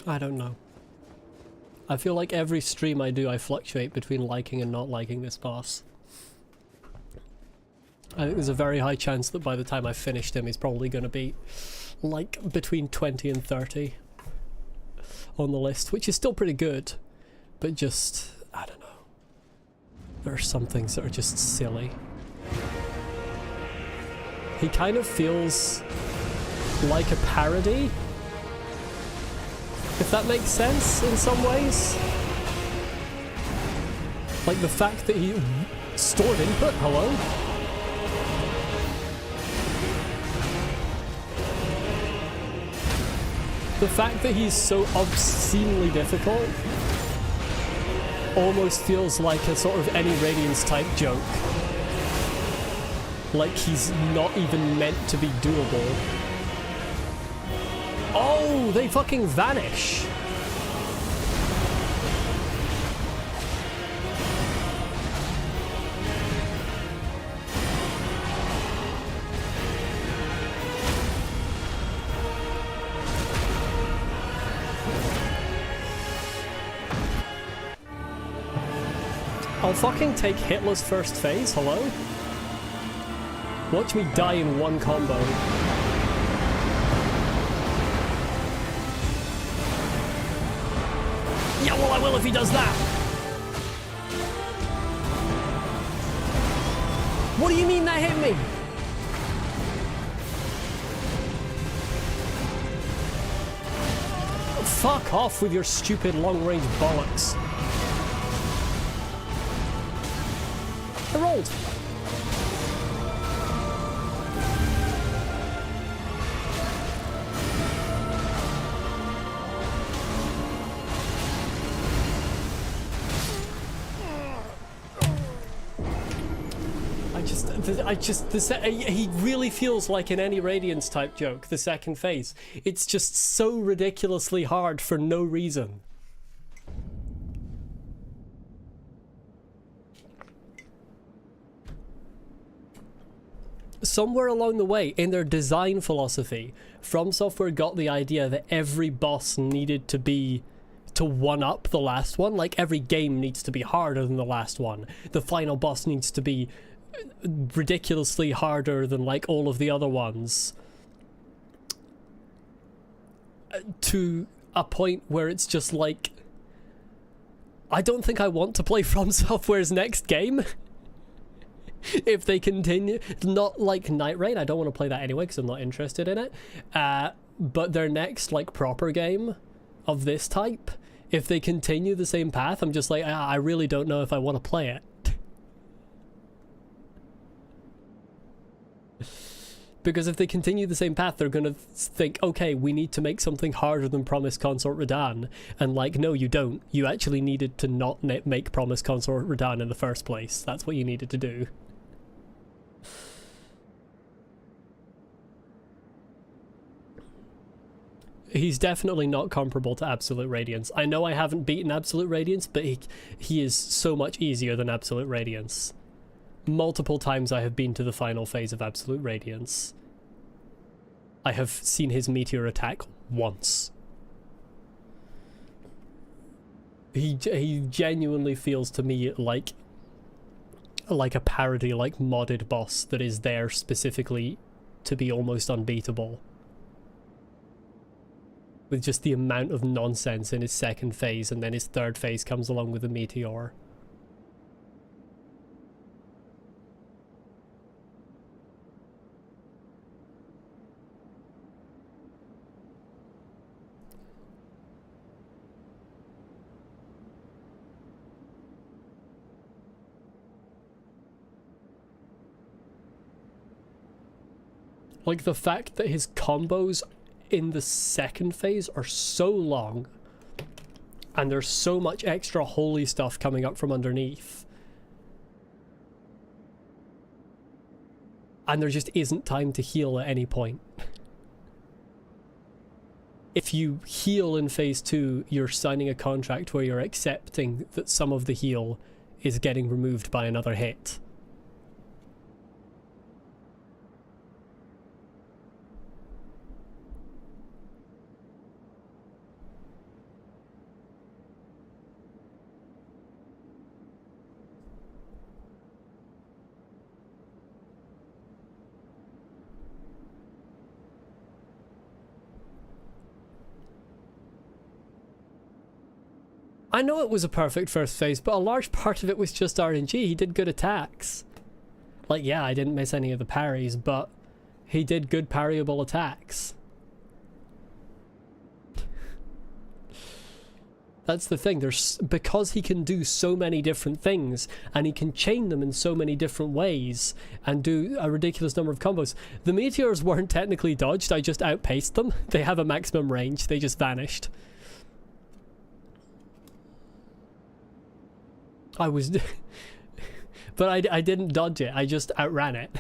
I don't know. I feel like every stream I do, I fluctuate between liking and not liking this boss. I think there's a very high chance that by the time I've finished him, he's probably going to be like between 20 and 30 on the list, which is still pretty good, but just, I don't know. There are some things that are just silly. He kind of feels like a parody, if that makes sense in some ways. Like the fact that he stored input, hello? The fact that he's so obscenely difficult almost feels like a sort of enir-ilim type joke. Like he's not even meant to be doable. Oh, they fucking vanish! I'll fucking take Hitler's first phase, hello? Watch me die in one combo. Yeah, well I will if he does that! What do you mean that hit me? Fuck off with your stupid long-range bollocks. I rolled. He really feels like an enir-ilim type joke, the second phase. It's just so ridiculously hard for no reason. Somewhere along the way, in their design philosophy, From Software got the idea that every boss needed to one-up the last one. Like, every game needs to be harder than the last one. The final boss needs to be ridiculously harder than, like, all of the other ones. To a point where it's just like, I don't think I want to play From Software's next game. If they continue, not like Night Rain, I don't want to play that anyway because I'm not interested in it, but their next like proper game of this type, if they continue the same path, I'm just like, I really don't know if I want to play it. Because if they continue the same path, they're gonna think, okay, we need to make something harder than Promise Consort Radahn, and like, no you don't, you actually needed to not make Promise Consort Radahn in the first place. That's what you needed to do. He's definitely not comparable to Absolute Radiance. I know I haven't beaten Absolute Radiance, but he is so much easier than Absolute Radiance. Multiple times I have been to the final phase of Absolute Radiance. I have seen his meteor attack once. He genuinely feels to me like a parody, like modded boss that is there specifically to be almost unbeatable. With just the amount of nonsense in his second phase, and then his third phase comes along with a meteor. Like the fact that his combos in the second phase are so long, and there's so much extra holy stuff coming up from underneath, and there just isn't time to heal at any point. if you heal in phase 2, you're signing a contract where you're accepting that some of the heal is getting removed by another hit. I know it was a perfect first phase, but a large part of it was just RNG. He did good attacks. Like, yeah, I didn't miss any of the parries, but he did good parryable attacks. That's the thing. Because he can do so many different things, and he can chain them in so many different ways, and do a ridiculous number of combos. The meteors weren't technically dodged, I just outpaced them. They have a maximum range, they just vanished. But I didn't dodge it, I just outran it.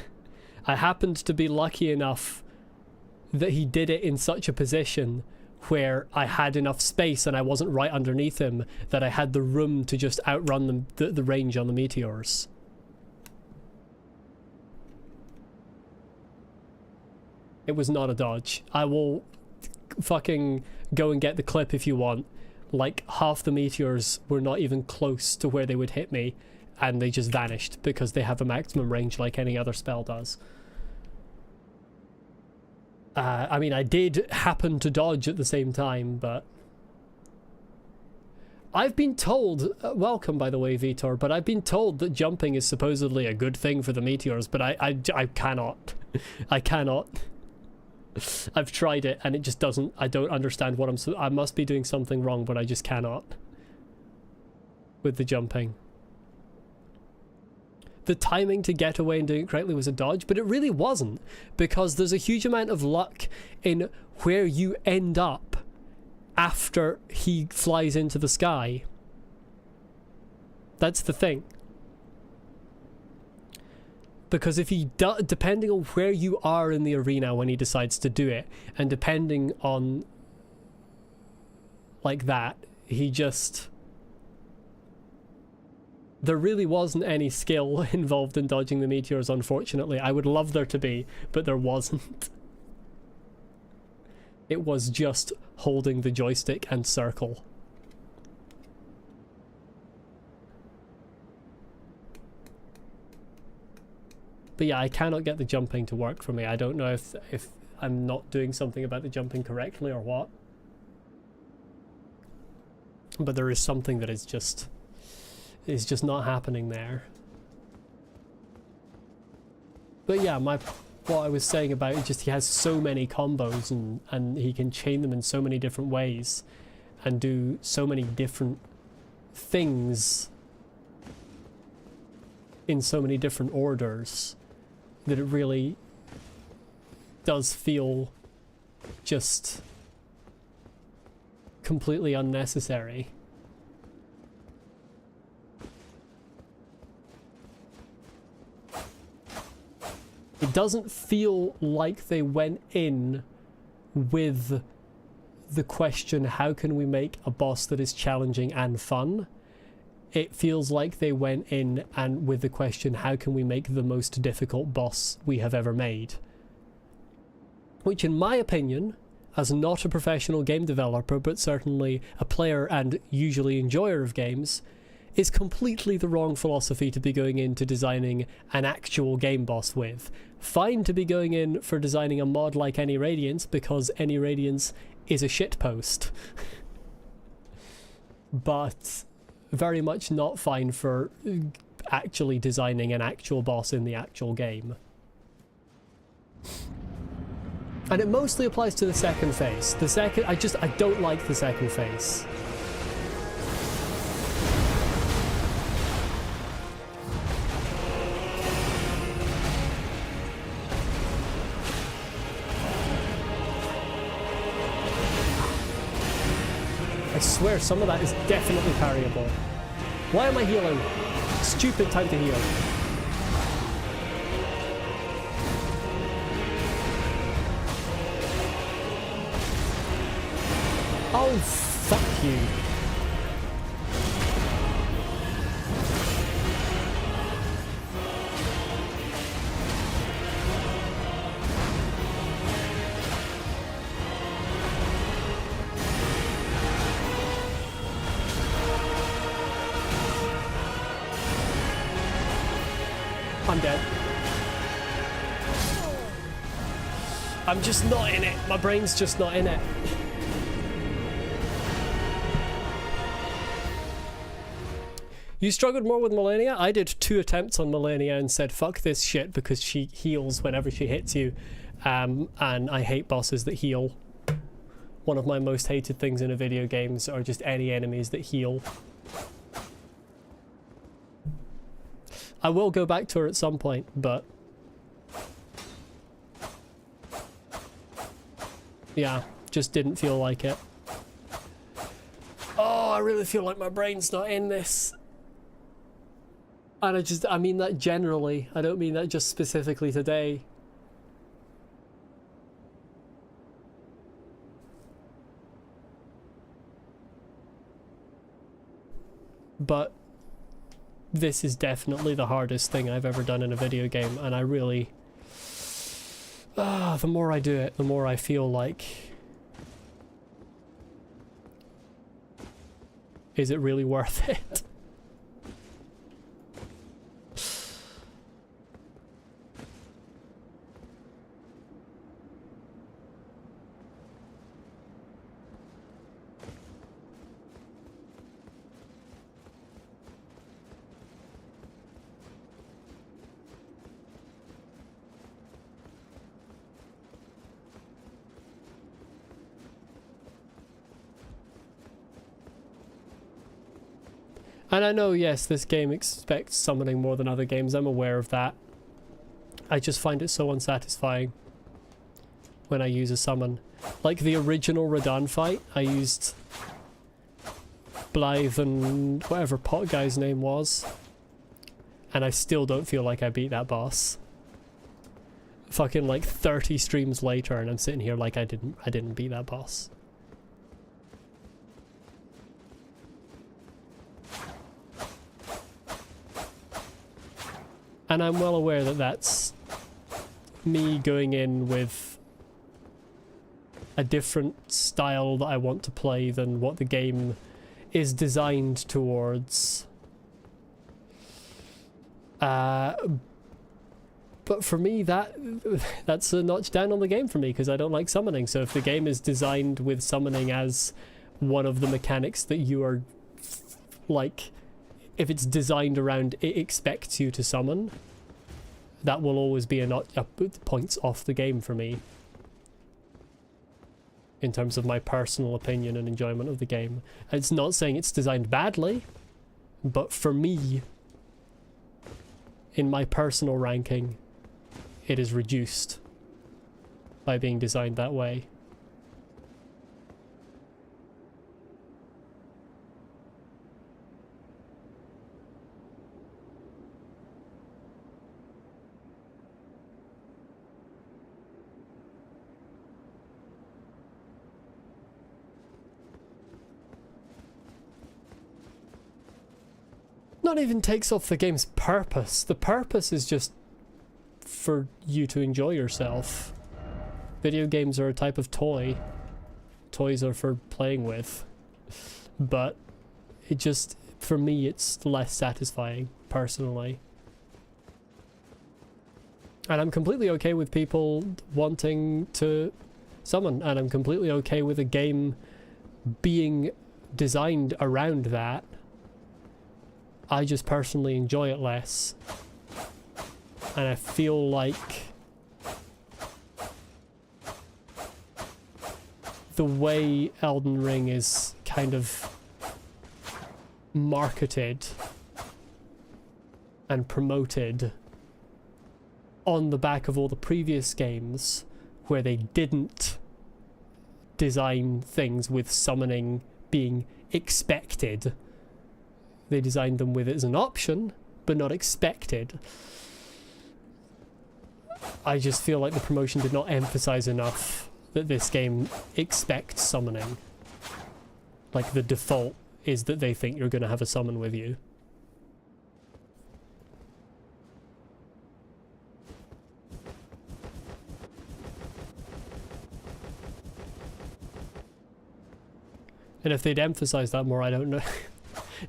I happened to be lucky enough that he did it in such a position where I had enough space and I wasn't right underneath him, that I had the room to just outrun the range on the meteors. It was not a dodge. I will fucking go and get the clip if you want. Like, half the meteors were not even close to where they would hit me, and they just vanished because they have a maximum range like any other spell does. I mean, I did happen to dodge at the same time, but I've been told, welcome by the way, Vitor, but I've been told that jumping is supposedly a good thing for the meteors, but I cannot. I cannot. I've tried it and it just doesn't. I don't understand what I must be doing something wrong, but I just cannot with the jumping. The timing to get away and doing it correctly was a dodge, but it really wasn't, because there's a huge amount of luck in where you end up after he flies into the sky. That's the thing. Because if he depending on where you are in the arena when he decides to do it, and depending on like that, he just... There really wasn't any skill involved in dodging the meteors, unfortunately. I would love there to be, but there wasn't. It was just holding the joystick and circle. But yeah, I cannot get the jumping to work for me. I don't know if I'm not doing something about the jumping correctly or what. But there is something that is just not happening there. But yeah, what I was saying about it, just he has so many combos and he can chain them in so many different ways and do so many different things in so many different orders, that it really does feel just completely unnecessary. It doesn't feel like they went in with the question, how can we make a boss that is challenging and fun? It feels like they went in and with the question, how can we make the most difficult boss we have ever made? Which, in my opinion, as not a professional game developer, but certainly a player and usually enjoyer of games, is completely the wrong philosophy to be going into designing an actual game boss with. Fine to be going in for designing a mod like enir-ilim, because enir-ilim is a shitpost. But very much not fine for actually designing an actual boss in the actual game. And it mostly applies to the second phase. I don't like the second phase. I swear some of that is definitely parryable. Why am I healing? Stupid time to heal. Oh, fuck you. I'm dead. I'm just not in it. My brain's just not in it. You struggled more with Melania? I did 2 attempts on Melania and said fuck this shit because she heals whenever she hits you. And I hate bosses that heal. One of my most hated things in a video games are just any enemies that heal. I will go back to her at some point, but yeah, just didn't feel like it. Oh, I really feel like my brain's not in this. And I mean that generally. I don't mean that just specifically today. But this is definitely the hardest thing I've ever done in a video game, and I really... the more I do it, the more I feel like... Is it really worth it? And I know, yes, this game expects summoning more than other games. I'm aware of that. I just find it so unsatisfying when I use a summon. Like the original Radahn fight, I used Blythe and whatever pot guy's name was. And I still don't feel like I beat that boss. Fucking like 30 streams later and I'm sitting here like I didn't beat that boss. And I'm well aware that that's me going in with a different style that I want to play than what the game is designed towards. But for me, that's a notch down on the game for me, because I don't like summoning. So if the game is designed with summoning as one of the mechanics that you are, like... If it's designed around it expects you to summon, that will always be a points off the game for me. In terms of my personal opinion and enjoyment of the game. It's not saying it's designed badly, but for me, in my personal ranking, it is reduced by being designed that way. Not even takes off the game's purpose. The purpose is just for you to enjoy yourself. Video games are a type of toy. Toys are for playing with. But it just, for me, it's less satisfying, personally. And I'm completely okay with people wanting to summon, and I'm completely okay with a game being designed around that. I just personally enjoy it less. And I feel like the way Elden Ring is kind of marketed and promoted on the back of all the previous games where they didn't design things with summoning being expected. They designed them with it as an option, but not expected. I just feel like the promotion did not emphasize enough that this game expects summoning. Like, the default is that they think you're going to have a summon with you. And if they'd emphasize that more, I don't know.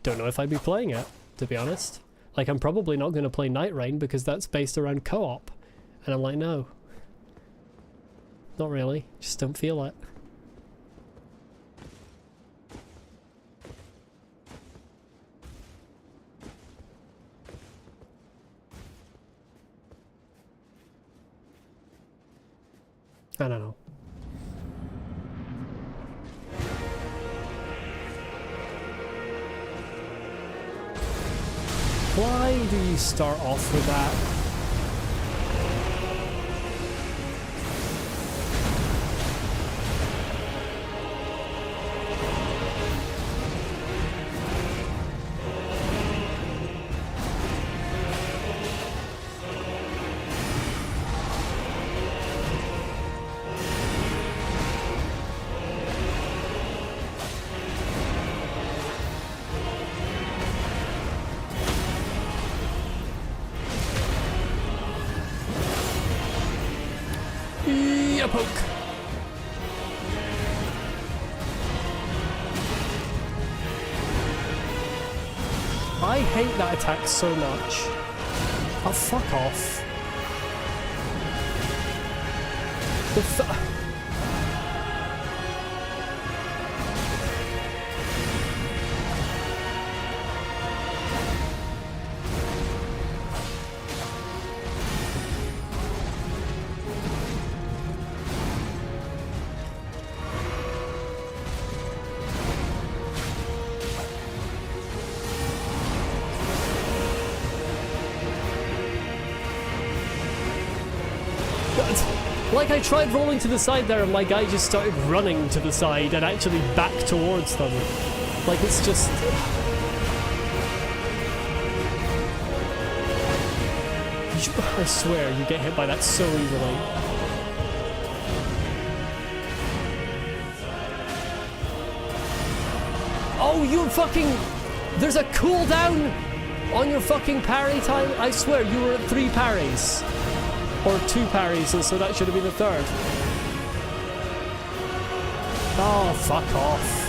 Don't know if I'd be playing it, to be honest. Like, I'm probably not going to play Night Rain because that's based around co-op. And I'm like, no. Not really. Just don't feel it. I don't know. Why do you start off with that? A poke. I hate that attack so much. Oh, fuck off. Like, I tried rolling to the side there and my guy just started running to the side and actually back towards them. Like, it's just... I swear, you get hit by that so easily. Oh, you fucking... There's a cooldown on your fucking parry time? I swear, you were at 3 parries. Or 2 parries, and so that should have been the 3rd. Oh, fuck off.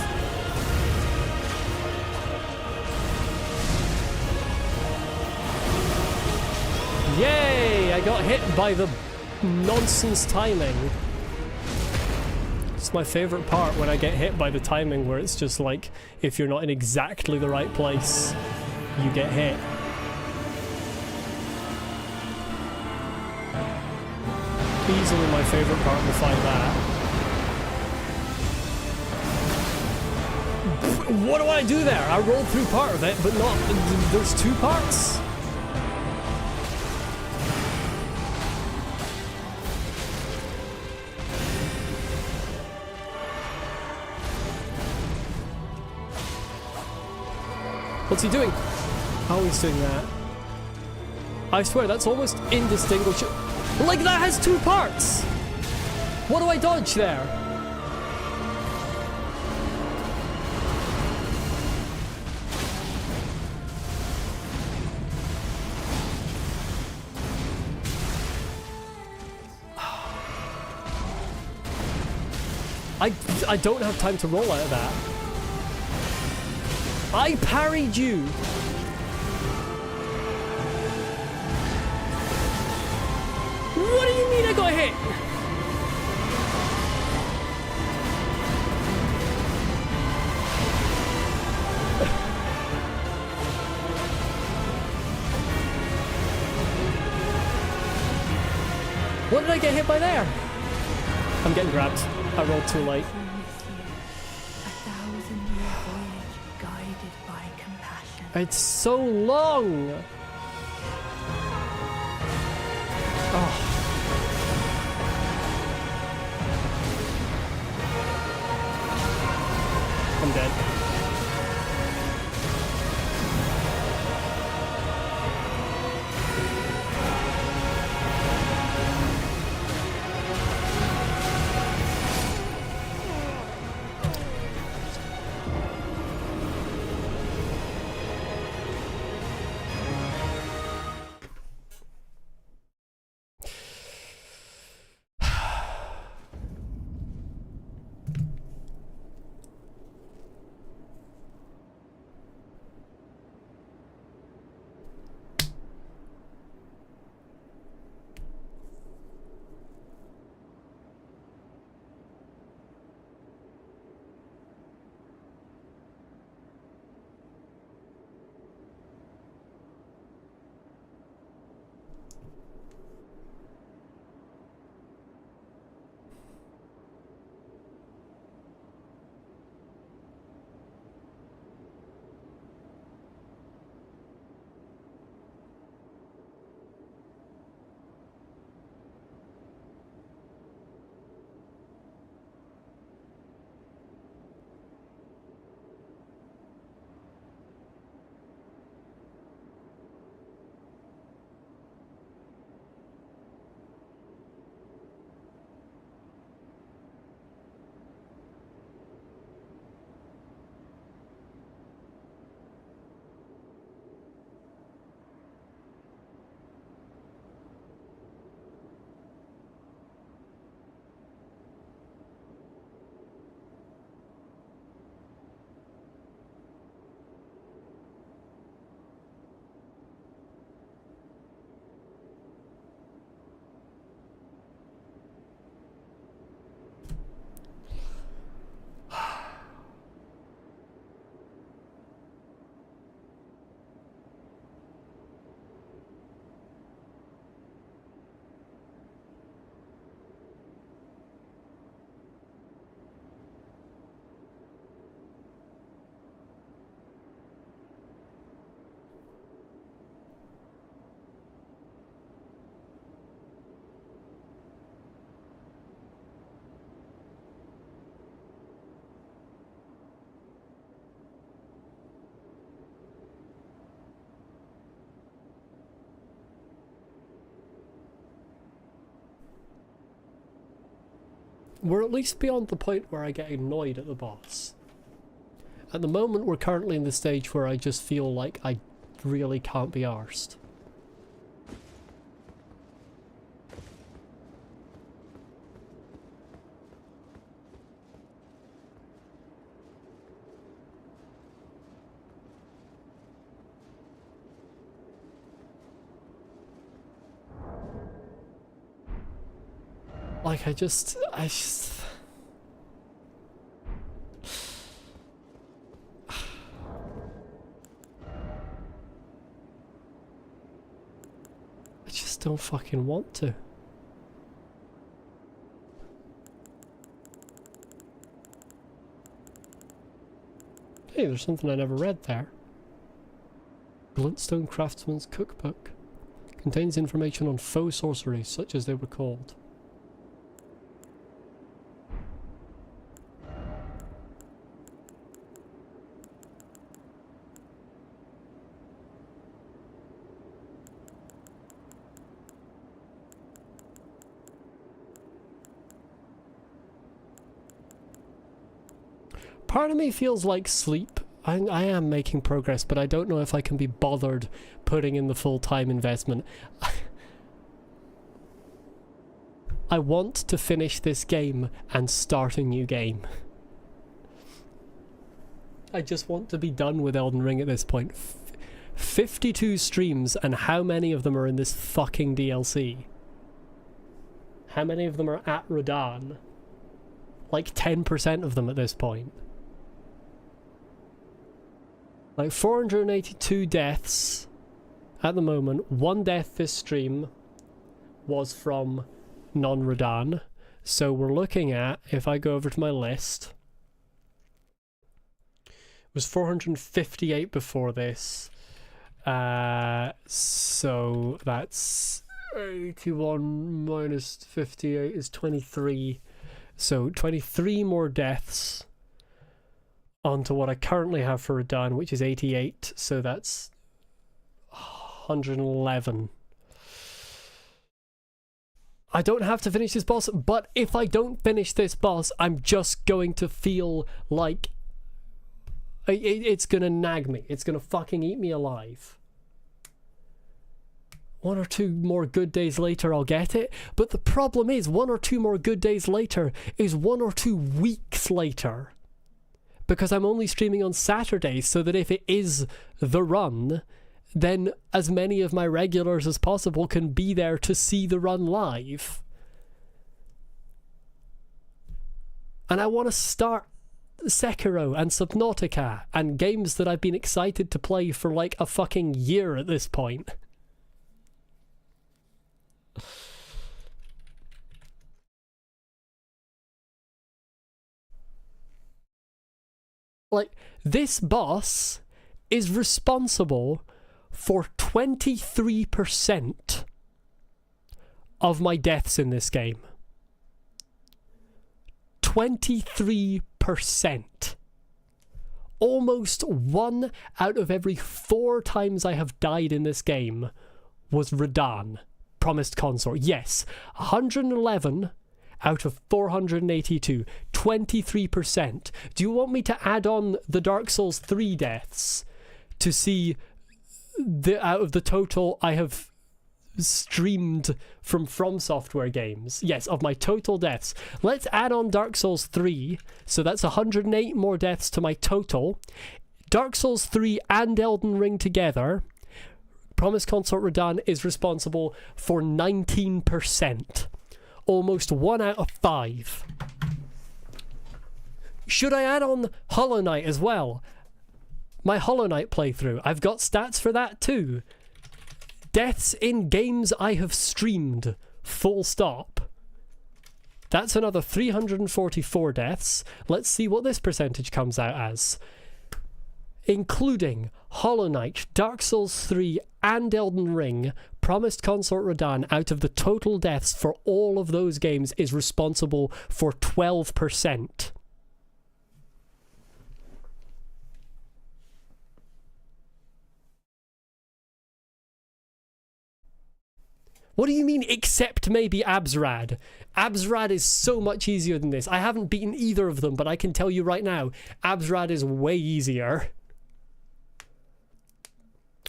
Yay! I got hit by the nonsense timing. It's my favourite part when I get hit by the timing, where it's just like, if you're not in exactly the right place, you get hit. Easily my favourite part to fight that. What do I do there? I rolled through part of it, but not... There's 2 parts? What's he doing? Oh, he's doing that. I swear, that's almost indistinguishable. Like, that has 2 parts! What do I dodge there? I don't have time to roll out of that. I parried you! What do you mean I got hit? What did I get hit by there? I'm getting grabbed. I rolled too late. It's so long! Oh. I'm dead. we're at least beyond the point where I get annoyed at the boss. At the moment, we're currently in the stage where I just feel like I really can't be arsed. Like, I just... I just don't fucking want to. Hey, there's something I never read there. Glintstone Craftsman's Cookbook. Contains information on faux sorceries, such as they were called. Part of me feels like sleep. I am making progress, but I don't know if I can be bothered putting in the full time investment. I want to finish this game and start a new game. I just want to be done with Elden Ring at this point. 52 streams, and how many of them are in this fucking DLC? How many of them are at Radahn? Like 10% of them at this point. Like 482 deaths at the moment. One death this stream was from non-Radahn. So we're looking at, if I go over to my list, it was 458 before this. So that's 81 minus 58 is 23. So 23 more deaths onto what I currently have for Radahn, which is 88, so that's 111. I don't have to finish this boss, but if I don't finish this boss, I'm just going to feel like it's gonna nag me. It's gonna fucking eat me alive. One or two more good days later, I'll get it. But the problem is, one or two more good days later is 1 or 2 weeks later. Because I'm only streaming on Saturdays, so that if it is the run, then as many of my regulars as possible can be there to see the run live. And I want to start Sekiro and Subnautica and games that I've been excited to play for like a fucking year at this point. Like, this boss is responsible for 23% of my deaths in this game. 23%. Almost 1 out of every 4 times I have died in this game was Radahn, Promised Consort. Yes, 111 out of 482, 23%. Do you want me to add on the Dark Souls 3 deaths to see out of the total I have streamed from Software games? Yes, of my total deaths. Let's add on Dark Souls 3, so that's 108 more deaths to my total. Dark Souls 3 and Elden Ring together, Promised Consort Radahn is responsible for 19%. Almost 1 out of 5. Should I add on Hollow Knight as well? My Hollow Knight playthrough, I've got stats for that too. Deaths in games I have streamed, full stop. That's another 344 deaths. Let's see what this percentage comes out as. Including Hollow Knight, Dark Souls 3 and Elden Ring, Promised Consort Radahn out of the total deaths for all of those games is responsible for 12%. What do you mean, except maybe Absrad? Absrad is so much easier than this. I haven't beaten either of them, but I can tell you right now, Absrad is way easier.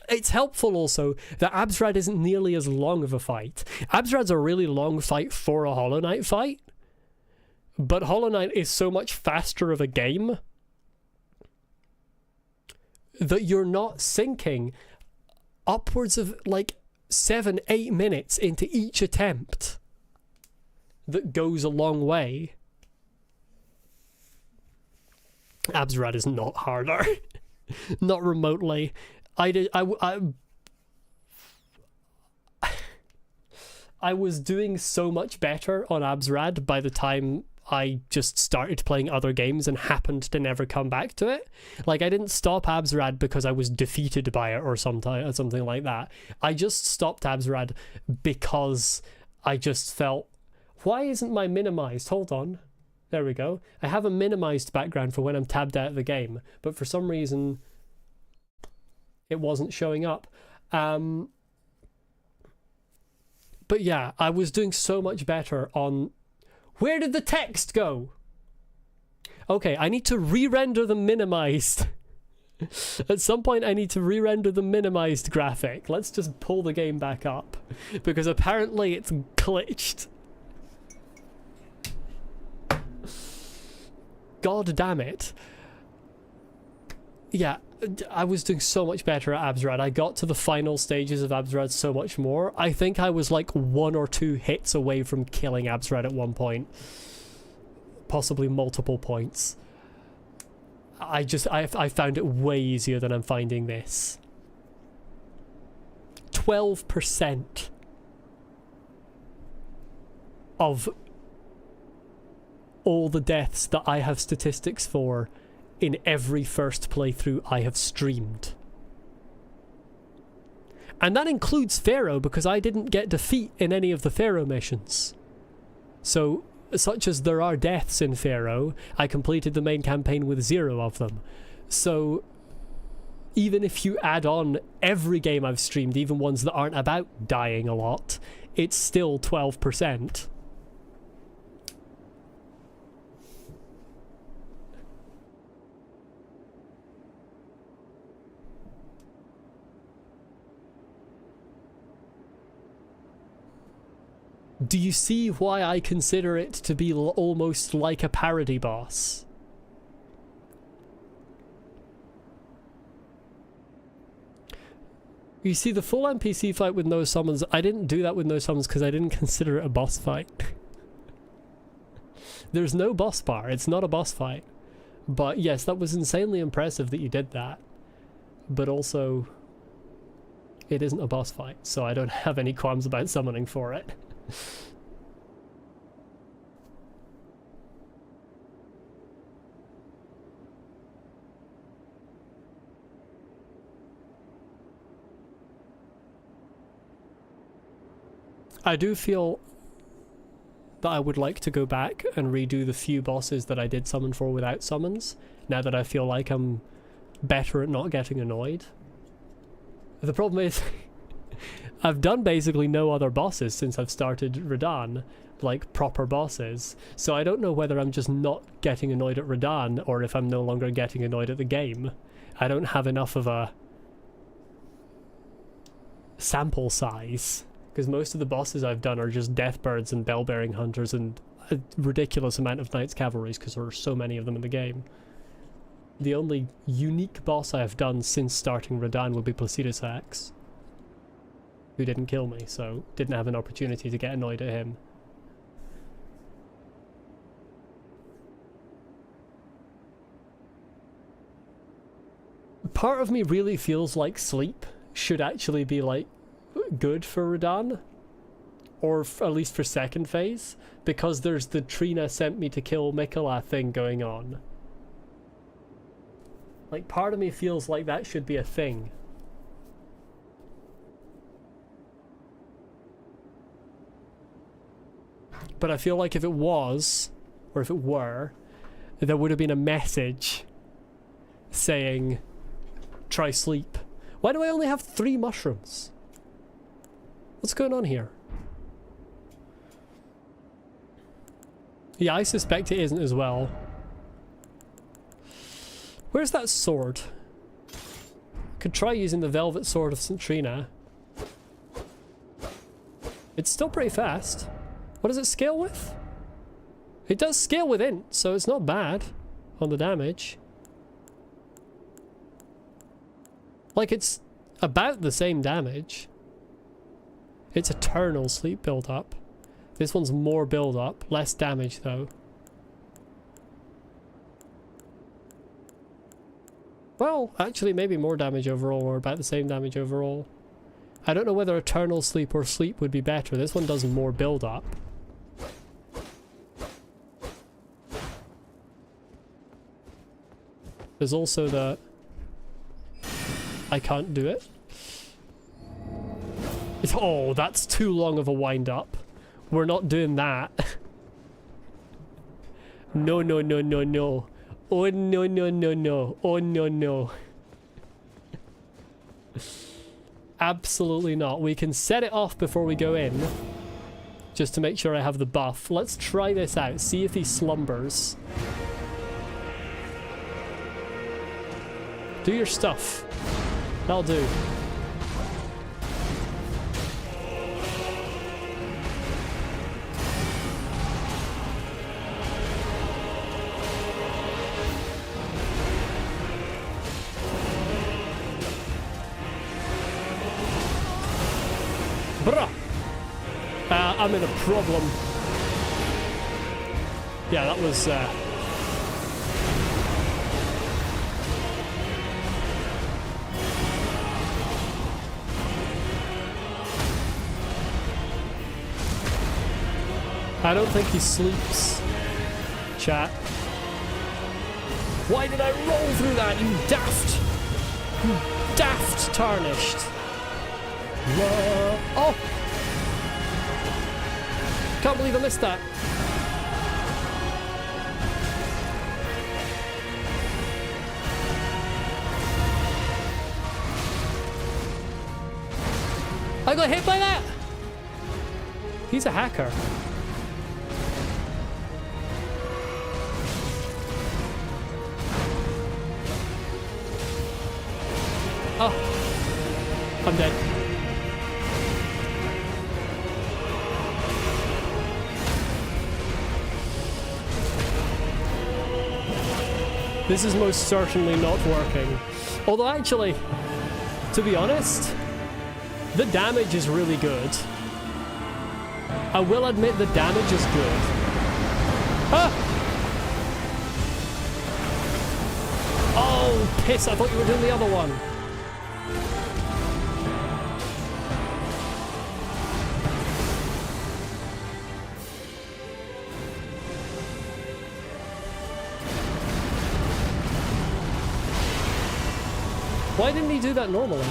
It's helpful also that Absrad isn't nearly as long of a fight. Absrad's a really long fight for a Hollow Knight fight, but Hollow Knight is so much faster of a game that you're not sinking upwards of like 7-8 minutes into each attempt. That goes a long way. Absrad is not harder. Not remotely. I was doing so much better on Absrad by the time I just started playing other games and happened to never come back to it. Like, I didn't stop Absrad because I was defeated by it or something like that. I just stopped Absrad because I just felt, why isn't my minimized? Hold on. There we go. I have a minimized background for when I'm tabbed out of the game, but for some reason it wasn't showing up. But yeah, I was doing so much better on... Where did the text go? Okay, I need to re-render the minimized. At some point I need to re-render the minimized graphic. Let's just pull the game back up, because apparently it's glitched. God damn it. Yeah, I was doing so much better at Absrad. I got to the final stages of Absrad so much more. I think I was like 1 or 2 hits away from killing Absrad at one point. Possibly multiple points. I found it way easier than I'm finding this. 12% of all the deaths that I have statistics for in every first playthrough I have streamed. And that includes Pharaoh, because I didn't get defeat in any of the Pharaoh missions. So, such as there are deaths in Pharaoh, I completed the main campaign with 0 of them. So, even if you add on every game I've streamed, even ones that aren't about dying a lot, it's still 12%. Do you see why I consider it to be almost like a parody boss? You see, the full NPC fight with no summons, I didn't do that with no summons because I didn't consider it a boss fight. There's no boss bar, it's not a boss fight. But yes, that was insanely impressive that you did that. But also, it isn't a boss fight, so I don't have any qualms about summoning for it. I do feel that I would like to go back and redo the few bosses that I did summon for without summons, now that I feel like I'm better at not getting annoyed. The problem is I've done basically no other bosses since I've started Radahn, like proper bosses, so I don't know whether I'm just not getting annoyed at Radahn or if I'm no longer getting annoyed at the game. I don't have enough of a sample size, because most of the bosses I've done are just Deathbirds and Bell-Bearing Hunters and a ridiculous amount of Knights Cavalries, because there are so many of them in the game. The only unique boss I have done since starting Radahn would be Placidus Axe, who didn't kill me, so didn't have an opportunity to get annoyed at him. Part of me really feels like sleep should actually be like good for Radahn, or at least for second phase, because there's the Trina sent me to kill Miquella thing going on. Like, part of me feels like that should be a thing. But I feel like if it was, or if it were, there would have been a message saying, try sleep. Why do I only have 3 mushrooms? What's going on here? Yeah, I suspect it isn't as well. Where's that sword? Could try using the Velvet Sword of St. Trina. It's still pretty fast. What does it scale with? It does scale with int, so it's not bad on the damage. Like, it's about the same damage. It's eternal sleep build-up. This one's more build-up, less damage though. Well, actually maybe more damage overall, or about the same damage overall. I don't know whether eternal sleep or sleep would be better. This one does more build-up. There's also the... I can't do it. Oh, that's too long of a wind-up. We're not doing that. No, no, no, no, no. Oh, no, no, no, no. Oh, no, no. Absolutely not. We can set it off before we go in. Just to make sure I have the buff. Let's try this out. See if he slumbers. Do your stuff. That'll do. Bruh! I'm in a problem. Yeah, that was... I don't think he sleeps. Chat. Why did I roll through that, you daft? You daft tarnished. Oh! Can't believe I missed that. I got hit by that! He's a hacker. Oh, I'm dead. This is most certainly not working. Although actually, to be honest, the damage is really good. I will admit the damage is good. Ah! Oh, piss, I thought you were doing the other one. Why didn't he do that normally?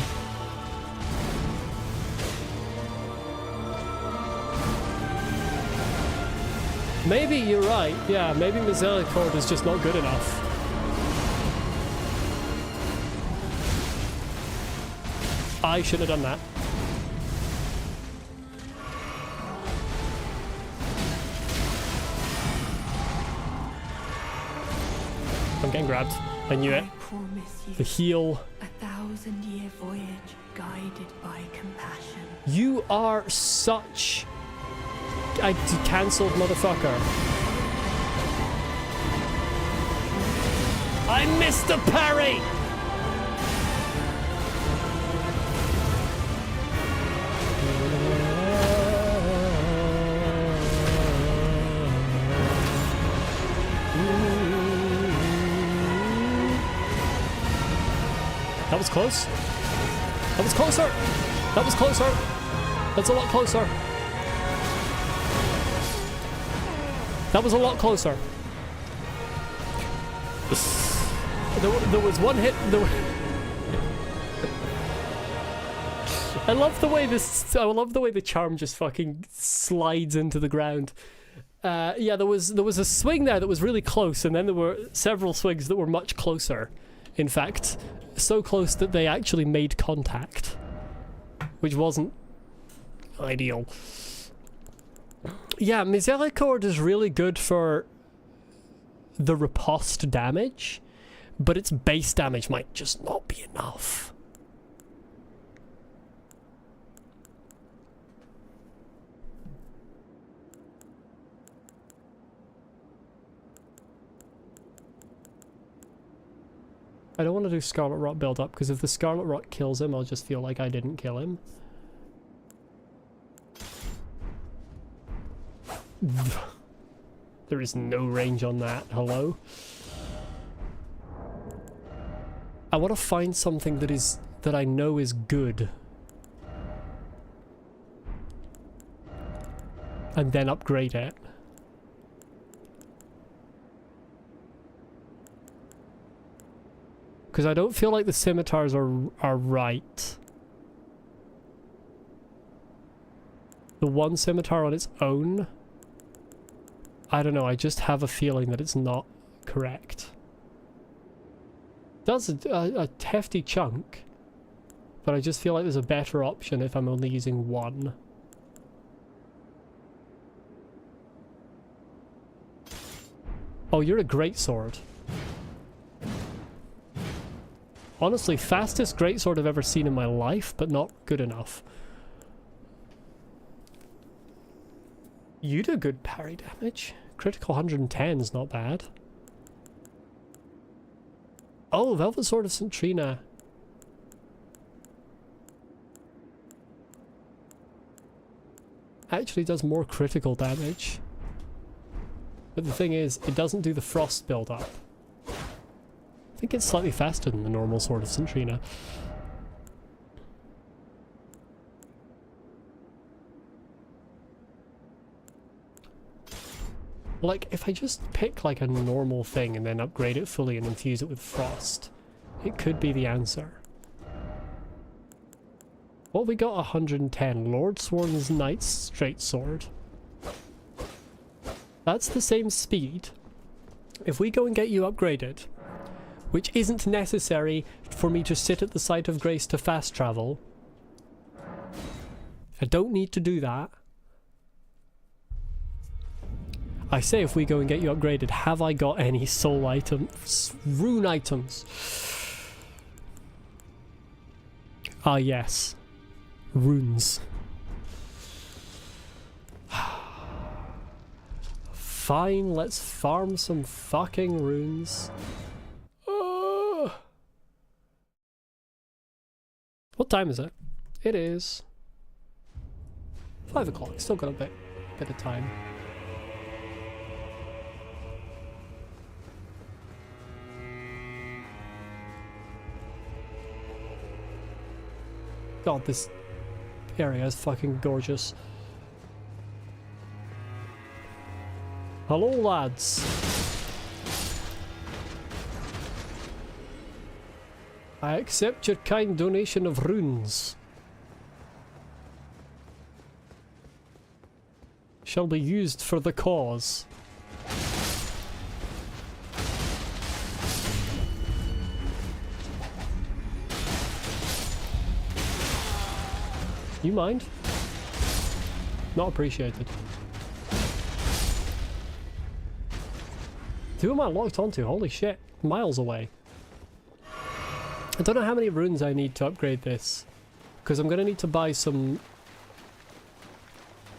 Maybe you're right. Yeah, maybe Misericord is just not good enough. I should have done that. I'm getting grabbed. I knew it. The heal. 1,000-year voyage guided by compassion. You are such a cancelled motherfucker. I missed the parry! That was close. That was closer. That was closer. That's a lot closer. That was a lot closer. There was one hit. I love the way this. I love the way the charm just fucking slides into the ground. Yeah, there was a swing there that was really close, and then there were several swings that were much closer. In fact, so close that they actually made contact, which wasn't ideal. Yeah, Misericord is really good for the riposte damage, but its base damage might just not be enough. I don't want to do Scarlet Rot build up, because if the Scarlet Rot kills him, I'll just feel like I didn't kill him. There is no range on that. Hello? I want to find something that I know is good. And then upgrade it. Because I don't feel like the scimitars are right. The one scimitar on its own, I don't know, I just have a feeling that it's not correct. It does a hefty chunk, but I just feel like there's a better option if I'm only using one. Oh, you're a greatsword. Honestly, fastest greatsword I've ever seen in my life, but not good enough. You do good parry damage. Critical 110 is not bad. Oh, Velvet Sword of Centrina. Actually does more critical damage. But the thing is, it doesn't do the frost build-up. I think it's slightly faster than the normal Sword of Centrina. Like, if I just pick like a normal thing and then upgrade it fully and infuse it with frost, it could be the answer. Well, we got 110. Lord Sworn's Knight's Straight Sword. That's the same speed. If we go and get you upgraded, which isn't necessary for me to sit at the site of grace to fast travel. I don't need to do that. I say if we go and get you upgraded, have I got any soul items? Rune items? Ah yes. Runes. Fine, let's farm some fucking runes. What time is it? It is 5 o'clock. Still got a bit of time. God, this area is fucking gorgeous. Hello, lads. I accept your kind donation of runes. Shall be used for the cause. You mind? Not appreciated. Who am I locked onto? Holy shit. Miles away. I don't know how many runes I need to upgrade this, because I'm going to need to buy some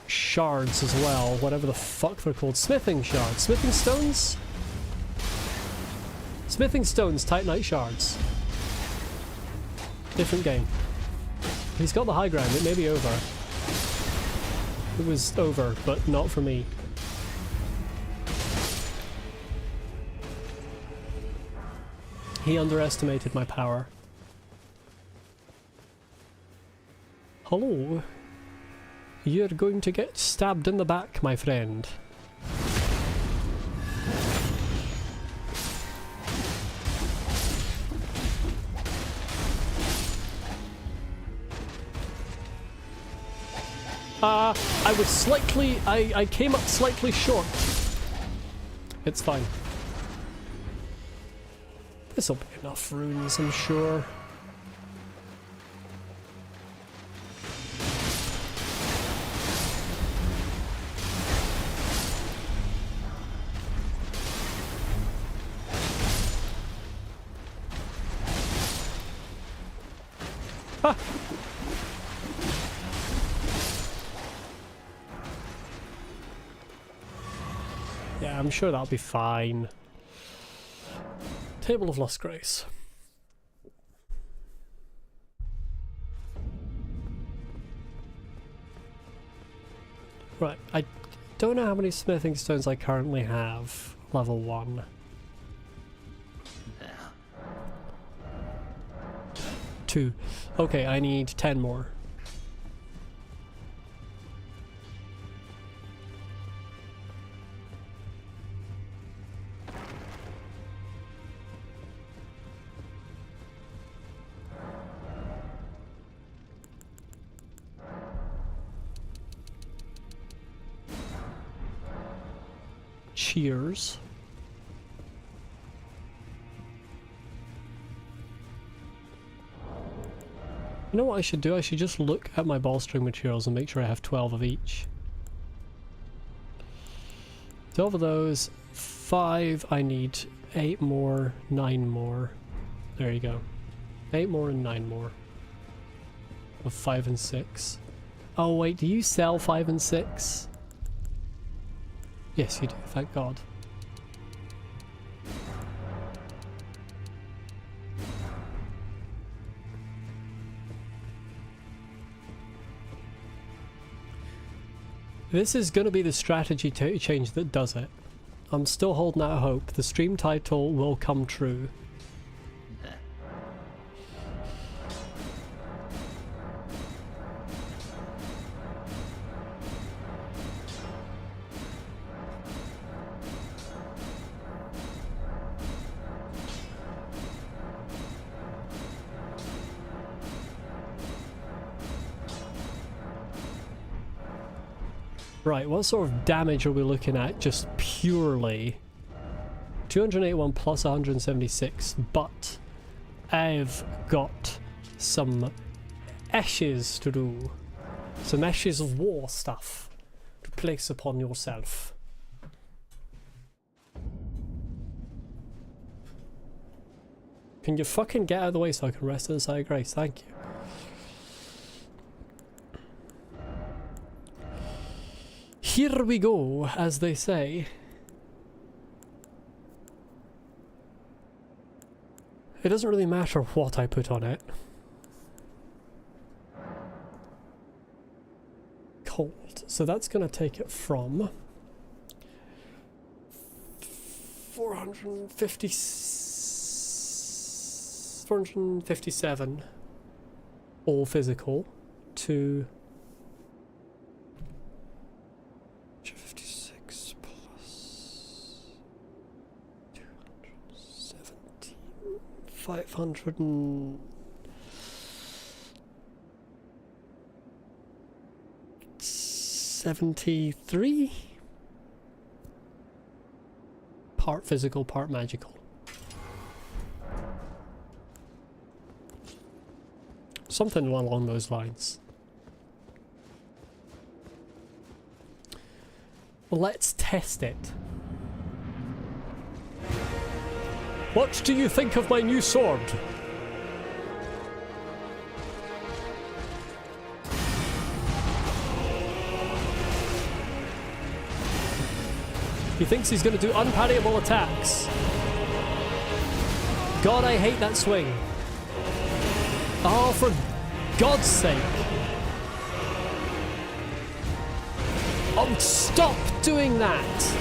shards as well, whatever the fuck they're called. Smithing shards. Smithing stones? Smithing stones, Titanite shards. Different game. He's got the high ground, it may be over. It was over, but not for me. He underestimated my power. Hello. You're going to get stabbed in the back, my friend. I was slightly... I came up slightly short. It's fine. This'll be enough runes, I'm sure. Yeah, I'm sure that'll be fine. Table of Lost Grace. Right, I don't know how many smithing stones I currently have. Level 1. 2. Okay, I need 10 more. Cheers. You know what I should do? I should just look at my ballstring materials and make sure I have 12 of each. 12 of those. 5, I need 8 more, 9 more. There you go. 8 more and 9 more. Of 5 and 6. Oh wait, do you sell 5 and 6? Yes, you do, thank God. This is going to be the strategy change that does it. I'm still holding out hope. The stream title will come true. Right, what sort of damage are we looking at just purely? 281 plus 176, but I've got some ashes to do. Some ashes of war stuff to place upon yourself. Can you fucking get out of the way so I can rest in the side of grace? Thank you. Here we go, as they say. It doesn't really matter what I put on it. Cold. So that's going to take it from 457 all physical to 56 plus 217, 573? Part physical, part magical. Something along those lines. Let's test it. What do you think of my new sword? He thinks he's going to do unparryable attacks. God, I hate that swing. Oh, for God's sake. Oh, stop doing that!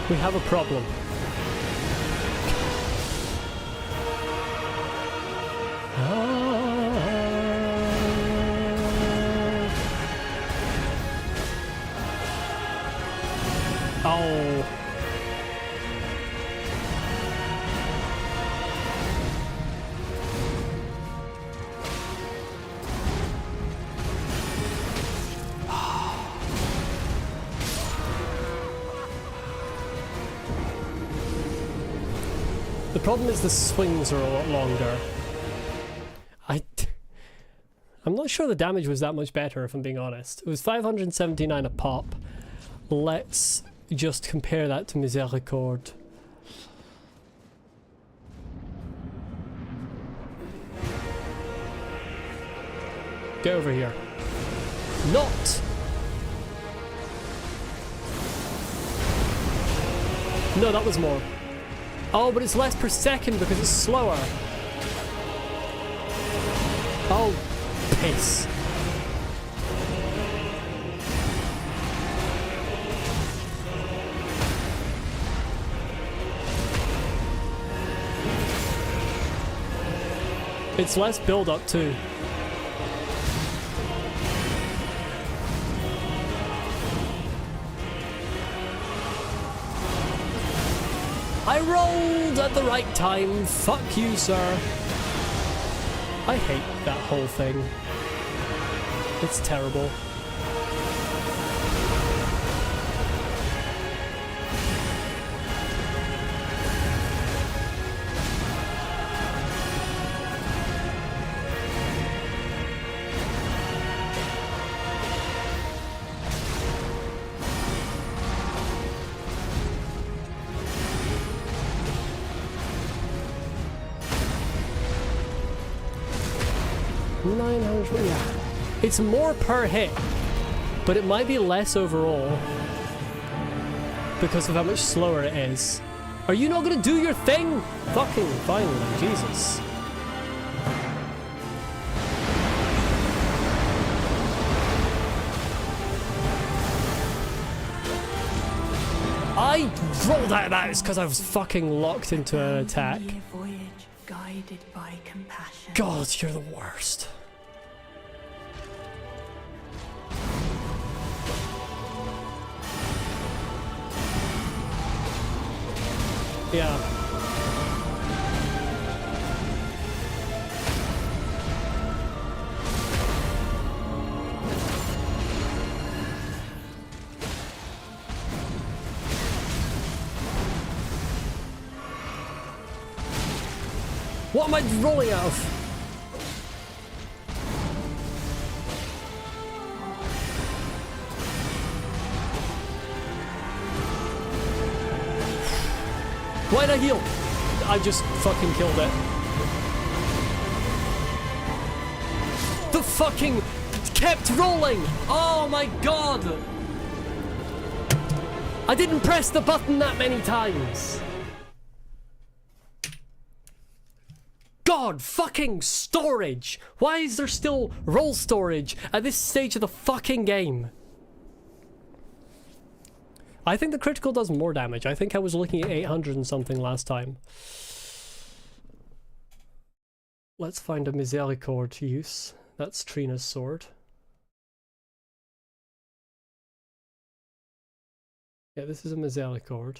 We have a problem. Oh. The problem is the swings are a lot longer. I'm not sure the damage was that much better, if I'm being honest. It was 579 a pop. let's just compare that to Miséricorde. Get over here. Not! No, that was more. Oh, but it's less per second because it's slower. Oh, piss. It's less build up too. I rolled at the right time. Fuck you, sir. I hate that whole thing. It's terrible. Yeah. It's more per hit, but it might be less overall because of how much slower it is. Are you not gonna do your thing? Fucking finally, Jesus. I rolled out of that because I was fucking locked into an attack. Voyage guided by compassion. God, you're the worst. Yeah. What am I rolling out of? Why'd I heal? I just fucking killed it. The fucking kept rolling! Oh my god! I didn't press the button that many times! God, fucking storage! Why is there still roll storage at this stage of the fucking game? I think the critical does more damage. I think I was looking at 800 and something last time. Let's find a Miséricorde use. That's Trina's sword. Yeah, this is a Miséricorde.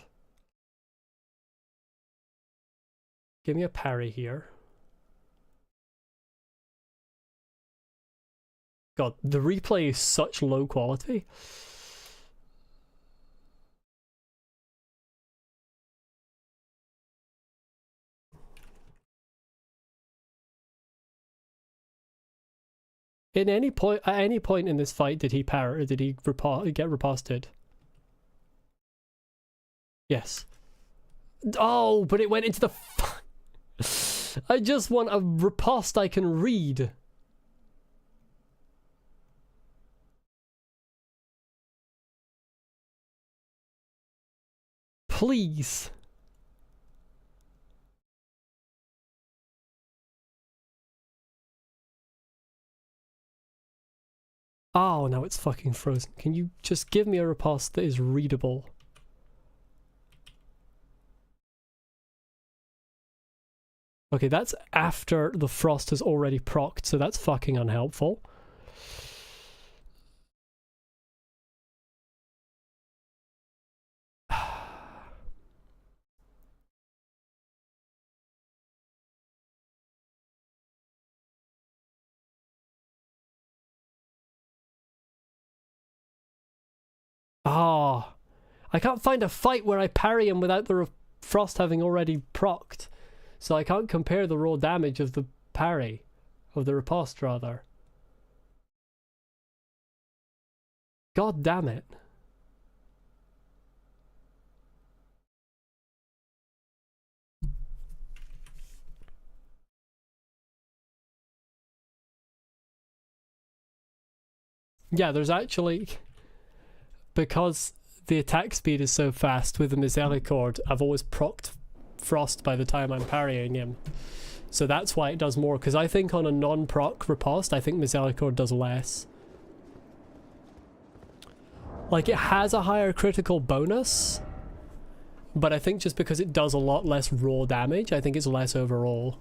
Give me a parry here. God, the replay is such low quality. At any point in this fight, did he parry? Did he get riposted? Yes. Oh, but it went into the. I just want a riposte I can read. Please. Oh, now it's fucking frozen. Can you just give me a riposte that is readable? Okay, that's after the frost has already procced, so that's fucking unhelpful. Ah, I can't find a fight where I parry him without the frost having already procced. So I can't compare the raw damage of the parry. Of the riposte, rather. God damn it. Yeah, there's actually... Because the attack speed is so fast with the Misericord, I've always procced Frost by the time I'm parrying him. So that's why it does more, because I think on a non-proc riposte, I think Misericord does less. Like, it has a higher critical bonus, but I think just because it does a lot less raw damage, I think it's less overall.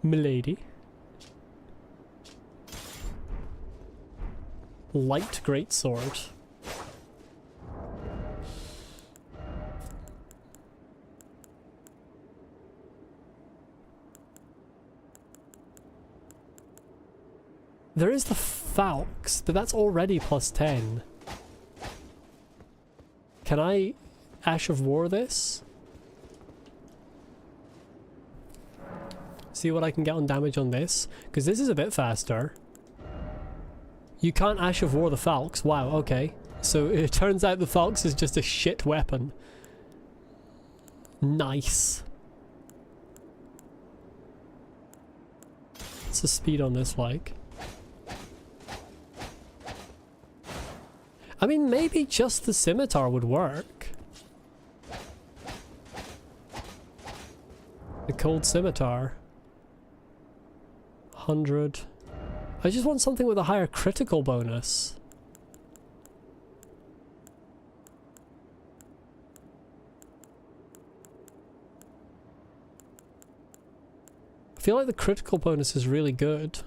Milady. Light greatsword. There is the Falx, but that's already plus 10. Can I Ash of War this? See what I can get on damage on this, because this is a bit faster. You can't Ash of War the Falx. Wow, okay. So it turns out the Falx is just a shit weapon. Nice. What's the speed on this like? I mean, maybe just the scimitar would work. The cold scimitar. 100. I just want something with a higher critical bonus. I feel like the critical bonus is really good.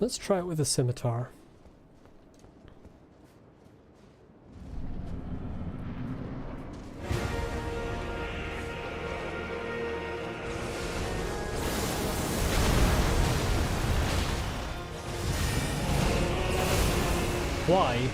Let's try it with a scimitar. Why?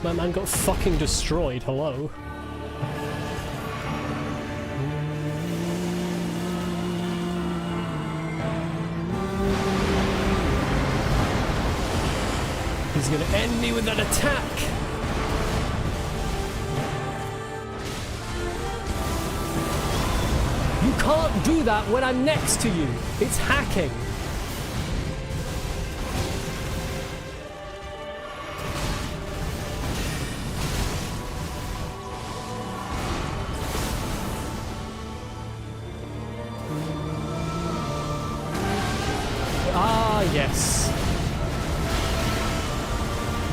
My man got fucking destroyed, hello. He's gonna end me with that attack! You can't do that when I'm next to you! It's hacking! Yes.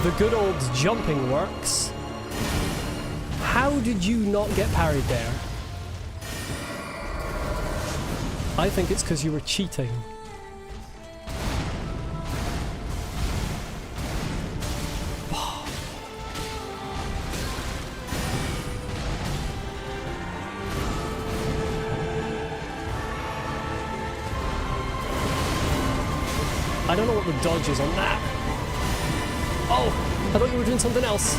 The good old jumping works. How did you not get parried there? I think it's because you were cheating. I don't know what the dodge is on that. Oh, I thought you were doing something else.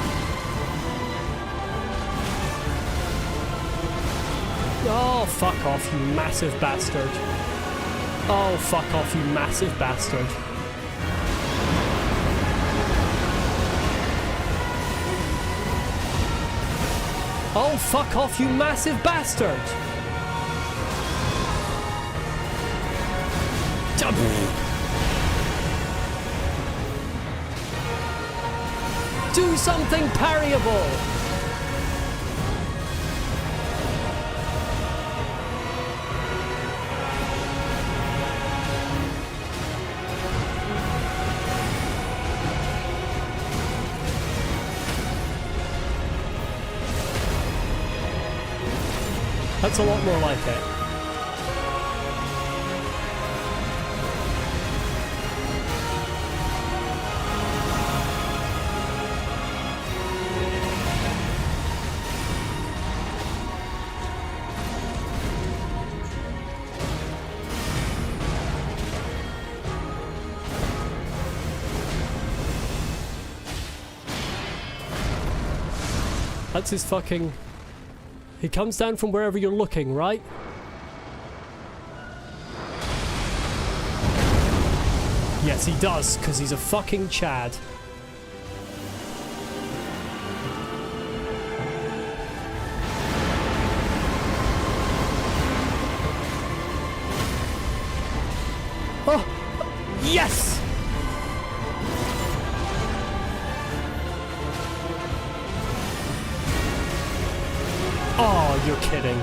Oh, fuck off, you massive bastard. Oh, fuck off, you massive bastard. Oh, fuck off, you massive bastard. Do something parryable! That's a lot more like it. That's his fucking... He comes down from wherever you're looking, right? Yes, he does, because he's a fucking Chad. Oh! Yes! Oh, you're kidding.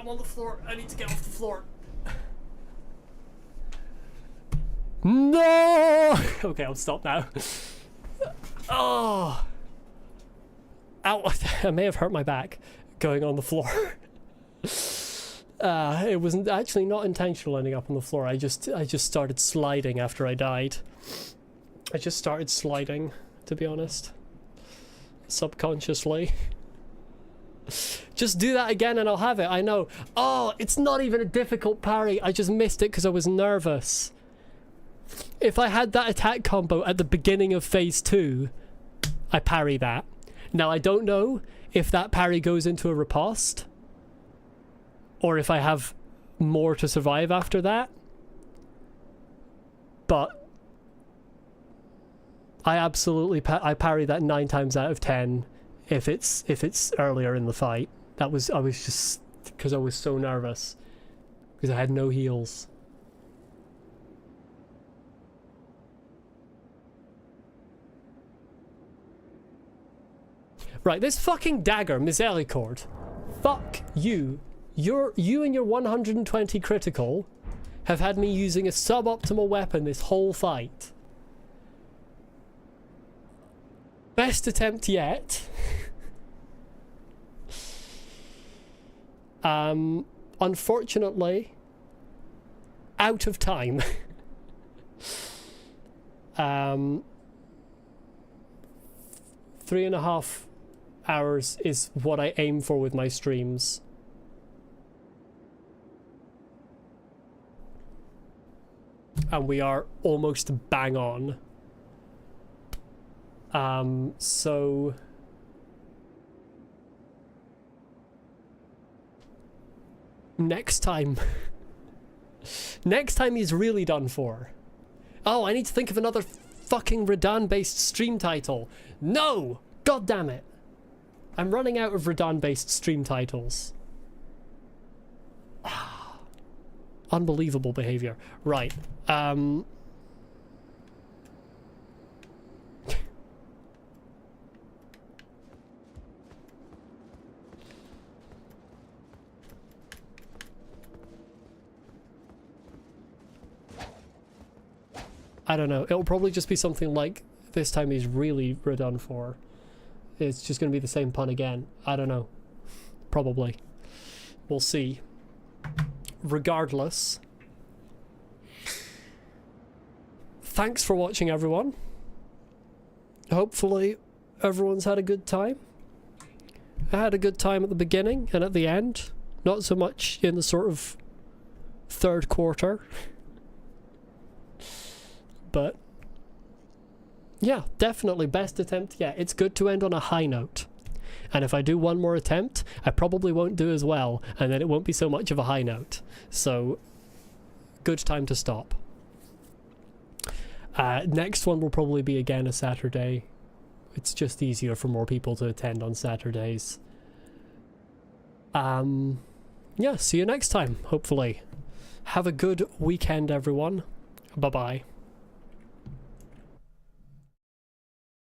I'm on the floor. I need to get off the floor. No! Okay, I'll stop now. Oh! Ow! I may have hurt my back going on the floor. It wasn't actually not intentional ending up on the floor. I just started sliding after I died. I just started sliding, to be honest. Subconsciously. Just do that again and I'll have it, I know. Oh, it's not even a difficult parry. I just missed it because I was nervous. If I had that attack combo at the beginning of phase 2, I parry that. Now, I don't know if that parry goes into a riposte, or if I have more to survive after that. But I absolutely I parry that 9 times out of 10 if it's earlier in the fight. I was just because I was so nervous because I had no heals. Right, this fucking dagger, Misericord. Fuck you. You and your 120 critical have had me using a suboptimal weapon this whole fight. Best attempt yet. Unfortunately, out of time. 3.5 hours is what I aim for with my streams. And we are almost bang on. So next time he's really done for. Oh, I need to think of another fucking Radahn based stream title. No! God damn it. I'm running out of Radahn based stream titles. Unbelievable behavior. Right. I don't know. It'll probably just be something like, this time he's really Radahn for. It's just going to be the same pun again. I don't know. Probably. We'll see. Regardless, thanks for watching, everyone. Hopefully everyone's had a good time. I had a good time at the beginning and at the end. Not so much in the sort of third quarter. But yeah, definitely best attempt yet. It's good to end on a high note. And if I do one more attempt, I probably won't do as well, and then it won't be so much of a high note. So, good time to stop. Next one will probably be again a Saturday. It's just easier for more people to attend on Saturdays. Yeah, see you next time, hopefully. Have a good weekend, everyone. Bye-bye.